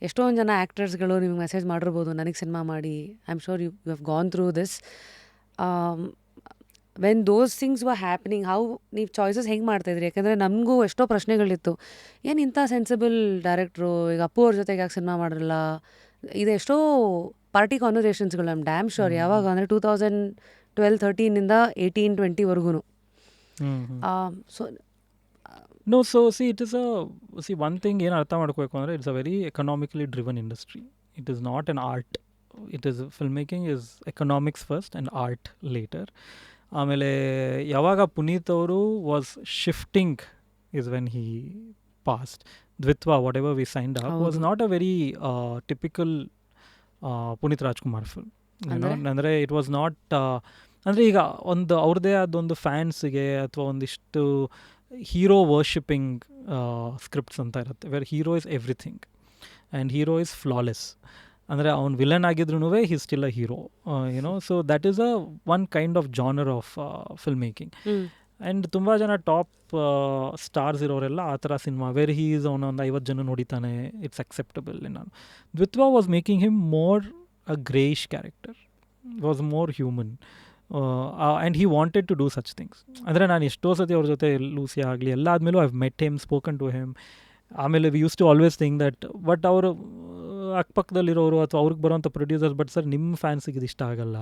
ಎಷ್ಟೊಂದು ಜನ ಆ್ಯಕ್ಟರ್ಸ್ಗಳು ನಿಮ್ಗೆ ಮೆಸೇಜ್ ಮಾಡಿರ್ಬೋದು, ನನಗೆ ಸಿನಿಮಾ ಮಾಡಿ. I am sure you have gone through this. When those things were happening, how ನೀವು ಚಾಯ್ಸಸ್ ಹೆಂಗೆ ಮಾಡ್ತಾಯಿದ್ರಿ? ಯಾಕೆಂದರೆ ನಮಗೂ ಎಷ್ಟೋ ಪ್ರಶ್ನೆಗಳಿತ್ತು, ಏನು ಇಂಥ ಸೆನ್ಸಿಬಲ್ ಡೈರೆಕ್ಟ್ರು ಈಗ ಅಪ್ಪು ಅವ್ರ ಜೊತೆಗೆ ಯಾಕೆ ಸಿನಿಮಾ ಮಾಡಿರಲ್ಲ, ಇದು ಎಷ್ಟೋ ಪಾರ್ಟಿ ಕಾನ್ವರ್ಸೇಷನ್ಸ್ಗಳು. I am damn sure. ಯಾವಾಗ ಅಂದರೆ 2012-13 18-20 so No, so see, it is one thing ಏನು ಅರ್ಥ ಮಾಡ್ಕೋಬೇಕು ಅಂದರೆ, it's a very economically driven industry. It is not an art. It is film making is economics first and art later. ಆಮೇಲೆ ಯಾವಾಗ ಪುನೀತ್ ಅವರು was shifting is when he passed. Dvithva, whatever we signed up, was not a very typical Puneeth Rajkumar film. ಅಂದರೆ it was not ಅಂದರೆ ಈಗ ಒಂದು ಅವ್ರದ್ದೇ ಅದೊಂದು ಫ್ಯಾನ್ಸ್ಗೆ ಅಥವಾ ಒಂದಿಷ್ಟು ಹೀರೋ ವರ್ಷಿಪಿಂಗ್ ಸ್ಕ್ರಿಪ್ಟ್ಸ್ ಅಂತ ಇರುತ್ತೆ, where hero is everything and hero is flawless. ಅಂದರೆ ಅವ್ನು ವಿಲನ್ ಆಗಿದ್ರೂ he still a hero, you know. So that is one kind of genre of film making. And ತುಂಬ ಜನ ಟಾಪ್ ಸ್ಟಾರ್ಸ್ ಇರೋರೆಲ್ಲ ಆ ಥರ ಸಿನಿಮಾ ವೇರ್ ಹೀ ಈಸ್ ಅವನೊಂದು 50 ಜನ ನೋಡಿತಾನೆ, ಇಟ್ಸ್ ಅಕ್ಸೆಪ್ಟಬಲ್. ನಾನು Dvithva was making him more a greyish character, was more human. And he wanted to do such things. ಅಂದರೆ ನಾನು ಎಷ್ಟೋ ಸತಿ ಅವ್ರ ಜೊತೆ ಲೂಸಿಯಾ ಆಗಲಿ ಎಲ್ಲ ಆದಮೇಲೂ I have met him, spoken to him. ಆಮೇಲೆ we use to always think that, but ಅವರು ಅಕ್ಕಪಕ್ಕದಲ್ಲಿರೋರು ಅಥವಾ ಅವ್ರಿಗೆ ಬರೋಂಥ ಪ್ರೊಡ್ಯೂಸರ್ಸ್, ಬಟ್ ಸರ್ ನಿಮ್ಮ ಫ್ಯಾನ್ಸಿಗೆ ಇದು ಇಷ್ಟ ಆಗಲ್ಲ.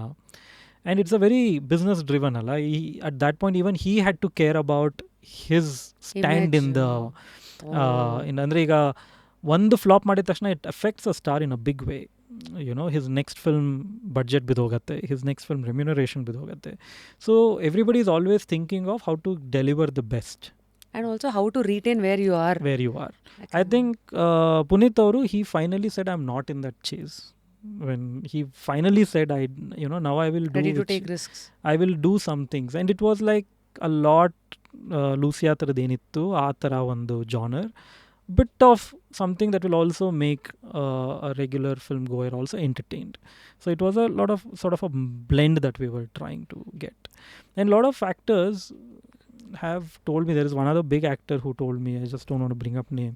And it's a very business driven ಅಲ್ಲ. At that point even he had to care about his stand in the ಅಂದರೆ ಈಗ ಒಂದು ಫ್ಲಾಪ್ ಮಾಡಿದ ತಕ್ಷಣ it affects a star in a big way. His next film budget bidogatte, his next film remuneration bidogatte. So everybody is always thinking of how to deliver the best. And also how to retain where you are. I think Puneeth avaru, he finally said, I'm not in that chase. When he finally said, now I will ready to take risks. I will do some things. And it was like a lot Lucia taradenittu, aa tara ಒಂದು genre. Bit of something that will also make a regular film goer also entertained. So it was a lot of sort of a blend that we were trying to get. And a lot of actors have told me, there is one other big actor who told me, I just don't want to bring up name,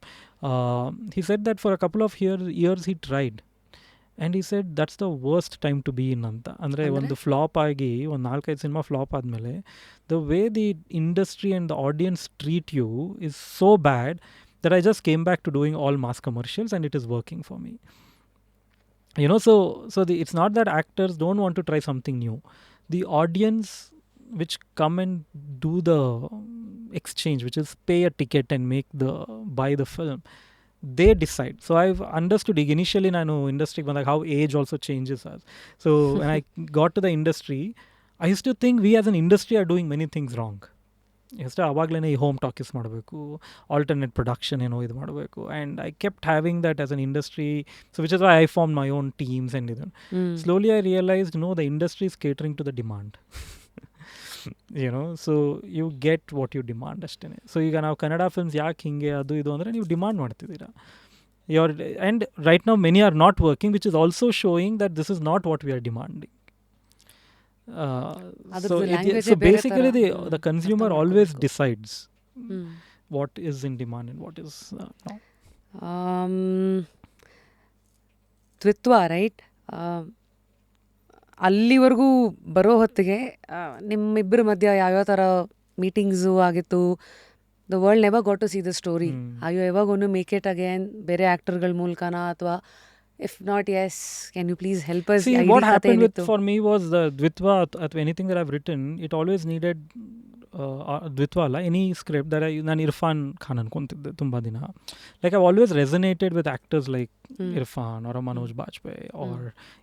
he said that for a couple of years he tried, and he said that's the worst time to be in anta. Andre ಒಂದು flap ಆಗಿ ಒಂದು 4-5 cinema flap ಆದಮೇಲೆ the way the industry and the audience treat you is so bad that I just came back to doing all mass commercials and it is working for me. So it's not that actors don't want to try something new. The audience which come and do the exchange, which is pay a ticket and buy the film, they decide. So I've understood initially nanu industry banದಾಗ how age also changes us. So when I got to the industry, I used to think we as an industry are doing many things wrong. ಎಷ್ಟು ಆವಾಗಲೇ ಈ home talkies ಮಾಡಬೇಕು, alternate production ಏನೋ ಇದು ಮಾಡಬೇಕು. And I kept having that as an industry. So which is why I form my own teams and ಇದನ್ನು slowly I realised the industry is catering to the demand. So you get what you demand ಅಷ್ಟೇ. So ಈಗ ನಾವು Kannada films ಯಾಕೆ ಹಿಂಗೆ ಅದು ಇದು ಅಂದರೆ ನೀವು ಡಿಮಾಂಡ್ ಮಾಡ್ತಿದ್ದೀರಾ. And right now many are not working, which is also showing that this is not what we are demanding. So basically the consumer always decides what is in demand and what is not. Dvithva, right? ಅಲ್ಲಿವರೆಗೂ ಬರೋ ಹೊತ್ತಿಗೆ ನಿಮ್ಮಿಬ್ಬರ ಮಧ್ಯ ಯಾವ್ಯಾವ ಥರ meetings ಆಗಿತ್ತು? The world never got to see the story. Are you ever gone to make it again ಬೇರೆ ಆ್ಯಕ್ಟರ್ಗಳ ಮೂಲಕನಾ, ಅಥವಾ if not, yes, can you please help us? See, what happened for me was the Dvithva, anything that I've written, it always needed Dvithva alla, any script that ನಾನು ಇರ್ಫಾನ್ ಖಾನ್ ಅನ್ಕೊಂತಿದ್ದೆ ತುಂಬ ದಿನ. Like I've always resonated with actors like Irfan or Manoj ಬಾಜ್ಪೇಯಿ, or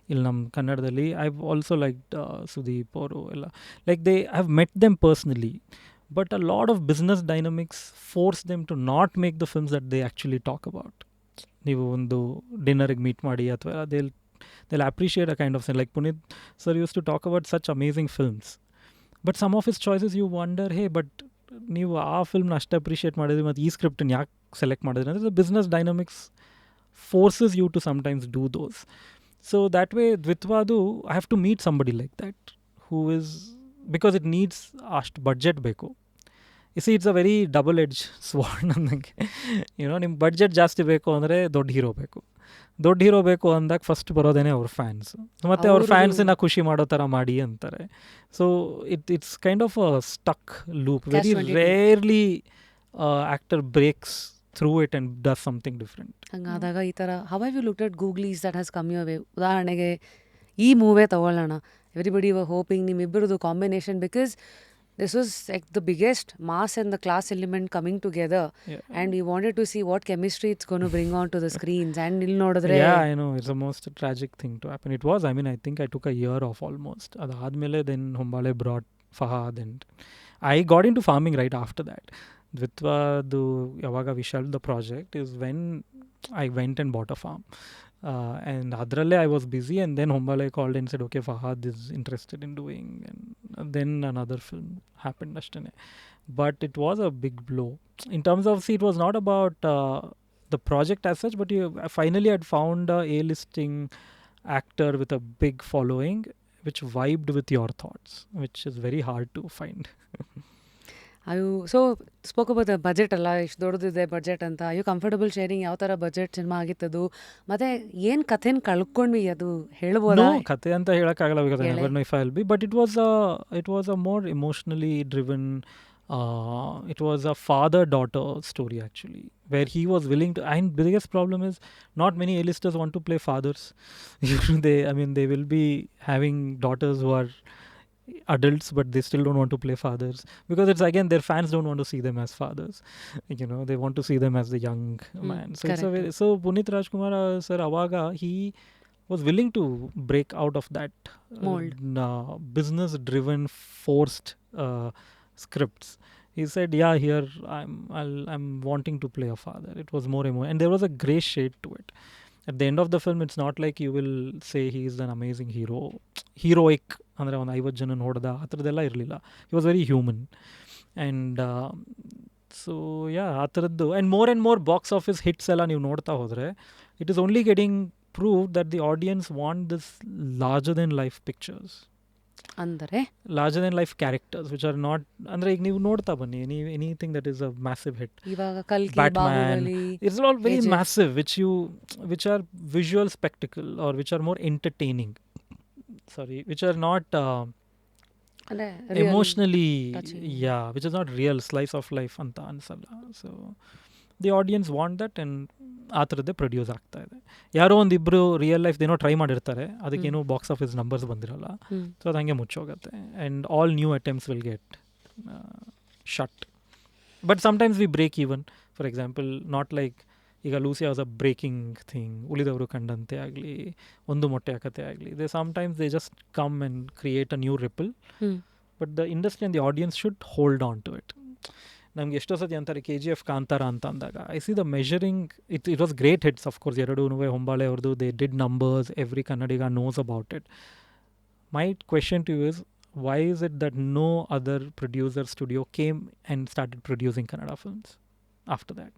ಇಲ್ಲಿ ನಮ್ಮ ಕನ್ನಡದಲ್ಲಿ I've also liked Sudeep ಅವರು ಎಲ್ಲ. Like I've met them personally, but a lot of business dynamics force them to not make the films that they actually talk about. ನೀವು ಒಂದು ಡಿನ್ನರಿಗೆ meet ಮಾಡಿ ಅಥವಾ they they'll appreciate a kind of thing. Like Puneeth sir used to talk about such amazing films, but some of his choices you wonder, hey, but ನೀವು ಆ ಫಿಲ್ಮ್ನ ಅಷ್ಟು appreciate ಮಾಡಿದ್ರಿ ಮತ್ತು ಈ ಸ್ಕ್ರಿಪ್ಟನ್ನು ಯಾಕೆ ಸೆಲೆಕ್ಟ್ ಮಾಡಿದ್ರಿ ಅಂದರೆ the business dynamics forces you to sometimes do those. So that way ದ್ವಿತ್ವಾದು I have to meet somebody like that who is, because it needs ಅಷ್ಟು ಬಡ್ಜೆಟ್ ಬೇಕು. It's a very double edge sword ಅನ್ನಂಗೆ. ನಿಮ್ಮ budget ಜಾಸ್ತಿ ಬೇಕು ಅಂದರೆ ದೊಡ್ಡ hero ಬೇಕು ಅಂದಾಗ ಫಸ್ಟ್ ಬರೋದೇನೆ ಅವ್ರ ಫ್ಯಾನ್ಸ್, ಮತ್ತು ಅವ್ರ ಫ್ಯಾನ್ಸನ್ನ ಖುಷಿ ಮಾಡೋ ಥರ ಮಾಡಿ ಅಂತಾರೆ. So it's kind of a stuck loop. Very rarely actor breaks through it and does something different. ಹಂಗಾದಾಗ ಈ ಥರ how have you looked at googlies that has come your way? ಉದಾಹರಣೆಗೆ ಈ ಮೂವೇ ತಗೊಳ್ಳೋಣ, ಎವ್ರಿಬಡಿ ವರ್ ಹೋಪಿಂಗ್ ನಿಮ್ಮಿಬ್ಬರದು combination, because this was like the biggest mass and the class element coming together, and we wanted to see what chemistry it's going to bring on to the screens. And il nodidre, I know it's the most tragic thing to happen. It was, I think I took a year off almost. Adadmele then Hombale brought Fahad, and I got into farming right after that. Dvithva yavaga we shelved the project is when I went and bought a farm. And adralle I was busy, and then Hombale called and said, okay, Fahad is interested in doing, and then another film happened ashtane. But it was a big blow in terms of, see, it was not about the project as such, but finally had found a A-listing actor with a big following which vibed with your thoughts, which is very hard to find. So spoke about the budget ಅಲ್ಲ, ಇಷ್ಟು ದೊಡ್ಡದಿದೆ budget ಅಂತ. You comfortable sharing ಯಾವ ಥರ budget cinema ಆಗಿತ್ತದು, ಮತ್ತು ಏನು ಕಥೆನ ಕಳ್ಕೊಂಡ್ವಿ ಅದು ಹೇಳ್ಬೋದಾ? ಕಥೆ ಅಂತ ಹೇಳೋಕ್ಕಾಗಲ್ಲ, because I never know if I will B, but it was a more emotionally driven. It was a father-daughter story actually, where he was willing to, and the biggest problem is not many A-listers want to play fathers. They will be having daughters who are adults, but they still don't want to play fathers, because it's, again, their fans don't want to see them as fathers. They want to see them as the young man. So so Puneeth Rajkumar sir avaga he was willing to break out of that mold, business driven forced scripts. He said, yeah, here I'm wanting to play a father. It was more and there was a grey shade to it. At the end of the film, it's not like you will say he is an amazing heroic ಅಂದರೆ ಒಂದು 50 ಜನ ನೋಡ್ದ ಆ ಥರದ್ದೆಲ್ಲ ಇರಲಿಲ್ಲ. He was very human. And so ಆ ಥರದ್ದು and more box office hits ಎಲ್ಲ ನೀವು ನೋಡ್ತಾ ಹೋದರೆ it is only getting prove that the audience want this larger then life pictures, ಅಂದರೆ larger then life characters which are not, ಅಂದರೆ ಈಗ ನೀವು ನೋಡ್ತಾ ಬನ್ನಿ anything that is a massive hit, ಇವಾಗ ಕಲ್ಕಿ, Batman, it's all very massive, which are visual spectacle or which are more entertaining, which are not emotionally touching. Which is not real slice of life anta ansalla. So the audience want that, and ಆ ಥರದ್ದೇ produce ಆಗ್ತಾ ಇದೆ. ಯಾರೋ ಒಂದಿಬ್ಬರು real life ಏನೋ try ಮಾಡಿರ್ತಾರೆ, ಅದಕ್ಕೇನೋ box office numbers ಬಂದಿರಲ್ಲ, so ಅದು ಹಂಗೆ ಮುಚ್ಚೋಗುತ್ತೆ. And all new attempts will get shut. But sometimes we break even. For example, not like ಈಗ Lucia was a breaking thing, ಉಳಿದವರು ಕಂಡಂತೆ ಆಗಲಿ, ಒಂದು ಮೊಟ್ಟೆ ಕತೆ ಆಗಲಿ, they sometimes they just come and create a new ripple. But the industry and the audience should hold on to it. ನಮ್ಗೆ ಎಷ್ಟೋ ಸತಿ ಅಂತಾರೆ KGF Kantara ಅಂತ ಅಂದಾಗ, I see the measuring, it was great hits of course, ಎರಡೂ ಹೊಂಬಾಳೆ ಅವ್ರದ್ದು, they did numbers, every Kannadiga knows about it. My question to you is, why is it that no other producer studio came and started producing Kannada films after that?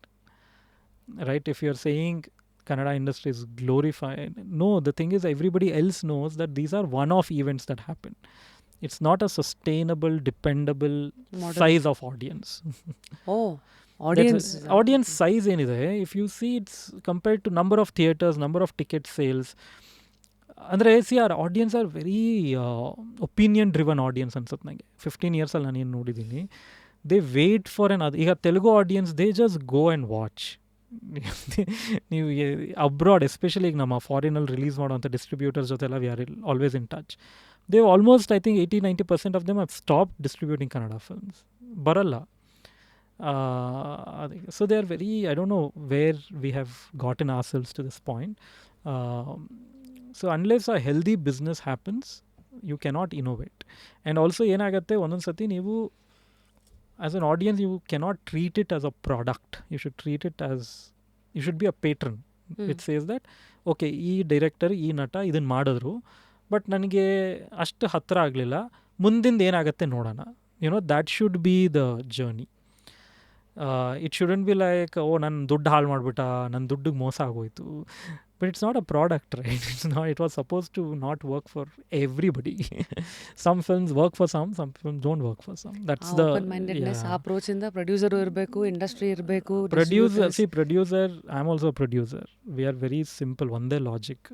Right? If you're saying Kannada industry is glorified, no, the thing is everybody else knows that these are one-off events that happen. It's not a sustainable, dependable size of audience. Audience size ಏನಿದೆ, if you see, it's compared to number of theatres, number of ticket sales. ಅಂದರೆ our audience are very opinion driven audience ಅನ್ಸುತ್ತೆ ನನಗೆ. 15 yearsಲ್ಲಿ ನಾನು ಏನು ನೋಡಿದ್ದೀನಿ, they wait for ಈಗ Telugu audience, they just go and watch. ನೀವು abroad, especially ಈಗ ನಮ್ಮ ಫಾರಿನಲ್ಲಿ ರಿಲೀಸ್ ಮಾಡೋಂಥ ಡಿಸ್ಟ್ರಿಬ್ಯೂಟರ್ಸ್ ಜೊತೆಲ್ಲ we are always in touch. They almost, I think 80-90% of them have stop distributing Kannada films. ಬರಲ್ಲ. So they are very, I don't know where we have gotten ourselves to this point. So unless a healthy business happens, you cannot innovate. And also ಏನಾಗುತ್ತೆ, ಒಂದೊಂದು ಸತಿ ನೀವು as an audience, you cannot treat it as a product. You should treat it as, you should be a patron. Which says that okay ಈ director ಈ ನಟ ಇದನ್ನು ಮಾಡಿದ್ರು but ನನಗೆ ಅಷ್ಟು ಹತ್ತಿರ ಆಗಲಿಲ್ಲ, ಮುಂದಿಂದ ಏನಾಗುತ್ತೆ ನೋಡೋಣ. That should be the journey. It shouldn't be like ನನ್ನ ದುಡ್ಡು ಹಾಳು ಮಾಡಿಬಿಟ್ಟ, ನನ್ನ ದುಡ್ಡಿಗೆ ಮೋಸ ಆಗೋಯ್ತು. But it's not a product, right? It was suppose to not work for everybody. Some films work for some films don't work for some. That's the approach ಇಂದ producer ಇರಬೇಕು, ಇಂಡಸ್ಟ್ರಿ ಇರಬೇಕು. Producer I am also producer. We are very simple, ಒಂದೇ logic.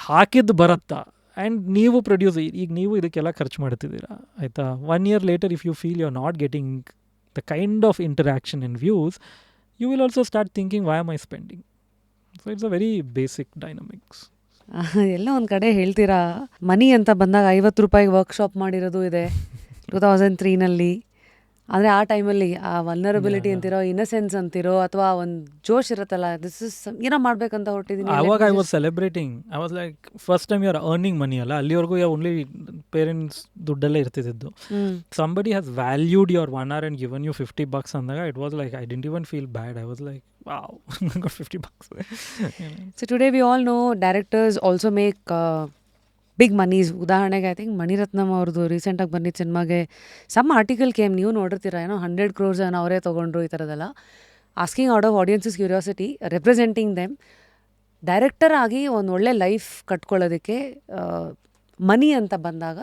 ಹಾಕಿದ್ದು ಬರುತ್ತಾ and ನೀವು producer, ಈಗ ನೀವು ಇದಕ್ಕೆಲ್ಲ ಖರ್ಚು ಮಾಡ್ತಿದ್ದೀರಾ ಆಯಿತಾ. 1 year later if you feel you're not getting the kind of interaction and views, you will also start thinking why am I spending. So it's a very basic dynamics. ಎಲ್ಲ ಒಂದು ಕಡೆ ಹೇಳ್ತೀರಾ, ಮನಿ ಅಂತ ಬಂದಾಗ 50 ರೂಪಾಯಿಗೆ ವರ್ಕ್ಶಾಪ್ ಮಾಡಿರೋದು ಇದೆ 2003ನಲ್ಲಿ. ಅಂದರೆ ಆ ಟೈಮಲ್ಲಿ ಆ ವಲ್ನರಬಿಲಿಟಿ ಅಂತಿರೋ, ಇನ್ನಸೆನ್ಸ್ ಅಂತಿರೋ, ಅಥವಾ ಒಂದು ಜೋಶ್ ಇರುತ್ತಲ್ಲ, ದಿಸ್ ಇಸ್ ಏನೋ ಮಾಡ್ಬೇಕಂತ ಹೊರಟಿದ್ದೀನಿ. ಆವಾಗ I was celebrating. I was like first time you are earning money ಅಲ್ಲ, ಅಲ್ಲಿವರೆಗೂ ಓನ್ಲಿ ಪೇರೆಂಟ್ಸ್ ದುಡ್ಡಲ್ಲೇ ಇರ್ತಿದ್ದು. Somebody has valued your 1 hour and given you $50 ಅಂದಾಗ it was like I didn't even feel bad. I was like wow, I got $50. So today we all know directors also make big monies. ಉದಾಹರಣೆಗೆ I think Maniratnam ಅವ್ರದ್ದು ರೀಸೆಂಟಾಗಿ ಬಂದಿದ್ದ ಸಿನಿಮಾಗೆ some article came, ನೀವು ನೋಡಿರ್ತೀರ, 100 crores ಅವರೇ ತೊಗೊಂಡ್ರು, ಈ ಥರದೆಲ್ಲ. Asking out of audiences curiosity, representing them. Director ಆಗಿ ಒಂದು ಒಳ್ಳೆ ಲೈಫ್ ಕಟ್ಕೊಳ್ಳೋದಕ್ಕೆ ಮನಿ ಅಂತ ಬಂದಾಗ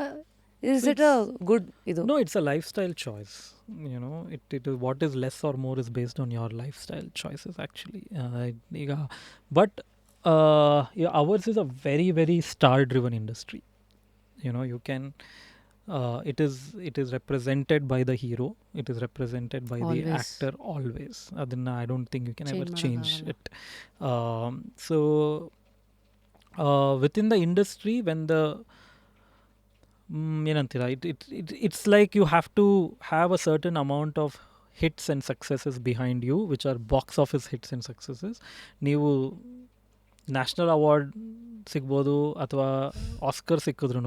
is it a good idu? No, it's a lifestyle choice. It is what is less or more is based on your lifestyle choices actually. But ours is a very very star driven industry. You can it is represented by the hero, it is represented by always. The actor always. Adinna I don't think you can ever change it. So within the industry, when the it's like you have to have a certain amount of hits and successes behind you, which are box office hits and successes. ನೀವು national award ಸಿಗ್ಬೋದು ಅಥವಾ Oscar ಸಿಕ್ಕಿದ್ರೂ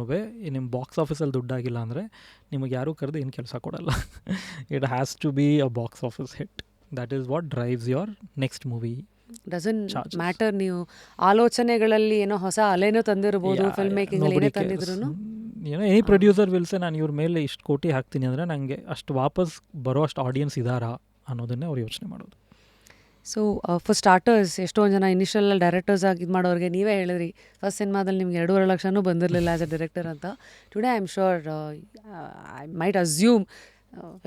ನಿಮ್ಮ box ಆಫೀಸಲ್ಲಿ ದುಡ್ಡಾಗಿಲ್ಲ ಅಂದರೆ ನಿಮಗೆ ಯಾರೂ ಕರೆದು ಏನು ಕೆಲಸ ಕೊಡಲ್ಲ. It has to be a box office hit. That is what drives your next movie. Doesn't matter ನೀವು ಆಲೋಚನೆಗಳಲ್ಲಿ ಏನೋ ಹೊಸ ಅಲೆನೋ ತಂದಿರ್ಬೋದು, ಫಿಲ್ಮ್ ಮೇಕಿಂಗ್ ಏನೇ ತಂದಿದ್ರು. ಎನಿ ಪ್ರೊಡ್ಯೂಸರ್ ವಿಲ್ಸೆ ನಾನು ಇವ್ರ ಮೇಲೆ ಇಷ್ಟು ಕೋಟಿ ಹಾಕ್ತೀನಿ ಅಂದರೆ ನನಗೆ ಅಷ್ಟು ವಾಪಸ್ ಬರೋ ಅಷ್ಟು ಆಡಿಯನ್ಸ್ ಇದ್ದಾರಾ ಅನ್ನೋದನ್ನೇ ಅವ್ರು ಯೋಚನೆ ಮಾಡೋದು. ಸೊ ಫಾರ್ ಸ್ಟಾರ್ಟರ್ಸ್, ಎಷ್ಟೊಂದು ಜನ ಇನಿಷಿಯಲ್ ಡೈರೆಕ್ಟರ್ಸ್ ಆಗಿ ಇದು ಮಾಡೋರಿಗೆ ನೀವೇ ಹೇಳಿದ್ರಿ ಫಸ್ಟ್ ಸಿನಿಮಾದಲ್ಲಿ ನಿಮ್ಗೆ 2.5 ಲಕ್ಷನೂ ಬಂದಿರಲಿಲ್ಲ ಆ್ಯಸ್ ಅ ಡೈರೆಕ್ಟರ್ ಅಂತ. Today I am sure I might assume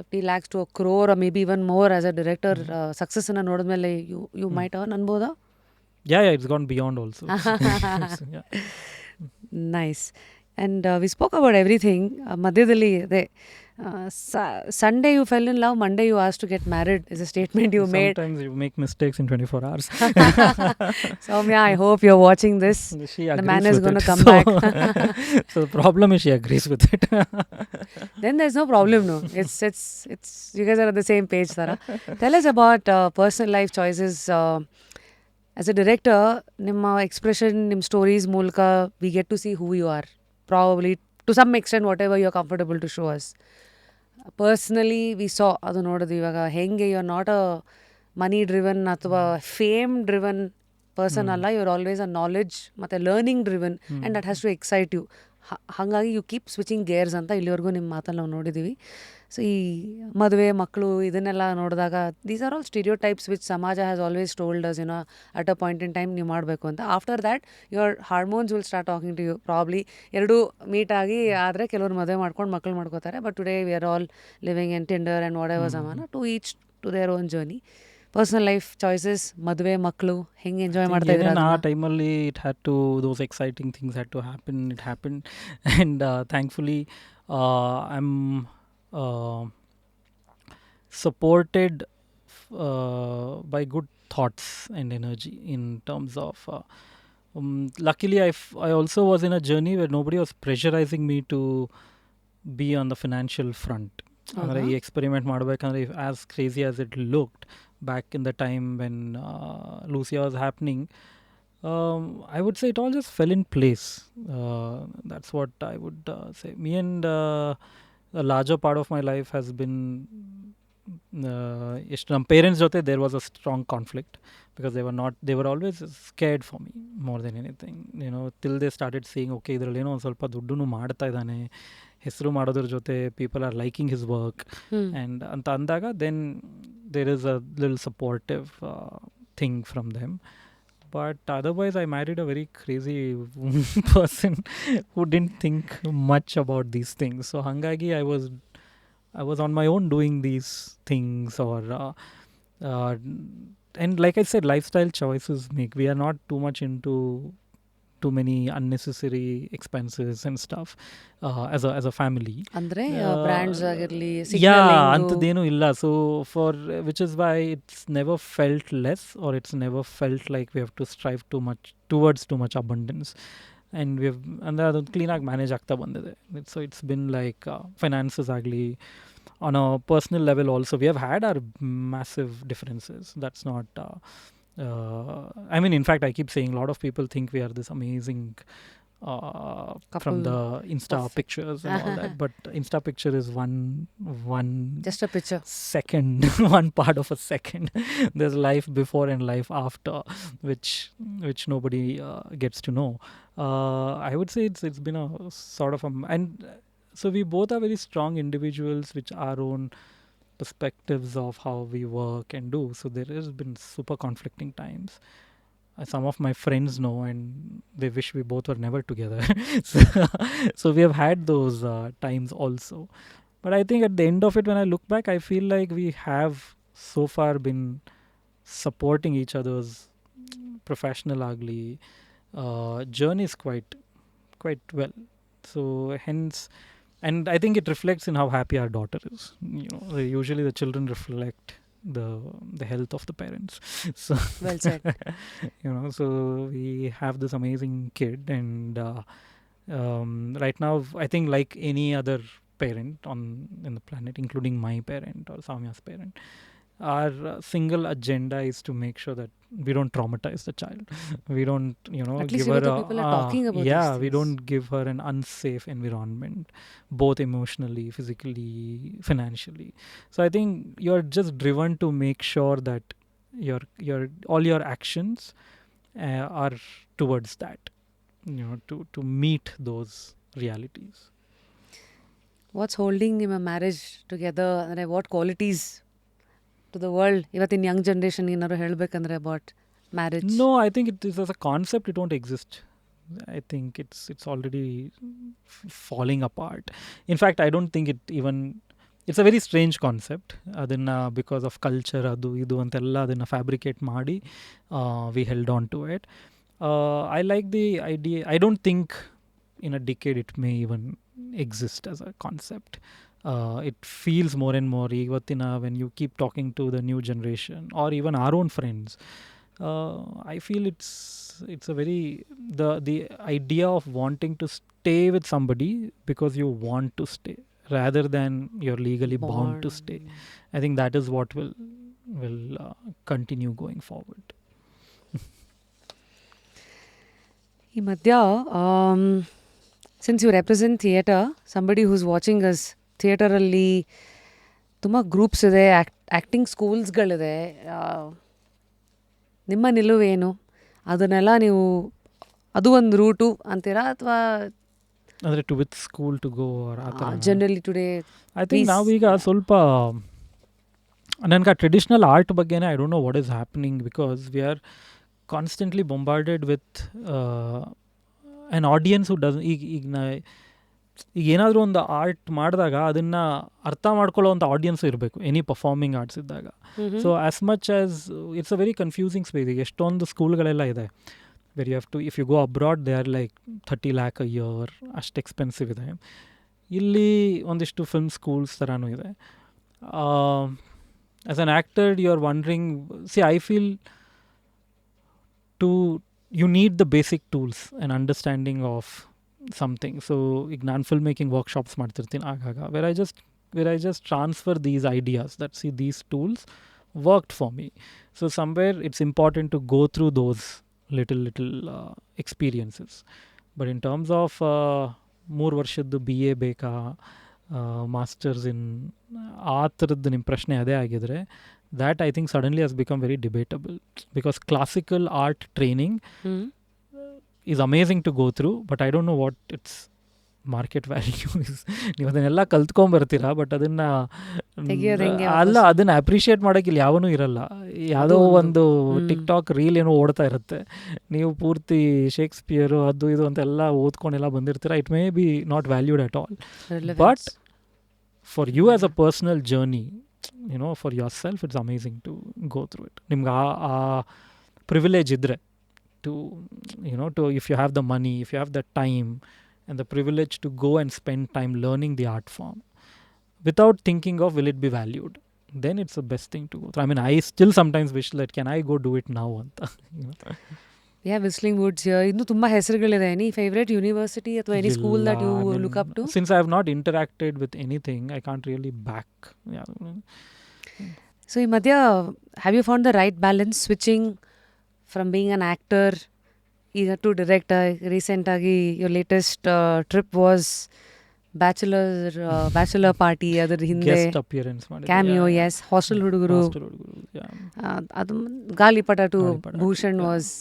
50 lakhs to 1 crore or maybe even more as a director. ಸಕ್ಸಸ್ಸನ್ನು ನೋಡಿದ್ಮೇಲೆ ಯು ಮೈಟ್ ಅರ್ನ್ ಅನ್ಬೋದಾ? Yeah, it's gone beyond also. Yeah. Nice. And we spoke about everything. Madhyadalli ಅದೇ Sunday you fell in love, Monday you asked to get married is a statement you made. Sometimes you make mistakes in 24 hours. Soumya, I hope you're watching this. The man is going to come back. So the problem is she agrees with it. Then there's no problem, no. It's you guys are on the same page, Tara. Tell us about personal life choices. As a director, ನಿಮ್ಮ expression, ನಿಮ್ಮ stories ಮೂಲಕ we get to see who you are. Probably to some extent whatever you're comfortable to show us. Personally we saw ಅದು ನೋಡೋದು ಇವಾಗ ಹೆಂಗೆ you are not a money driven ಅಥವಾ fame driven person ಅಲ್ಲ, you are always a knowledge ಮತ್ತು learning driven and that has to excite you. ಹಾಗಾಗಿ you keep switching gears ಅಂತ ಇಲ್ಲಿವರೆಗೂ ನಿಮ್ಮ ಮಾತಲ್ಲಿ ನಾವು ನೋಡಿದ್ದೀವಿ. ಸೊ ಈ ಮದುವೆ ಮಕ್ಕಳು ಇದನ್ನೆಲ್ಲ ನೋಡಿದಾಗ these are all stereotypes which ಸಮಾಜ has always told us at a point in time ನೀವು ಮಾಡಬೇಕು ಅಂತ. After that your hormones will start talking to you. Probably ಎರಡೂ ಮೀಟ್ ಆಗಿ ಆದರೆ ಕೆಲವರು ಮದುವೆ ಮಾಡ್ಕೊಂಡು ಮಕ್ಕಳು ಮಾಡ್ಕೋತಾರೆ. But today we are all living in Tinder and whatever ಸಮಾನ to each to their own journey. Personal life choices, ಮದುವೆ ಮಕ್ಕಳು ಹೆಂಗೆ ಎಂಜಾಯ್ ಮಾಡ್ತಾ ಇದ್ದಾರೆ ಆ ಟೈಮಲ್ಲಿ? It had to those exciting things had to happen. It happen and thankfully I am supported by good thoughts and energy in terms of luckily I also was in a journey where nobody was pressurizing me to be on the financial front. Andre ee experiment madbekandre, as crazy as it looked back in the time when Lucia was happening, I would say it all just fell in place. That's what I would say. Me and a larger part of my life has been ಎಷ್ಟು ನಮ್ಮ parents ಜೊತೆ there was a strong conflict because they were always scared for me more than anything, till they started seeing okay ಇದರಲ್ಲಿ ಏನೋ ಒಂದು ಸ್ವಲ್ಪ ದುಡ್ಡು ಮಾಡ್ತಾ ಇದ್ದಾನೆ, ಹೆಸರು ಮಾಡೋದ್ರ ಜೊತೆ people are liking his work and ಅಂತ ಅಂದಾಗ then there is a little supportive thing from them. But otherwise, I married a very crazy person who didn't think much about these things. So hangagi I was on my own doing these things, or and like I said, lifestyle choices we are not too much into too many unnecessary expenses and stuff as a family. ಅಂದ್ರೆ brands ಆಗಿರಲಿ ಅಂತದೇನು ಇಲ್ಲ. So for which is why it's never felt less, or it's never felt like we have to strive too much towards too much abundance. And we've ಅಂದ್ರೆ ಅದೊಂದು ಕ್ಲೀನಾಗಿ manage ಆಗ್ತಾ ಬಂದಿದೆ. So it's been like finances ಆಗಲಿ, on a personal level also we have had our massive differences. That's not I mean, in fact, I keep saying a lot of people think we are this amazing from the Insta pictures and all that, but Insta picture is one just a picture second one part of a second. There's life before and life after, which nobody gets to know. I would say it's been a sort of and so we both are very strong individuals with our own perspectives of how we work and do. So there has been super conflicting times. Some of my friends know, and they wish we both were never together. So we have had those times also. But I think at the end of it, when I look back, I feel like we have so far been supporting each other's professional ugly journeys quite well. So hence, and I think it reflects in how happy our daughter is. Usually the children reflect the health of the parents. So well said. So we have this amazing kid, and right now I think like any other parent in the planet, including my parent or Samya's parent, our single agenda is to make sure that we don't traumatize the child. We don't, At give least her people are talking about yeah, these we things. don't give her an unsafe environment, both emotionally, physically, financially. So I think you're just driven to make sure that your all your actions are towards that, to meet those realities. What's holding in a marriage together, and what qualities to the world ಇವತ್ತಿನ young generation ಏನಾದ್ರು ಹೇಳಬೇಕಂದ್ರೆ about marriage? No, I think it is as a concept it won't exist. I think it's already falling apart. In fact, I don't think it's a very strange concept. Adinna because of culture adu idu antella adinna fabricate ಮಾಡಿ we held on to it. I like the idea. I don't think in a decade it may even exist as a concept. It feels more and more ಇವತ್ತಿನ when you keep talking to the new generation or even our own friends, I feel it's a very the idea of wanting to stay with somebody because you want to stay rather than you're legally bound to stay. I think that is what will continue going forward. ಈ ಮಧ್ಯ since you represent theatre, somebody who's watching us, ಥಿಯೇಟರಲ್ಲಿ ತುಂಬ groups ಇದೆ, acting ಸ್ಕೂಲ್ಸ್ಗಳಿದೆ. ನಿಮ್ಮ ನಿಲುವೇನು? ಅದನ್ನೆಲ್ಲ ನೀವು ಅದು ಒಂದು route ಅಂತೀರಾ ಅಥವಾ ಅಂದರೆ to with school to go generally today? I think ನಾವೀಗ ಸ್ವಲ್ಪ ನನಗೆ ಆ ಟ್ರೆಡಿಷ್ನಲ್ ಆರ್ಟ್ ಬಗ್ಗೆನೇ I don't know what is happening because we are constantly bombarded with an audience who does ಈಗ ಏನಾದರೂ ಒಂದು ಆರ್ಟ್ ಮಾಡಿದಾಗ ಅದನ್ನು ಅರ್ಥ ಮಾಡ್ಕೊಳ್ಳೋವಂಥ ಆಡಿಯನ್ಸು ಇರಬೇಕು ಎನಿ ಪರ್ಫಾರ್ಮಿಂಗ್ ಆರ್ಟ್ಸ್ ಇದ್ದಾಗ. So as much as it's a very confusing space. ಈಗ ಎಷ್ಟೊಂದು ಸ್ಕೂಲ್ಗಳೆಲ್ಲ ಇದೆ where you have to if you go abroad they are like 30 lakh a year, ಅಷ್ಟು ಎಕ್ಸ್ಪೆನ್ಸಿವ್ ಇದೆ. ಇಲ್ಲಿ ಒಂದಿಷ್ಟು ಫಿಲ್ಮ್ ಸ್ಕೂಲ್ಸ್ ಥರನೂ ಇದೆ. As an actor you are wondering, I feel you need the basic tools and understanding of something. So ಈಗ ನಾನು film making workshops ಮಾಡ್ತಿರ್ತೀನಿ ಆಗಾಗ, where I just transfer these ideas that these tools worked for me. So somewhere it's important to go through those little experiences. But in terms of 3 ವರ್ಷದ್ದು BA ಬೇಕಾ, masters in ಆ ಥರದ್ದು ನಿಮ್ಮ ಪ್ರಶ್ನೆ ಅದೇ ಆಗಿದ್ರೆ, that I think suddenly has become very debatable because classical art training is amazing to go through, but I don't know what its market value is. ನೀವು ಅದನ್ನೆಲ್ಲ ಕಲ್ತ್ಕೊಂಬರ್ತೀರಾ, ಬಟ್ ಅದನ್ನು ಅದನ್ನು ಅಪ್ರಿಷಿಯೇಟ್ ಮಾಡೋಕ್ಕೆ ಇಲ್ಲಿ ಯಾವನೂ ಇರಲ್ಲ. ಯಾವುದೋ ಒಂದು ಟಿಕ್ ಟಾಕ್ ರೀಲ್ ಏನೋ ಓಡ್ತಾ ಇರುತ್ತೆ, ನೀವು ಪೂರ್ತಿ ಶೇಕ್ಸ್ಪಿಯರು ಅದು ಇದು ಅಂತೆಲ್ಲ ಓದ್ಕೊಂಡೆಲ್ಲ ಬಂದಿರ್ತೀರ. It may be not valued at all, but for you as a personal journey, for yourself it's amazing to go through it. ನಿಮ್ಗೆ ಆ ಪ್ರಿವಿಲೇಜ್ ಇದ್ದರೆ to if you have the money, if you have the time and the privilege to go and spend time learning the art form without thinking of will it be valued, then it's the best thing to go through. I mean, I still sometimes wish that can I go do it now anta. Yeah, Whistling Woods here. Innu tumba ಹೆಸರುಗಳಿದೆ. Any favorite university ಅಥವಾ any school that you look up to? Since I have not interacted with anything, I can't really back. Yeah. So in Madhya, have you found the right balance switching from being an actor ಈಗ to director? Recent ಆಗಿ your latest trip was bachelor party, ಅದ್ರ ಹಿಂದೆ guest appearance ಮಾಡಿ cameo. S, hostel ಹುಡುಗರು, ಅದು ಗಾಲಿಪಟ to Bhushan was.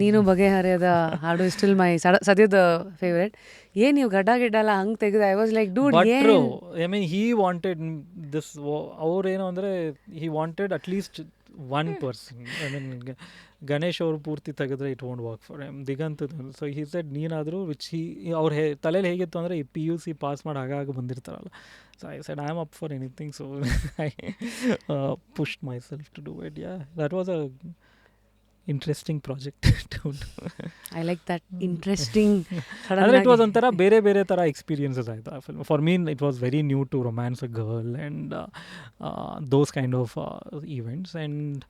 ನೀನು ಬಗೆಹರಿಯದ ಹಾಡು still ಮೈ ಸದ್ಯದ ಫೇವ್ರೆಟ್. ಏನ್ ನೀವು ಗಡ್ಡ ಎಲ್ಲ ಹಂಗೆ ತೆಗೆದ? I was like dude, I mean he wanted this. ಅವ್ರೇನು ಅಂದರೆ he wanted at least one person. I mean Ganesh ಅವರು ಪೂರ್ತಿ ತೆಗೆದ್ರೆ it won't work for them, Diganth. So he said ನೀನಾದರೂ ವಿಚ್ ಅವ್ರ ತಲೆಯಲ್ಲಿ ಹೇಗಿತ್ತು ಅಂದರೆ ಈ PUC ಪಾಸ್ ಮಾಡಿ ಆಗಾಗ ಬಂದಿರ್ತಾರಲ್ಲ. So I said I am up for anything. So I pushed myself to do it. Yeah, that was a interesting project to do. I like that, interesting. ಅಂದರೆ it was ಒಂಥರ ಬೇರೆ ಥರ experiences ಆಯಿತು ಆ film. For mean it was very new to romance a girl and those kind of events. And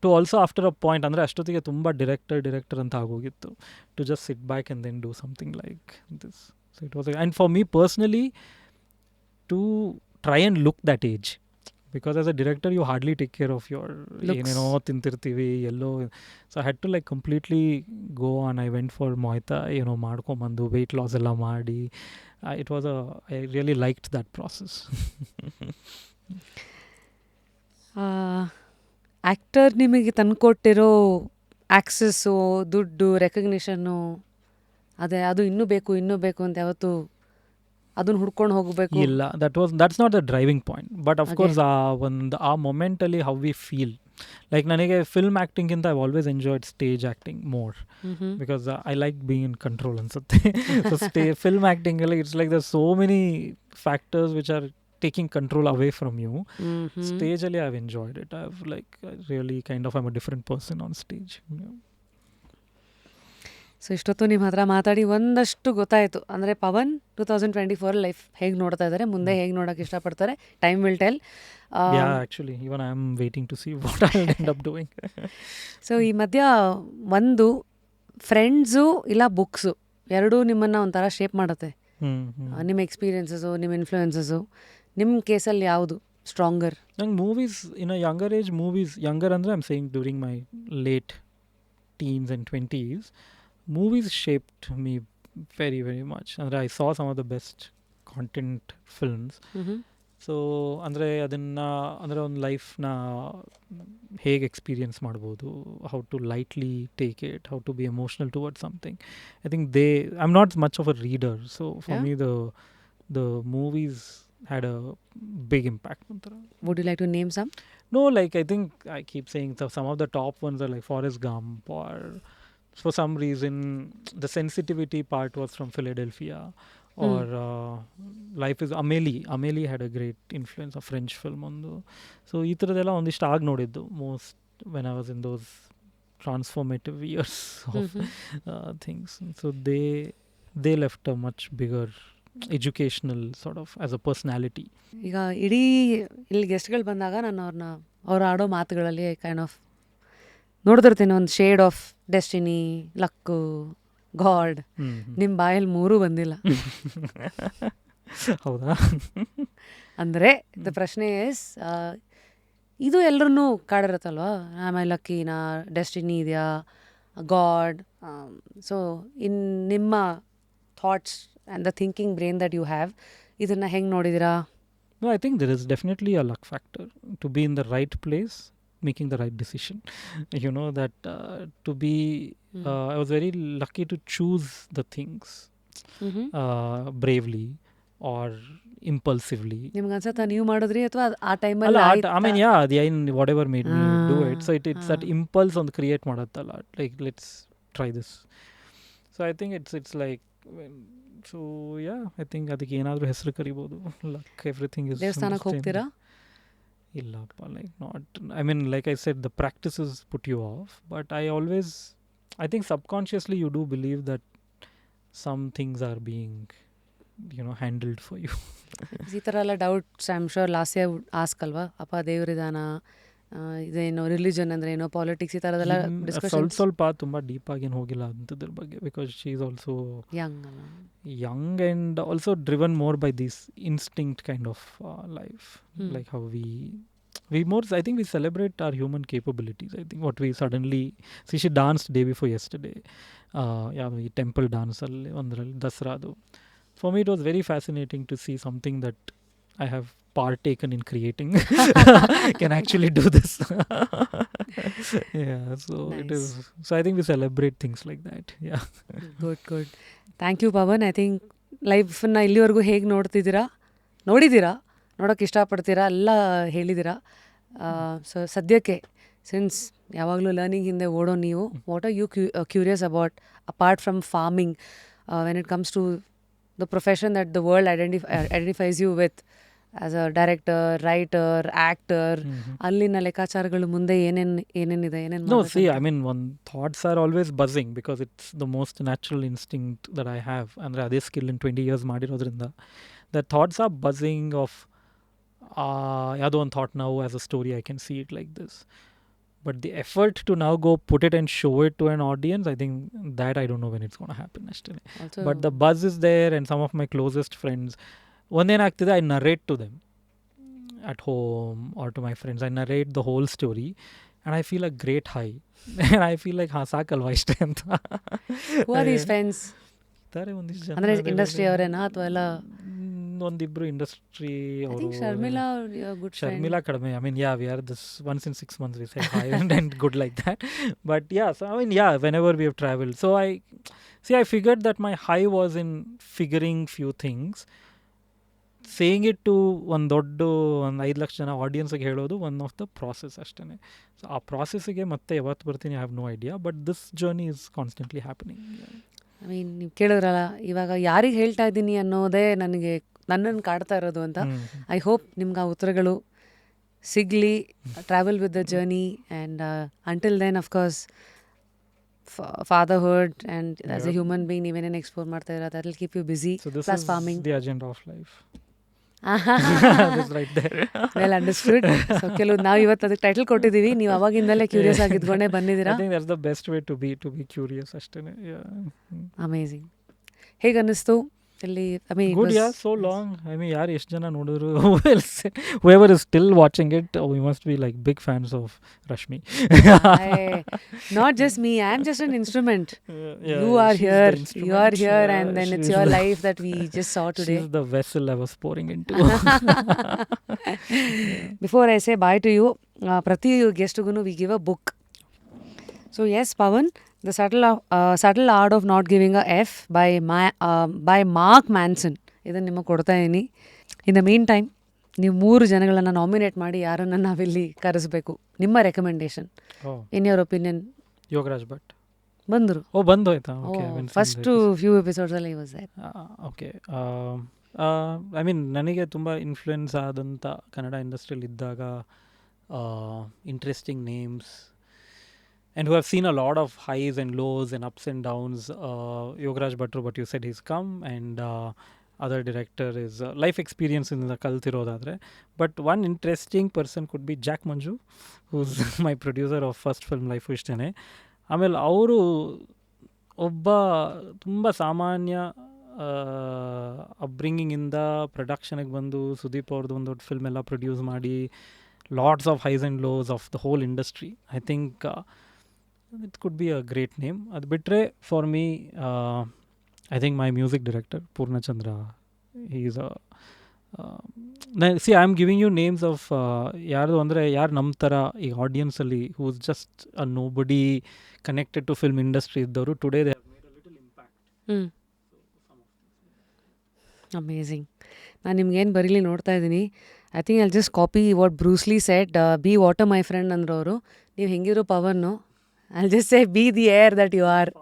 to also after a point, ಅಂದರೆ ಅಷ್ಟೊತ್ತಿಗೆ ತುಂಬ director ಅಂತ ಆಗೋಗಿತ್ತು, to just sit back and then do something like this. So it was, and for me personally to try and look that age, because as a director you hardly take care of your ಏನೇನೋ ತಿಂತಿರ್ತೀವಿ ಎಲ್ಲೋ. So I had to like completely go on. I went for Muay Thai ಮಾಡ್ಕೊಂಬಂದು weight loss ಎಲ್ಲ ಮಾಡಿ. It was I really liked that process. Actor ನಿಮಗೆ ತಂದುಕೊಟ್ಟಿರೋ access, ದುಡ್ಡು, recognition, ಅದು ಇನ್ನೂ ಬೇಕು ಅಂತ ಯಾವತ್ತು ಅದನ್ನು ಹುಡ್ಕೊಂಡು ಹೋಗಬೇಕು? ಇಲ್ಲ, that's not the driving point. But of course ಆ ಮೊಮೆಂಟಲ್ಲಿ ಹೌ ವಿ ಫೀಲ್. ಲೈಕ್ ನನಗೆ ಫಿಲ್ಮ್ ಆ್ಯಕ್ಟಿಂಗಿಂತ I always enjoyed stage acting more, because I like being in control ಅನ್ಸುತ್ತೆ. ಸೊ ಫಿಲ್ಮ್ ಆ್ಯಕ್ಟಿಂಗಲ್ಲಿ it's like there so many factors which are taking control away from you. Stage ali I've enjoyed it. I've like really kind of, I'm a different person on stage. So ಇಷ್ಟೊತ್ತು ನಿಮ್ಮ ಹತ್ರ ಮಾತಾಡಿ ಒಂದಷ್ಟು ಗೊತ್ತಾಯಿತು. ಅಂದರೆ Pavan 2024 life ಹೇಗೆ ನೋಡ್ತಾ ಇದ್ದಾರೆ, ಮುಂದೆ ಹೇಗೆ ನೋಡೋಕೆ ಇಷ್ಟಪಡ್ತಾರೆ, time will tell. Yeah, actually even I am waiting to see what I'll end up doing. So ಈ ಮಧ್ಯ ಒಂದು ಫ್ರೆಂಡ್ಸು ಇಲ್ಲ ಬುಕ್ಸು ಎರಡೂ ನಿಮ್ಮನ್ನು ಒಂಥರ ಶೇಪ್ ಮಾಡುತ್ತೆ. ನಿಮ್ಮ ಎಕ್ಸ್ಪೀರಿಯನ್ಸಸ್ಸು, ನಿಮ್ಮ ಇನ್ಫ್ಲೂಯೆನ್ಸಸ್ಸು, ನಿಮ್ಮ ಕೇಸಲ್ಲಿ ಯಾವುದು ಸ್ಟ್ರಾಂಗರ್? ನಂಗೆ movies in a younger age, younger ಅಂದರೆ I am saying during my late teens and 20s, movies shaped me very, very much. ಅಂದರೆ I saw some of the best content films. So ಅಂದರೆ ಅಂದರೆ ಒಂದು ಲೈಫ್ನ ಹೇಗೆ experience ಮಾಡ್ಬೋದು, how to lightly take it, how to be emotional towards something. I think I am not much of a reader, so for me the movies had a big impact. Would you like to name some? No, like I think I keep saying some of the top ones are like Forrest Gump, or for some reason the sensitivity part was from Philadelphia, or Life is Amélie had a great influence, a French film on the. So ee taradella ondishtu aag nodiddu most when I was in those transformative years of things. So they left a much bigger educational sort of as a personality. ಈಗ ಇಡೀ ಇಲ್ಲಿ ಗೆಸ್ಟ್ಗಳು ಬಂದಾಗ ನಾನು ಅವ್ರು ಆಡೋ ಮಾತುಗಳಲ್ಲಿ kind of ನೋಡ್ತಿರ್ತೀನಿ ಒಂದು shade of destiny, luck, god. ನಿಮ್ಮ ಬಾಯಲ್ಲಿ ಮೂರೂ ಬಂದಿಲ್ಲ. ಹೌದಾ? ಅಂದರೆ ದ ಪ್ರಶ್ನೆ ಇಸ್, ಇದು ಎಲ್ಲರೂ ಕಾಡಿರುತ್ತಲ್ವ, ಆಮೇಲೆ ಲಕ್ಕಿನ, ಡೆಸ್ಟಿನಿ ಇದೆಯಾ, ಗಾಡ್. ಸೊ ನಿಮ್ಮ thoughts and the thinking brain that you have, ಇದನ್ನು ಹೆಂಗೆ ನೋಡಿದ್ದೀರಾ? No, I think there is definitely a luck factor to be in the right place, making the right decision. You know that to be, I was very lucky to choose the things bravely or impulsively. ನಿಮ್ಗೆ ಅನ್ಸುತ್ತಾ ನೀವು ಮಾಡಿದ್ರಿ ಅಥವಾ ಆ ಟೈಮಲ್ಲಿ? I mean, yeah, whatever made me do it. So it's that impulse on create ಮಾಡತ್ತಲ್ಲ, like let's try this. So I think it's like, so yeah, I think ಅದಕ್ಕೆ ಏನಾದರೂ ಹೆಸರು ಕರಿಬೋದು. Luck, everything is. ದೇವಸ್ಥಾನಕ್ಕೆ ಹೋಗ್ತೀರಾ? ಇಲ್ಲಪ್ಪ, like not, I mean, like I said, the practices put you off, but I think subconsciously you do believe that some things are being, handled for you. ಈ ಥರ ಎಲ್ಲ doubts I am sure Lasya ask ಅಲ್ವಾ, ಅಪ್ಪ ದೇವರಿದಾನ, ಇದೇನೋ religion ಅಂದರೆ ಏನೋ, politics, ಈ ಥರದೆಲ್ಲ ಡಿಸ್ಕಷನ್? ಸ್ವಲ್ಪ ತುಂಬ ಡೀಪ್ ಆಗೇನು ಹೋಗಿಲ್ಲ ಅಂಥದ್ರ ಬಗ್ಗೆ, because she is also young and also driven more by this instinct kind of life, like how we more, I think we celebrate our human capabilities. I think what we suddenly see, she danced day before yesterday, ಈ temple dance ಅಲ್ಲಿ ಒಂದರಲ್ಲಿ ದಸರಾದು. For me it was very fascinating to see something that I have partaken in creating can actually do this. Yeah, so nice. It is, so I think we celebrate things like that. Yeah. Good. Thank you, Pawan. I think ಲೈಫನ್ನ ಇಲ್ಲಿವರೆಗೂ ಹೇಗೆ ನೋಡಿದ್ದೀರಾ, ನೋಡೋಕ್ಕೆ ಇಷ್ಟಪಡ್ತೀರಾ, ಎಲ್ಲ ಹೇಳಿದ್ದೀರಾ. So ಸದ್ಯಕ್ಕೆ, since ಯಾವಾಗಲೂ learning ಹಿಂದೆ ಓಡೋ ನೀವು, what are you curious about apart from farming, when it comes to the profession that the world identifies you with as a director, writer, actor, ಅಲ್ಲಿನ ಲೆಕ್ಕಾಚಾರಗಳು ಮುಂದೆ ಏನೇನಿದೆ? No, see, I mean, one thoughts are always buzzing because it's the most natural instinct that I have. Andre ಅದೇ skill in 20 years ಮಾಡಿರೋದ್ರಿಂದ the thoughts are buzzing of ಯಾವುದೋ ಒಂದು thought now as a story I can see it like this. But the effort to now go put it and show it to an audience, I think that I don't know when it's going to happen actually. But the buzz is there, and some of my closest friends, ಒಂದೇನಾಗ್ತಿದೆ, I narrate to them at home or to my friends. I narrate the whole story and I feel a great high. And I feel like ಸಾಕಲ್ವಾ ಇಷ್ಟೇ ಅಂತ. Who are these friends? ಇದ್ದಾರೆ ಒಂದಿಷ್ಟು ಜನ. ಅಂದರೆ industry ಅವರೇನಾ ಅಥವಾ ಎಲ್ಲ? ಒಂದಿಬ್ರು industry ಅವರು. ಶರ್ಮಿಳಾ ಕಡಿಮೆ. I mean, yeah, we are this once in 6 months we say hi and good like that. But yeah, so I mean, yeah, whenever we have traveled. So I figured that my high was in figuring few things. Saying it to ಒಂದು 5 ಲಕ್ಷ ಜನ ಆಡಿಯನ್ಸ್ಗೆ ಹೇಳೋದು one of the process ಅಷ್ಟೇ. So ಆ ಪ್ರಾಸೆಸ್ಸಿಗೆ ಮತ್ತೆ ಯಾವತ್ತು ಬರ್ತೀನಿ I have no idea, but this journey is constantly happening. I mean ನೀವು ಕೇಳಿದ್ರಲ್ಲ, ಇವಾಗ ಯಾರಿಗೆ ಹೇಳ್ತಾ ಇದ್ದೀನಿ ಅನ್ನೋದೇ ನನ್ನನ್ನು ಕಾಡ್ತಾ ಇರೋದು ಅಂತ. ಐ ಹೋಪ್ ನಿಮ್ಗೆ ಆ ಉತ್ತರಗಳು ಸಿಗಲಿ. Travel with the journey and until then of course fatherhood and as a human being ನೀವೇನೇನು ಎಕ್ಸ್ಪ್ಲೋರ್ ಮಾಡ್ತಾ ಇರೋ that will keep you busy. So this plus is farming, the agenda of life. That's right there. Well understood. So ಕೆಲವು ನಾವು ಇವತ್ತು ಅದಕ್ಕೆ title ಕೊಟ್ಟಿದ್ದೀವಿ, ನೀವು ಅವಾಗಿಂದಲೇ curious ಆಗಿದ್ಕೊಂಡೇ ಬಂದಿದ್ದೀರಾ. I think that's the best way to be curious ಅಷ್ಟೇನೆ. Amazing. ಹೇಗೆ ಅನ್ನಿಸ್ತು ಇಲ್ಲಿ? I mean, good, yeah, so long. I mean, ಯಾರು ಎಷ್ಟು ಜನ ನೋಡಿದ್ರು, whoever is still watching it, we must be like big fans of Rashmi. Not just me, I am just an instrument. Yeah, you are here and then it's your life that we just saw today. She's the vessel I was pouring into. Before I say bye to you, ಪ್ರತಿ ಗೆಸ್ಟ್ಗೂ we give a book. So yes, Pawan, The Subtle Art of Not Giving a F by Mark Manson. ಇದನ್ನು ನಿಮಗೆ ಕೊಡ್ತಾ ಇದ್ದೀನಿ. In the mean time ನೀವು 3 ಜನಗಳನ್ನು nominate ಮಾಡಿ ಯಾರನ್ನು ನಾವಿಲ್ಲಿ ಕರೆಸಬೇಕು. ನಿಮ್ಮ recommendation, in your opinion? Yogaraj Bhat ಬಂದರು. ಬಂದೋಯ್ತಾ? ಫಸ್ಟ್ ಫ್ಯೂ ಎಪಿಸೋಡ್ಸಲ್ಲಿ was there. Okay. I mean ನನಗೆ ತುಂಬ ಇನ್ಫ್ಲುಯೆನ್ಸ್ ಆದಂಥ ಕನ್ನಡ ಇಂಡಸ್ಟ್ರಿಯಲ್ಲಿ ಇದ್ದಾಗ interesting names and who have seen a lot of highs and lows and ups and downs. Yogaraj Bhatru, but you said he's come, and other director is life experience in the kaltirodadre. But one interesting person could be Jack Manju, who's my producer of first film Life Ishtene. ಆಮೇಲೆ ಅವರು ಒಬ್ಬ ತುಂಬ ಸಾಮಾನ್ಯ ಅಪ್ಬ್ರಿಂಗಿಂಗಿಂದ ಪ್ರೊಡಕ್ಷನ್ಗೆ ಬಂದು ಸುದೀಪ್ ಅವ್ರದ್ದು ಒಂದು ದೊಡ್ಡ film ಎಲ್ಲ ಪ್ರೊಡ್ಯೂಸ್ ಮಾಡಿ lots of highs and lows of the whole industry. I think it could be a great name. ಅದು ಬಿಟ್ಟರೆ for me I think my music director, Purnachandra, he's a... see, I'm giving you names of ಯಾರು ಅಂದರೆ ಯಾರು ನಮ್ಮ ಥರ ಈ ಆಡಿಯನ್ಸಲ್ಲಿ who's just a nobody connected to film industry ಇದ್ದವರು today they have made a little impact. Amazing. ನಾನು ನಿಮ್ಗೇನು ಬರೀಲಿ ನೋಡ್ತಾ ಇದ್ದೀನಿ. I think I'll just copy what Bruce Lee said, be water my friend ಅಂದ್ರು ಅವರು. ನೀವು ಹೆಂಗಿರೋ ಪವನ್ನು, I'll just say be the air that you are.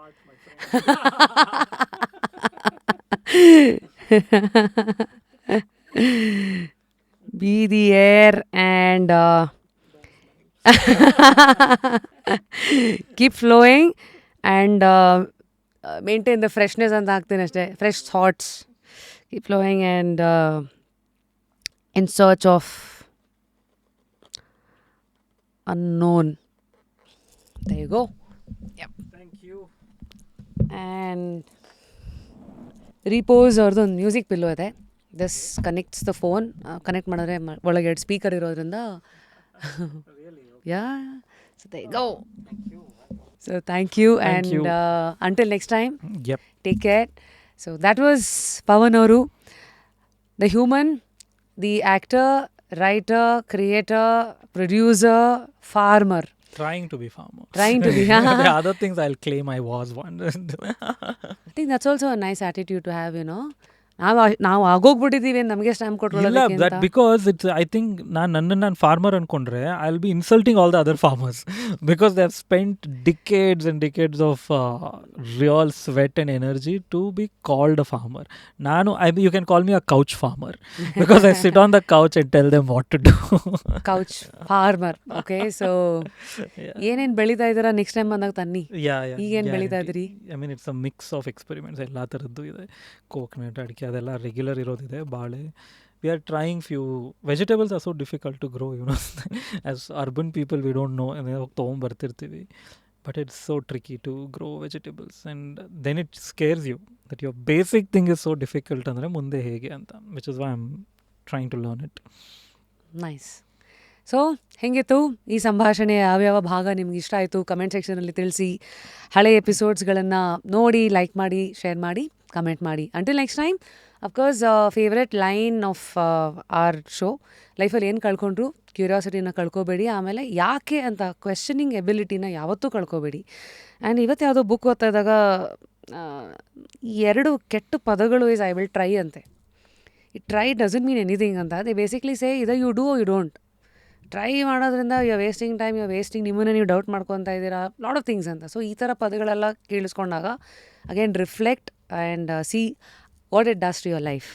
Be the air and keep flowing and maintain the freshness ಅಂತ ಹಾಕ್ತೀನಿ ಅಷ್ಟೇ. Fresh thoughts, keep flowing and in search of unknown. There you go. Yep. Thank you. And Repose ಅವ್ರದ್ದು ಒಂದು music pillow ಇದೆ. This connects the phone. Connect ಮಾಡಿದ್ರೆ ಒಳಗೆ 2 speaker ಇರೋದ್ರಿಂದ yeah, so they go. So thank you and until next time, take care. So that was Pavan ಅವರು, the human, the actor, writer, creator, producer, farmer. Trying to be farmer. Trying to be. The other things I'll claim I was one. I think that's also a nice attitude to have, you know. ನಾವು ಆಗೋಗ್ಬಿಟ್ಟಿದ್ದೀವಿ ನಮಗೆ stamp ಕೊಟ್ಕೊಳ್ಳೋದಕ್ಕೆ. That because it's, I think ನಾನು farmer ಅನ್ಕೊಂಡ್ರೆ I will be insulting all the other farmers because they have spent decades and decades of real sweat and energy to be called a farmer. You can call me a couch farmer because I sit on the couch and tell them what to do. Couch farmer. Okay, so ಏನೇನು ಬೆಳೀತಾ ಇದ್ದೀರಾ next time ಬಂದಾಗ ತನ್ನಿ. ಈಗೇನು ಬೆಳೀತಾ ಇದ್ದೀರಿ? I mean it's a mix of experiments. ಎಲ್ಲ ಥರದ್ದು ಇದೆ. ಕೋಕೋನಟ್, ಅಡಿಕೆ ಅದೆಲ್ಲ ರೆಗ್ಯುಲರ್ ಇರೋದಿದೆ. ಬಾಳೆ, we are trying few vegetables are so difficult to grow, you know. As urban people we don't know, ಹೋಗಿ ತೊಗೊಂಬರ್ತಿರ್ತೀವಿ. But it's so tricky to grow vegetables and then it scares you that your basic thing is so difficult ಅಂದರೆ ಮುಂದೆ ಹೇಗೆ ಅಂತ, which is why I am trying to learn it. Nice. So ಹೇಗಿತ್ತು ಈ ಸಂಭಾಷಣೆ? ಯಾವ್ಯಾವ ಭಾಗ ನಿಮ್ಗೆ ಇಷ್ಟ ಆಯಿತು ಕಮೆಂಟ್ ಸೆಕ್ಷನಲ್ಲಿ ತಿಳಿಸಿ. ಹಳೆ ಎಪಿಸೋಡ್ಸ್ಗಳನ್ನು ನೋಡಿ, ಲೈಕ್ ಮಾಡಿ, ಶೇರ್ ಮಾಡಿ, ಕಮೆಂಟ್ ಮಾಡಿ. Until next time, of course favourite line of our show, ಲೈಫಲ್ಲಿ ಏನು ಕಳ್ಕೊಂಡ್ರು ಕ್ಯೂರಿಯಾಸಿಟಿನ ಕಳ್ಕೊಬೇಡಿ, ಆಮೇಲೆ ಯಾಕೆ ಅಂತ ಕ್ವೆಶ್ಚನಿಂಗ್ ಎಬಿಲಿಟಿನ ಯಾವತ್ತೂ ಕಳ್ಕೊಬೇಡಿ. ಆ್ಯಂಡ್ ಇವತ್ತು ಯಾವುದೋ ಬುಕ್ ಓದ್ತಾ ಇದ್ದಾಗ 2 ಕೆಟ್ಟ ಪದಗಳು ಇಸ್ ಐ ವಿಲ್ ಟ್ರೈ ಅಂತೆ. It try doesn't mean anything ಅಂತ. They basically say either you do you don't. Try ಮಾಡೋದ್ರಿಂದ you are wasting time, you are wasting, ನಿಮ್ಮನ್ನೇ ನೀವು ಡೌಟ್ ಮಾಡ್ಕೊತಾ ಇದ್ದೀರಾ, ಲಾಟ್ ಆಫ್ ಥಿಂಗ್ಸ್ ಅಂತ. ಸೊ ಈ ಥರ ಪದಗಳೆಲ್ಲ ಕೇಳಿಸ್ಕೊಂಡಾಗ again reflect and see what it does to your life.